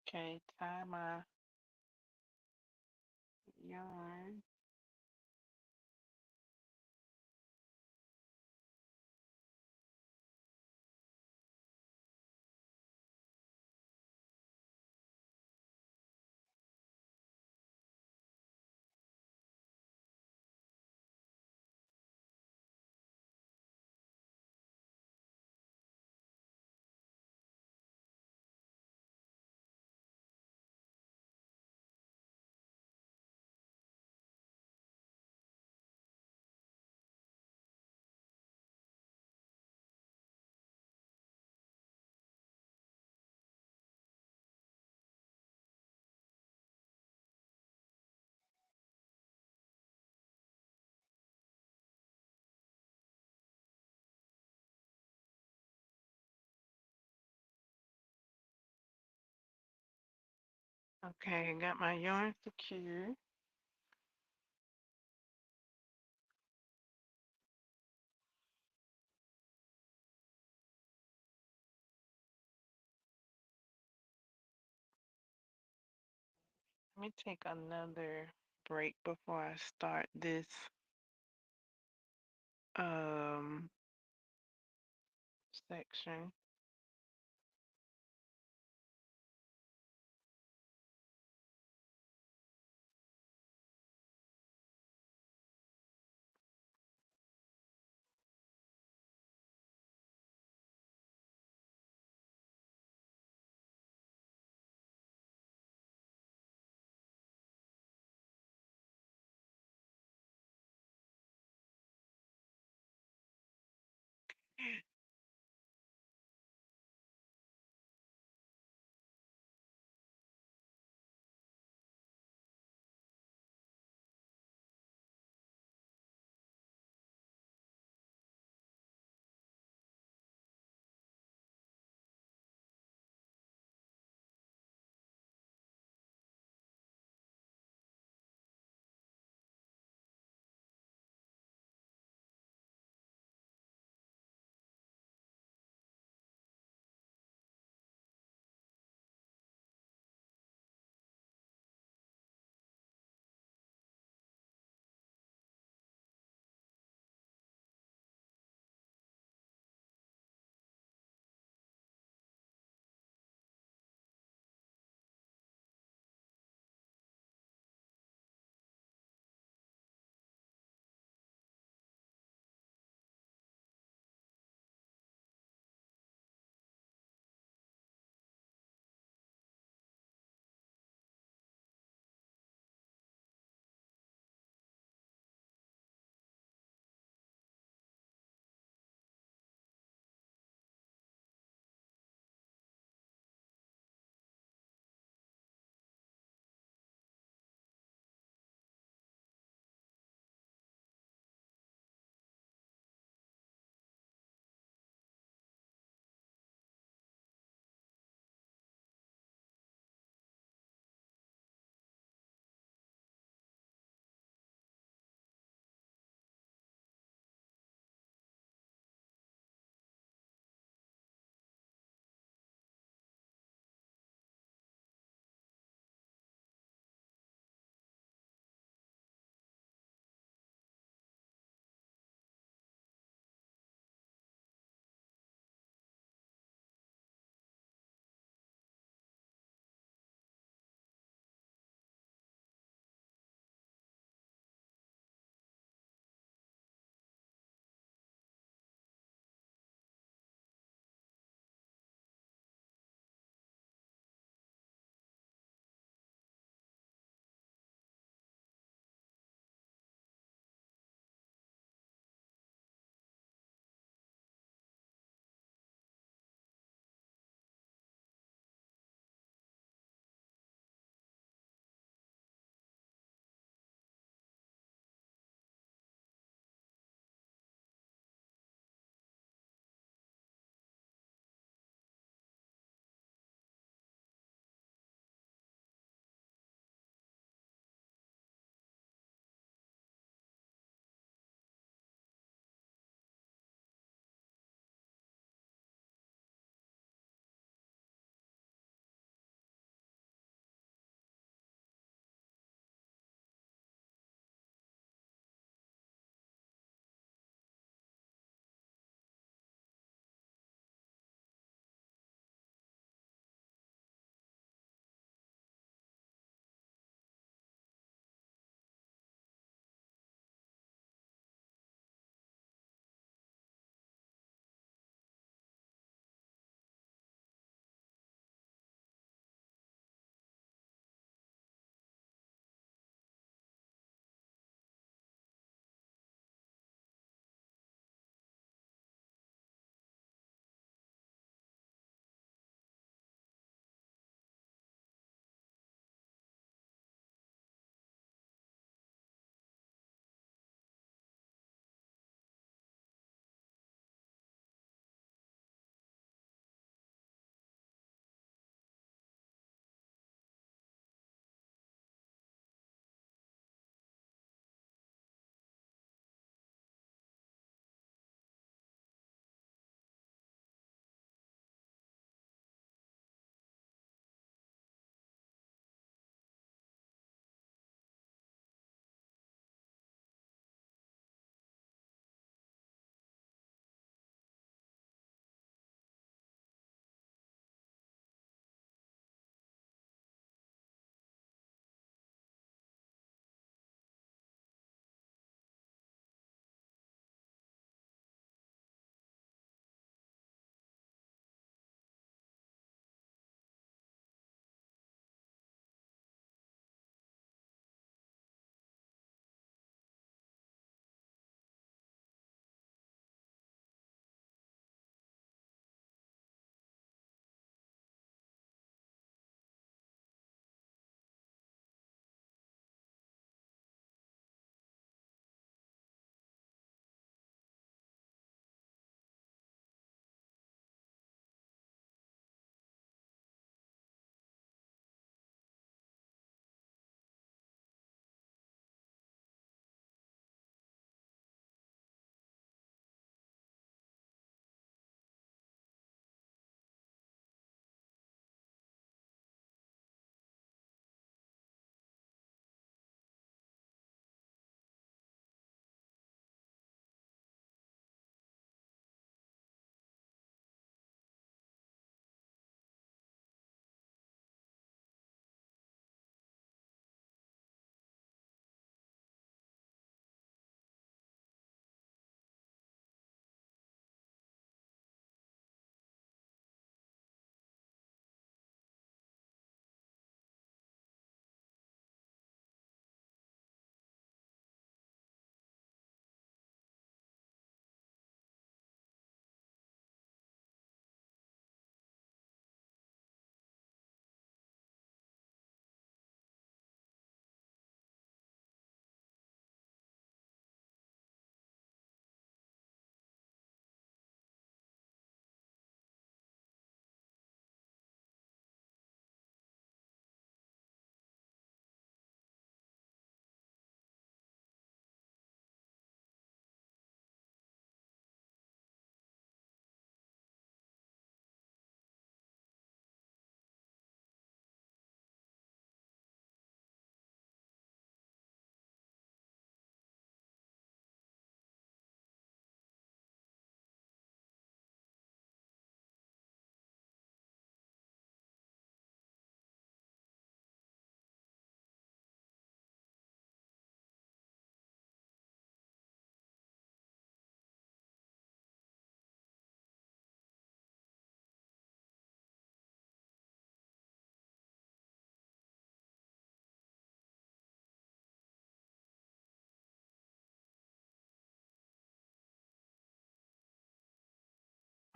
Okay, tie my yarn. Okay, got my yarn secure. Let me take another break before I start this um section.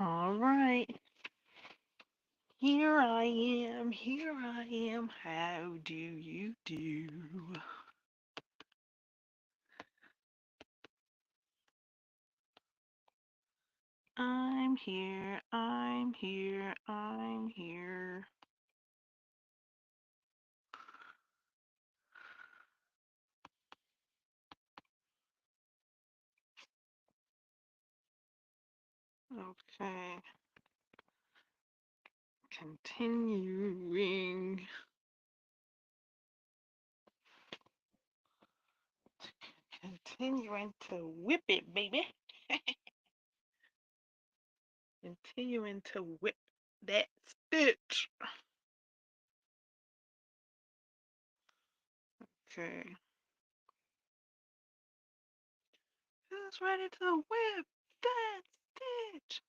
All right. Here I am. Here I am. How do you do? I'm here. I'm here. I'm here. Okay. Continuing. Continuing to whip it, baby. Continuing to whip that stitch. Okay. Who's ready to whip that stitch?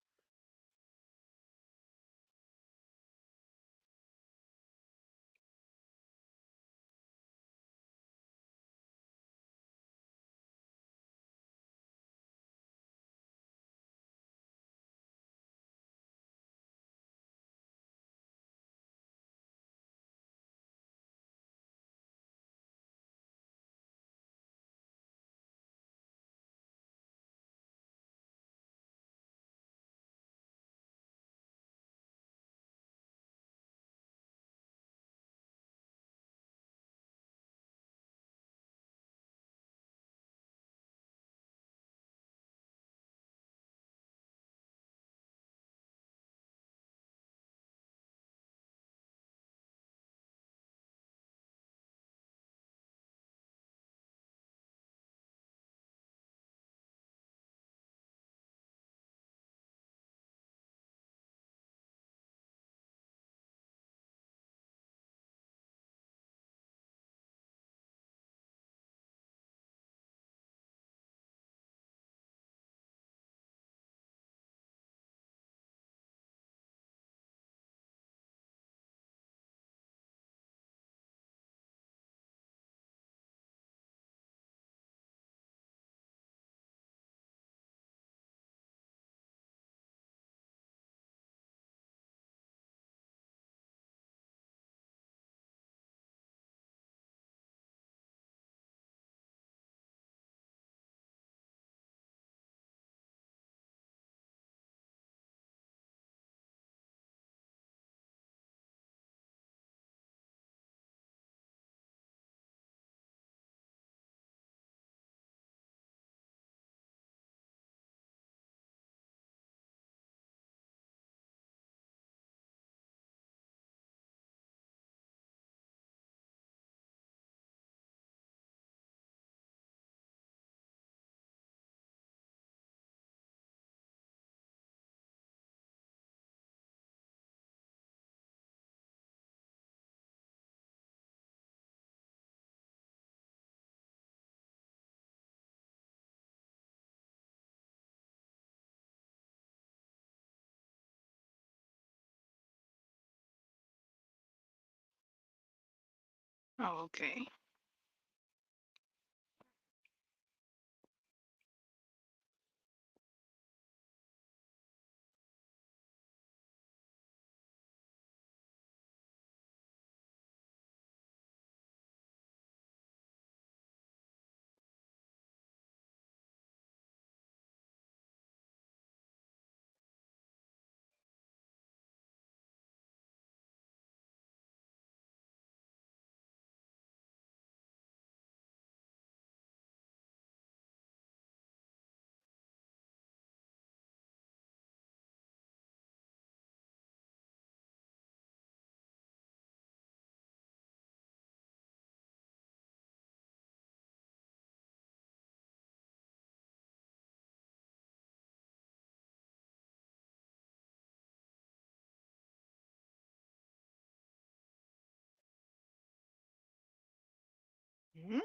Oh, okay. Hmm?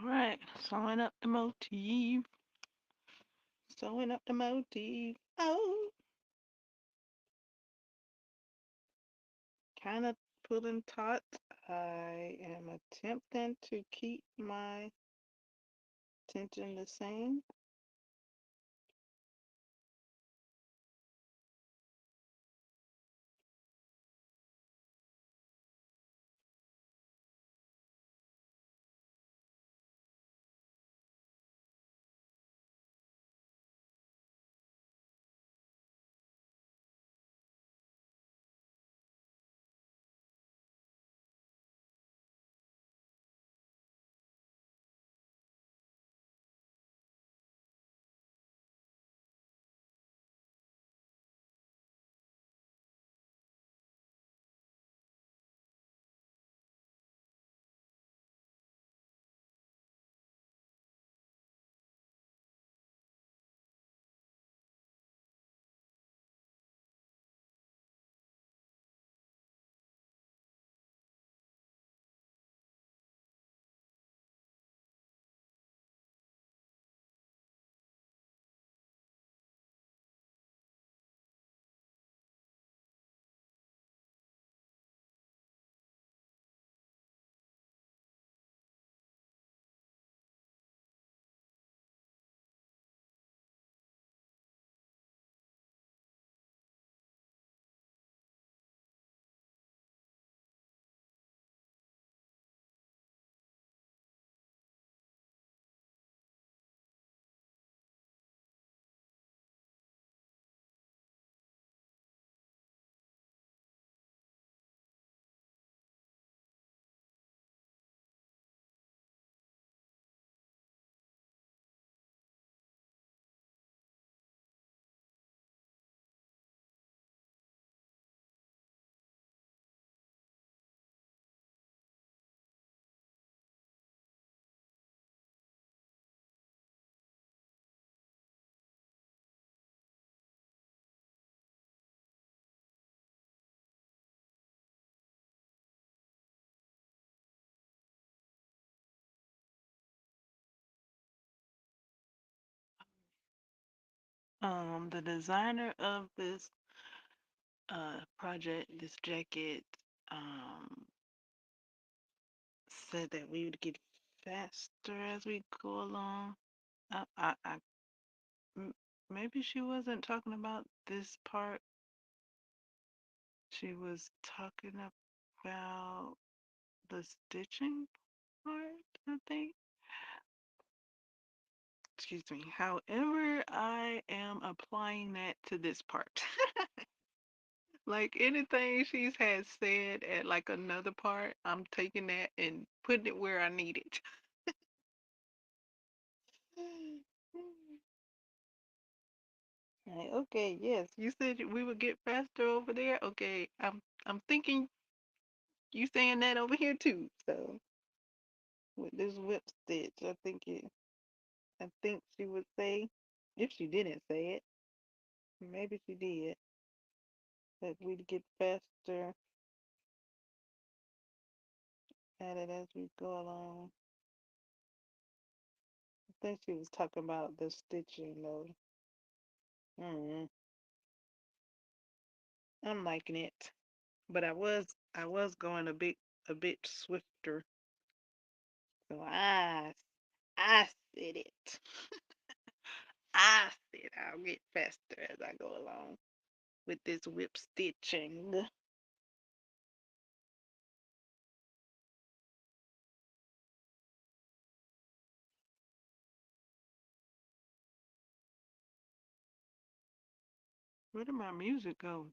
All right, sewing up the motif. Sewing up the motif. Oh, kind of pulling taut. I am attempting to keep my tension the same. The designer of this project, this jacket, um, said that we would get faster as we go along. I m- maybe she wasn't talking about this part. She was talking about the stitching part, I think. Excuse me. However, I am applying that to this part. Like anything she's had said at like another part, I'm taking that and putting it where I need it. Like, okay, yes, you said we would get faster over there. Okay, I'm thinking you saying that over here too. So with this whip stitch, I think she would say, if she didn't say it, maybe she did, that we'd get faster at it as we go along. I think she was talking about the stitching though. Mm, I'm liking it, but I was going a bit swifter. So I said it. I said I'll get faster as I go along with this whip stitching. Where did my music go?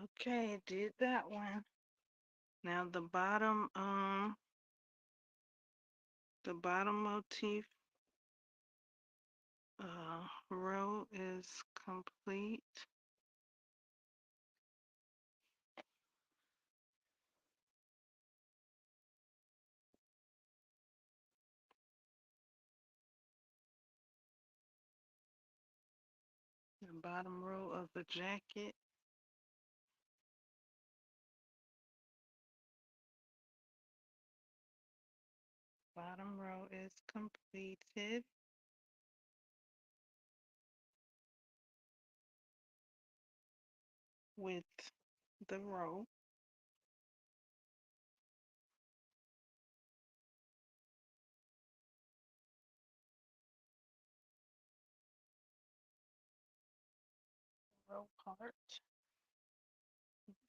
Okay, did that one. Now the bottom motif row is complete. The bottom row of the jacket. Bottom row is completed. With the row. Row part.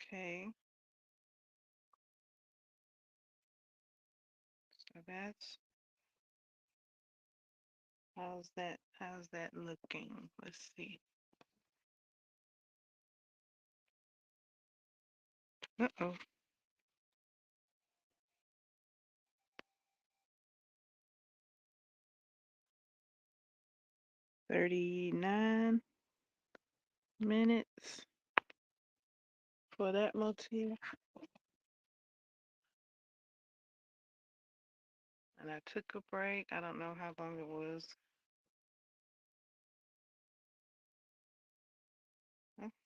Okay, so that's how's that looking? Let's see. Uh-oh. 39 minutes for that motif. And I took a break. I don't know how long it was.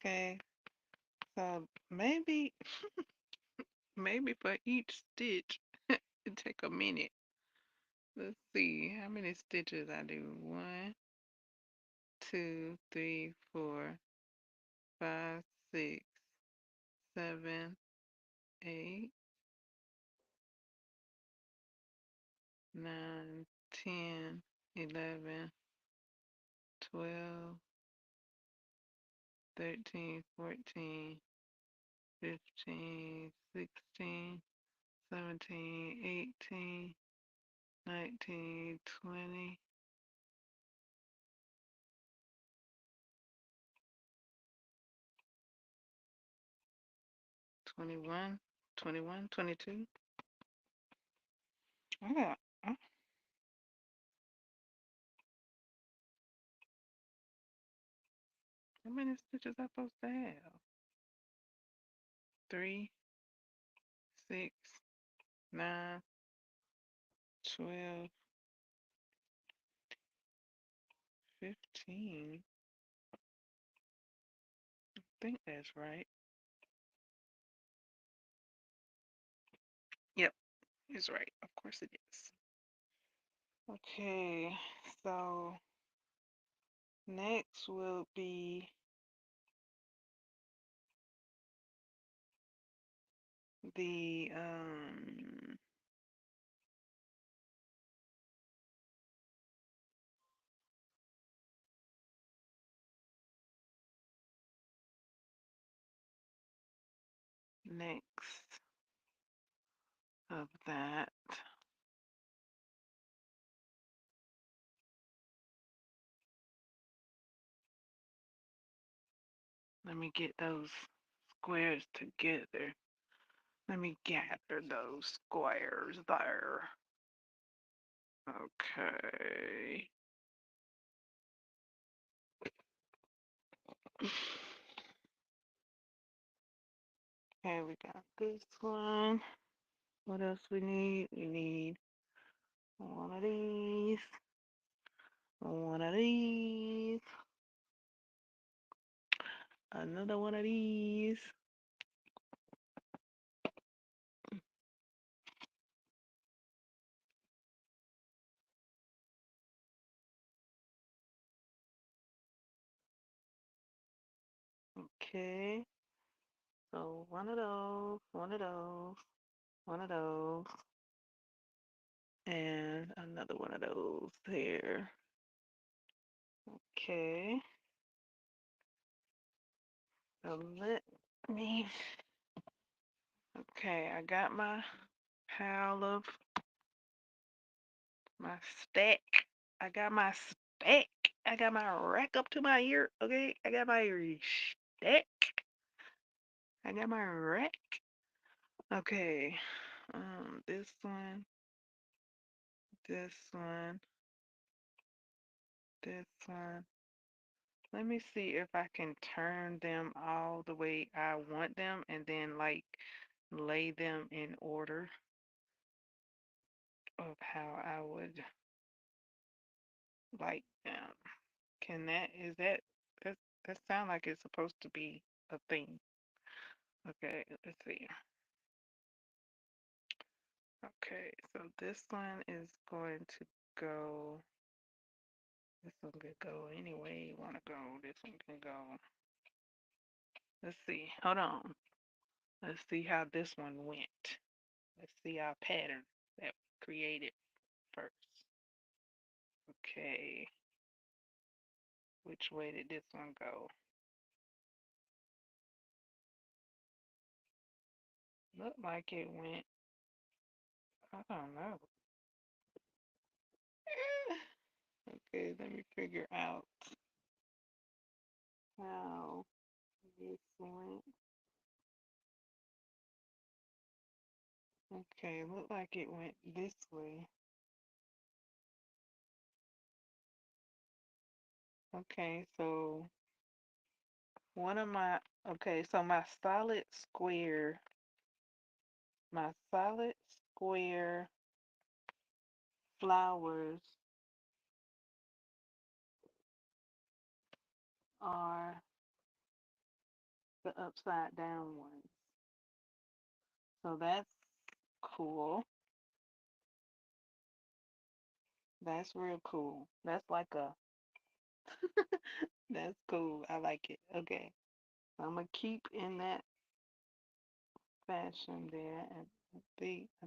Okay. So maybe for each stitch it take a minute. Let's see how many stitches I do. 1, 2, 3, 4, 5, 6, 7, 8, 9, 10, 11, 12, 13, 14, 15, 16, 17, 18, 19, 20, 21, 21, 22. I got, how many stitches I supposed to have? 3, 6, 9, 12, 15. I think that's right. Yep, it's right. Of course it is. Okay, so next will be the next of that. Let me get those squares together. Let me gather those squares there. Okay. Okay, we got this one. What else we need? We need one of these, one of these, another one of these. Okay, so one of those, one of those, one of those, and another one of those here. Okay, so let me, okay, I got my pile of my stack. I got my stack. I got my rack up to my ear. Okay, I got my stack. I got my rack. Okay. This one, this one, this one. Let me see if I can turn them all the way I want them and then like lay them in order of how I would like them. Can that is that that sound like it's supposed to be a thing? Okay, let's see. Okay, so this one is going to go. This one could go any way you want to go. This one can go. Let's see. Hold on. Let's see how this one went. Let's see our pattern that we created first. Okay. Which way did this one go? Looked like it went. I don't know. Okay, let me figure out how this went. Okay, looked like it went this way. Okay, so one of my, okay, so my solid square flowers are the upside down ones. So that's cool. That's real cool. That's like a, that's cool. I like it. Okay. So I'm gonna keep in that fashion there, and think, I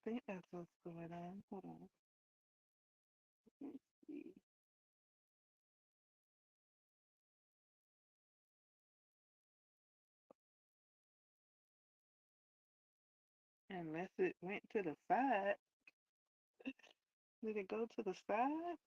think that's what's going on. Hold on. Let's see. Unless it went to the side. Did it go to the side?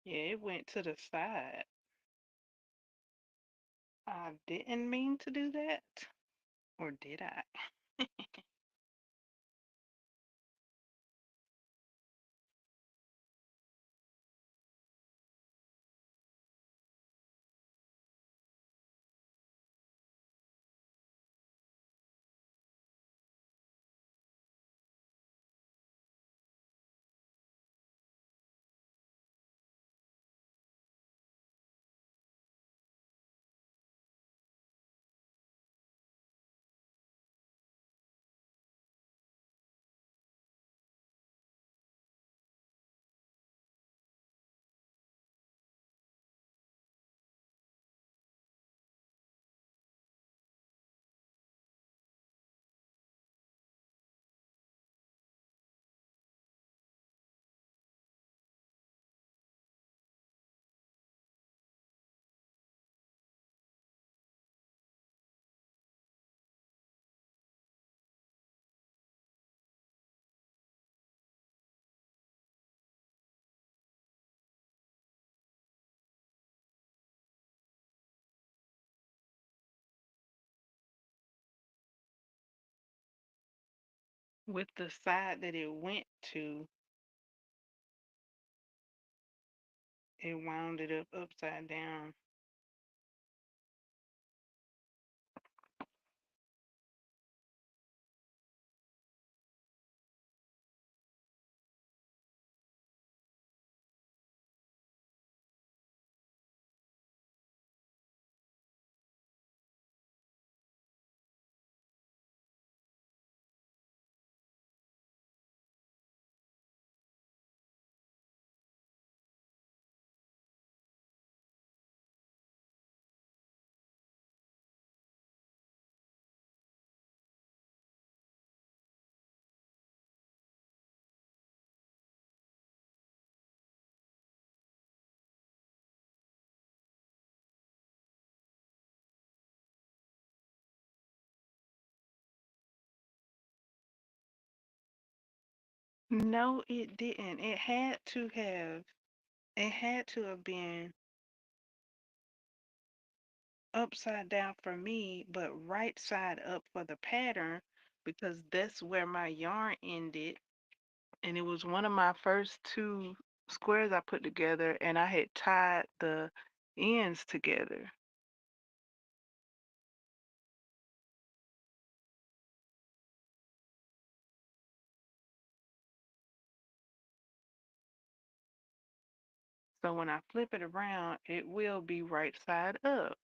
Yeah, it went to the side. I didn't mean to do that. Or did I? with the side that it went to, it wound it up upside down. No, it didn't. It had to have been upside down for me, but right side up for the pattern because that's where my yarn ended. And it was one of my first two squares I put together, and I had tied the ends together. So when I flip it around, it will be right side up.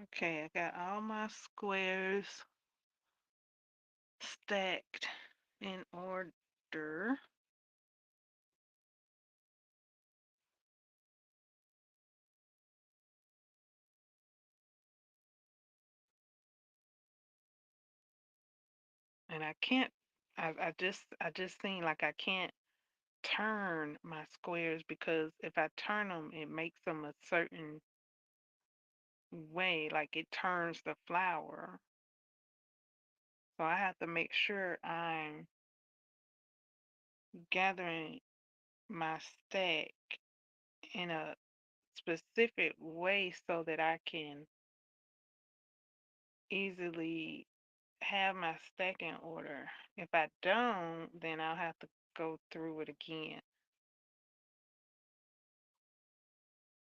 Okay, I got all my squares stacked in order. And I can't I just seen like I can't turn my squares because if I turn them it makes them a certain way, like it turns the flower. So I have to make sure I'm gathering my stack in a specific way so that I can easily have my stack in order. If I don't, then I'll have to go through it again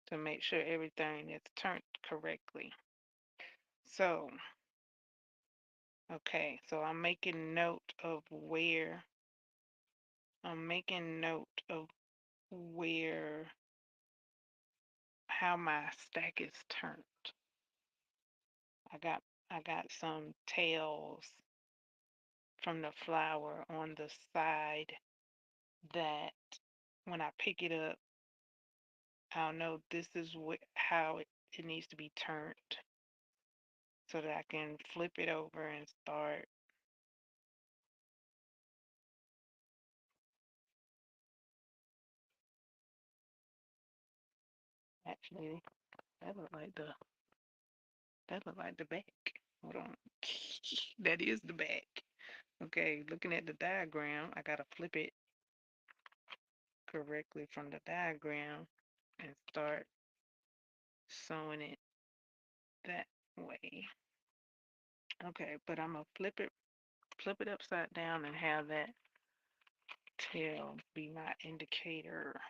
to make sure everything is turned correctly. So, okay, so I'm making note of where how my stack is turned. I got I got some tails from the flower on the side that when I pick it up, I'll know this is how it needs to be turned so that I can flip it over and start. Actually, that look like the that look like the back. Hold on. That is the back. Okay, looking at the diagram, I gotta flip it correctly from the diagram and start sewing it that way. Okay, but I'm gonna flip it upside down and have that tail be my indicator.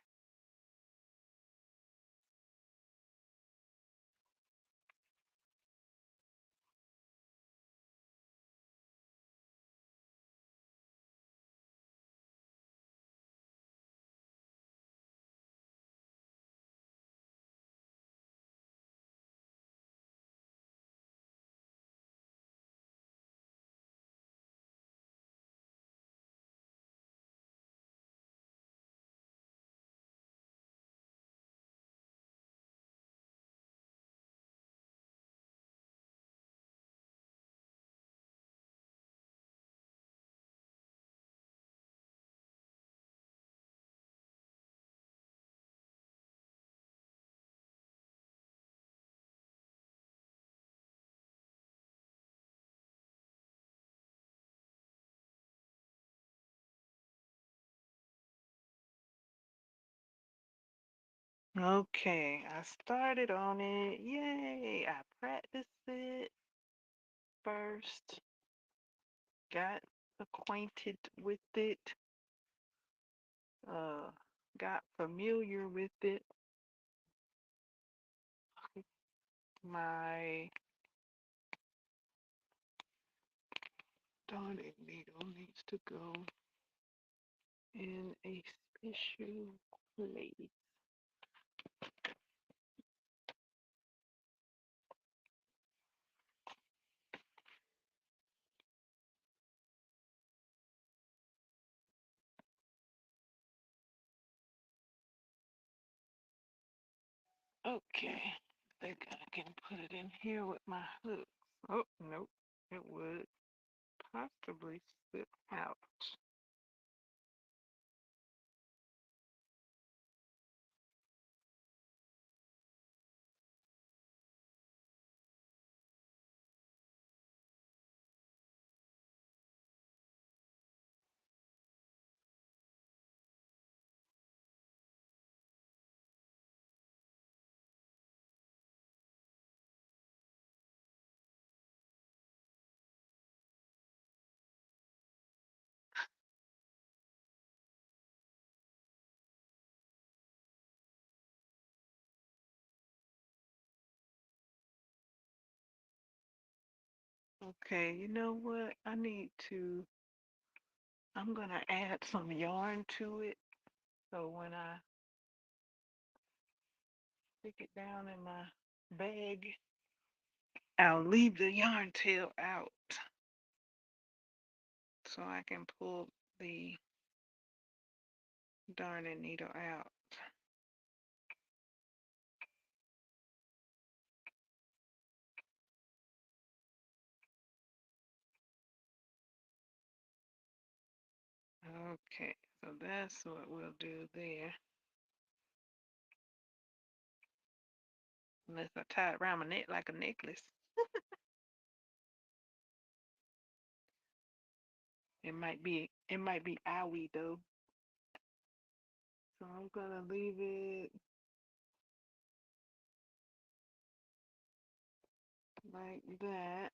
Okay, I started on it. Yay! I practiced it first, got acquainted with it, uh, got familiar with it. My darning needle needs to go in a special place. Okay, I think I can put it in here with my hook. Oh, nope, it would possibly slip out. Okay, you know what? I'm gonna add some yarn to it. So when I stick it down in my bag, I'll leave the yarn tail out so I can pull the darning needle out. Okay, so that's what we'll do there. Unless I tie it around my neck like a necklace. It might be owie though. So I'm gonna leave it like that.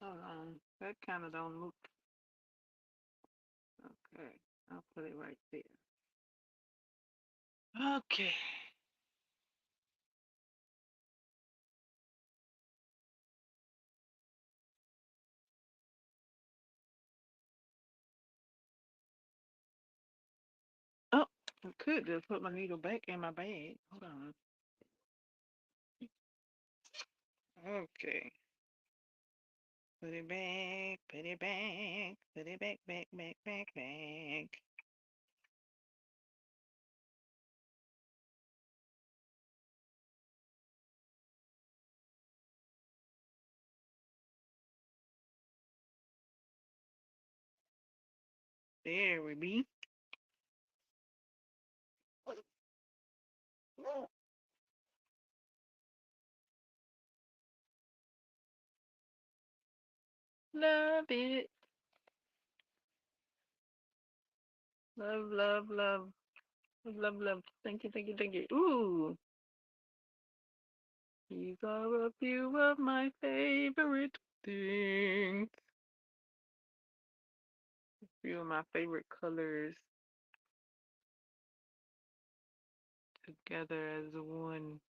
Hold on. That kind of don't look okay. I'll put it right there. Okay. Oh, I could just put my needle back in my bag. Hold on. Okay. Put it back, put it back, put it back, back, back, back, back. There we be. Love it. Love, love, love. Love, love. Thank you, thank you, thank you. Ooh. These are a few of my favorite things. A few of my favorite colors together as one.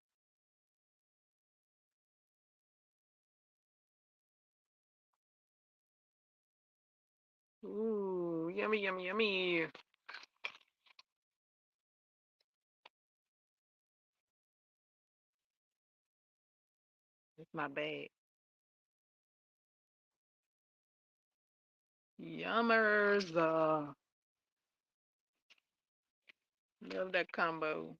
Ooh, yummy, yummy, yummy. It's my bag. Yummers. Love that combo.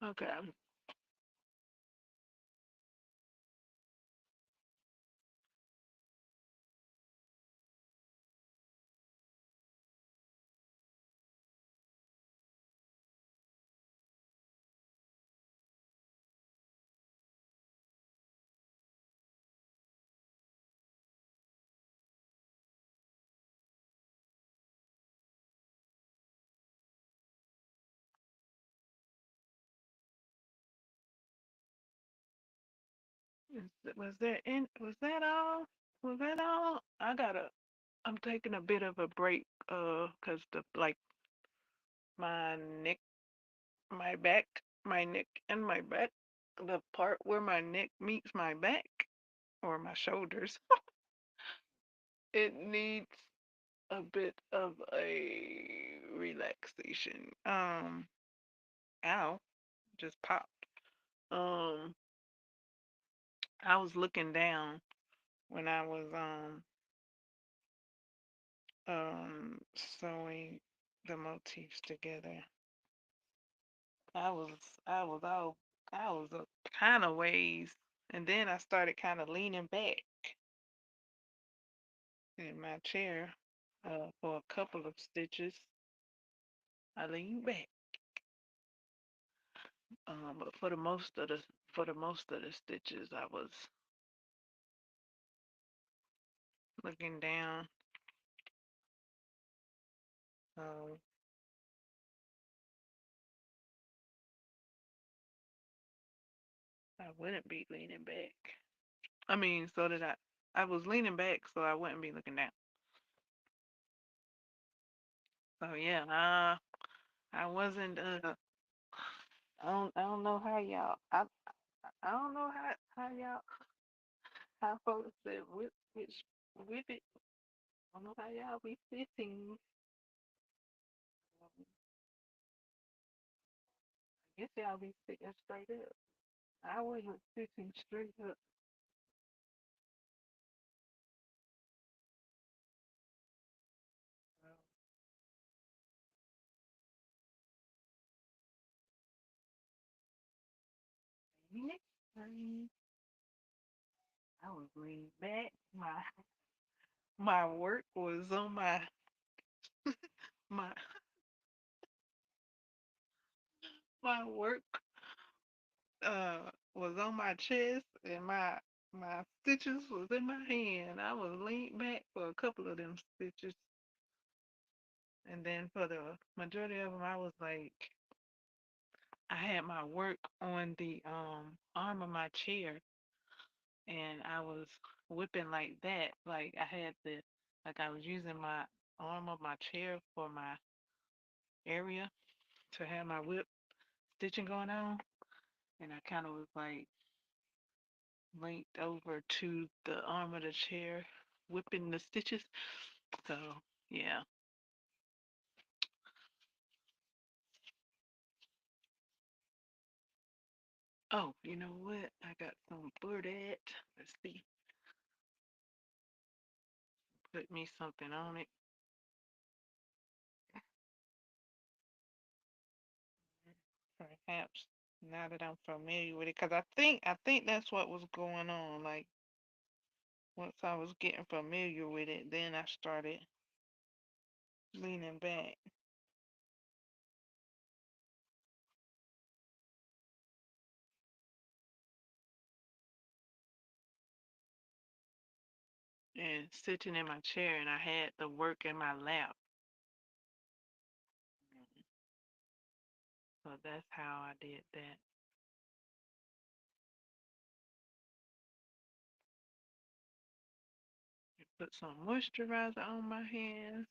Okay. Was that all? Was that all? I'm taking a bit of a break, 'cause like my neck, my neck and my back, the part where my neck meets my back or my shoulders, it needs a bit of a relaxation. Ow, just popped. Um, I was looking down when I was sewing the motifs together. I was I was all I was a kind of ways, and then I started kind of leaning back in my chair for a couple of stitches. I leaned back, but for the most of the stitches, I was looking down. Um, I wouldn't be leaning back. I mean, so that I was leaning back so I wouldn't be looking down. So yeah, I wasn't. I don't know how y'all. I don't know how y'all. How folks said whip it. I don't know how y'all be sitting. I guess y'all be sitting straight up. I wasn't sitting straight up. Next time, I was leaning back. My work was on my my work was on my chest and my stitches was in my hand. I was leaned back for a couple of them stitches, and then for the majority of them, I was like, I had my work on the arm of my chair, and I was whipping like that. Like I had the like I was using my arm of my chair for my area to have my whip stitching going on, and I kind of was like linked over to the arm of the chair, whipping the stitches. So yeah. Oh, you know what? I got some for that. Let's see. Put me something on it. Perhaps now that I'm familiar with it, because I think that's what was going on. Like once I was getting familiar with it, then I started leaning back. And sitting in my chair, and I had the work in my lap. So that's how I did that. Put some moisturizer on my hands.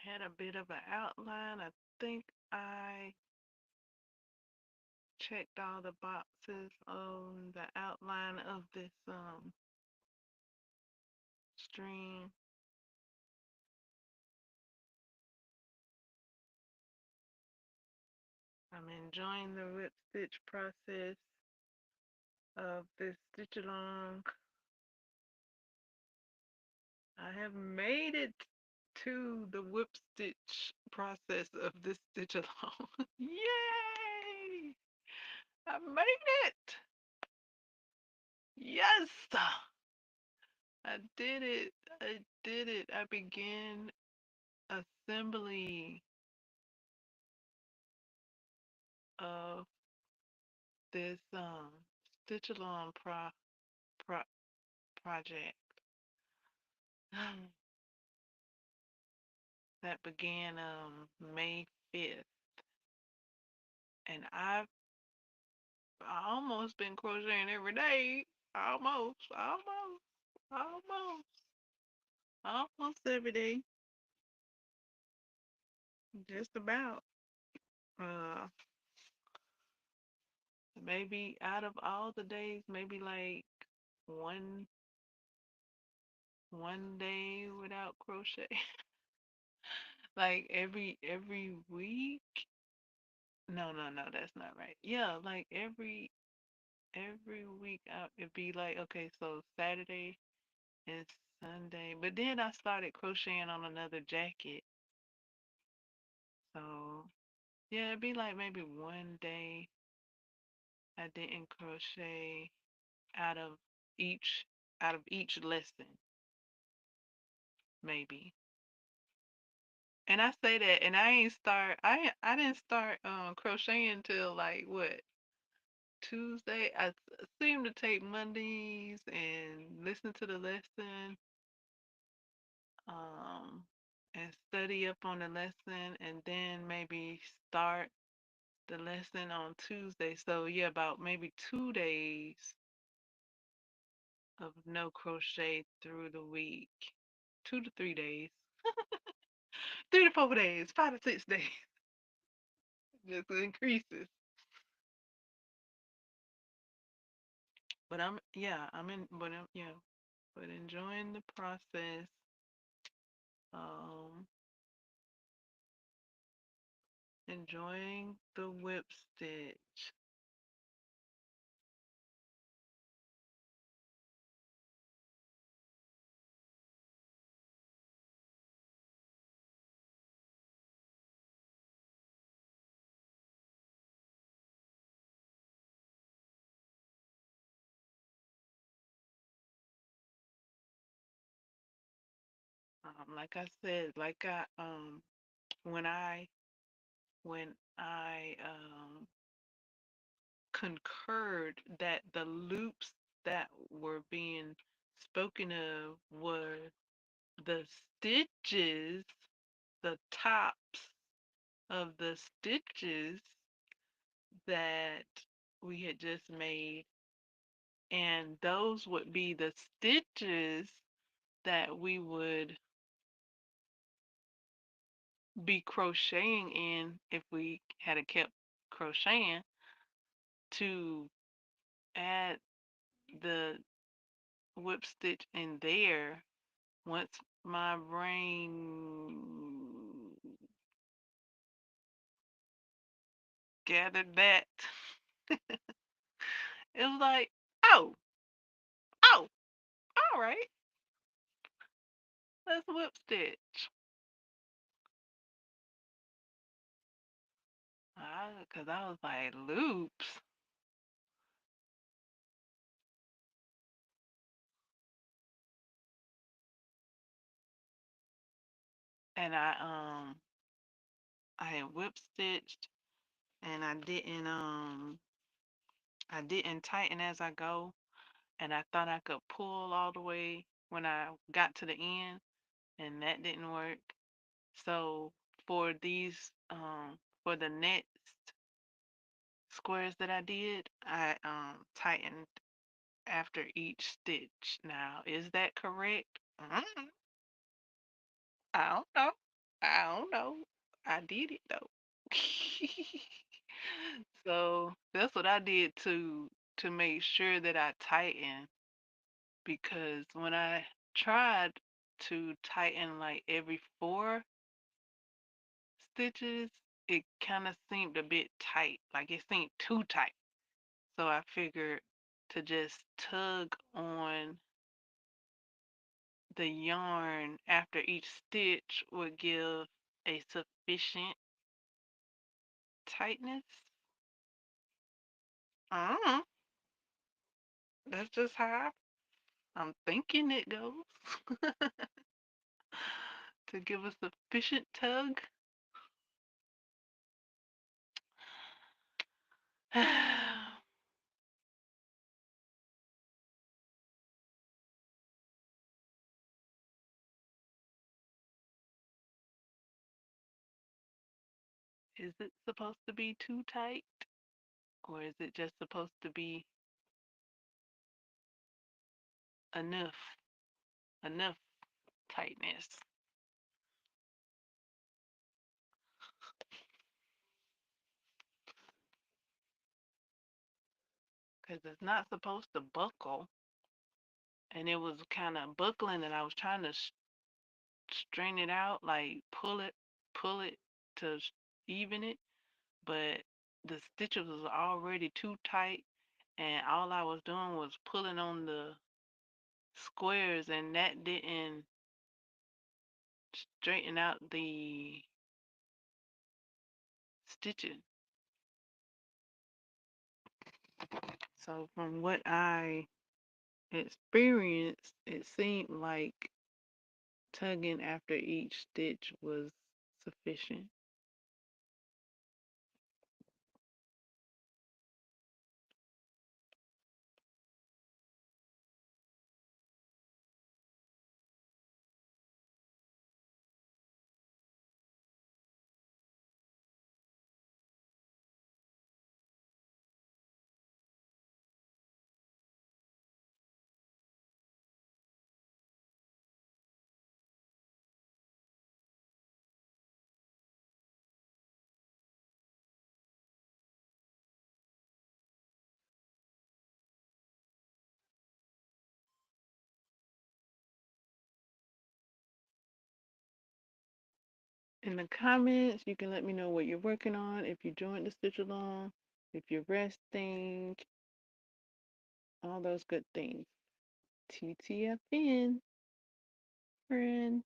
Had a bit of an outline. I think I checked all the boxes on the outline of this stream. I'm enjoying the whip stitch process of this stitch along. I have made it to the whip stitch process of this stitch along. Yay! I made it! Yes! I did it. I did it. I began assembly of this stitch along pro project that began May 5th. And I almost been crocheting every day. Almost, almost every day. Just about. Uh, maybe out of all the days, maybe like one one day without crochet. Like every week. No, that's not right. Yeah, like every week it'd be like, okay, so Saturday and Sunday. But then I started crocheting on another jacket. So yeah, it'd be like maybe one day I didn't crochet out of each. out of each lesson, maybe. And I say that, and I didn't start crocheting till like what, Tuesday. Seem to take Mondays and listen to the lesson, um, and study up on the lesson, and then maybe start the lesson on Tuesday. So yeah, about maybe 2 days of no crochet through the week. 2 to 3 days. 3 to 4 days, 5 to 6 days. Just increases. But I'm yeah, I'm in but I'm yeah, but enjoying the process. Um enjoying the whip stitch. Like I said, when I concurred that the loops that were being spoken of were the stitches, the tops of the stitches that we had just made, and those would be the stitches that we would be crocheting in if we had a kept crocheting to add the whip stitch in there. Once my brain gathered that, it was like, oh, oh, all right, let's whip stitch. Because I was like, loops. And I had whip stitched, and I didn't tighten as I go, and I thought I could pull all the way when I got to the end, and that didn't work. So for these for the next squares that I did, I tightened after each stitch. Now, is that correct? I don't know. I don't know. I did it though. So that's what I did to make sure that I tighten, because when I tried to tighten like every 4 stitches, it kind of seemed a bit tight, like it seemed too tight. So I figured to just tug on the yarn after each stitch would give a sufficient tightness. I don't know. That's just how I'm thinking it goes. To give a sufficient tug. Is it supposed to be too tight? Or is it just supposed to be enough? Enough tightness? Because it's not supposed to buckle. And it was kind of buckling, and I was trying to strain it out, like pull it to even it. But the stitches was already too tight, and all I was doing was pulling on the squares, and that didn't straighten out the stitching. So from what I experience, it seemed like tugging after each stitch was sufficient. In the comments, you can let me know what you're working on, if you joined the stitch along, if you're resting, all those good things. TTFN, friend.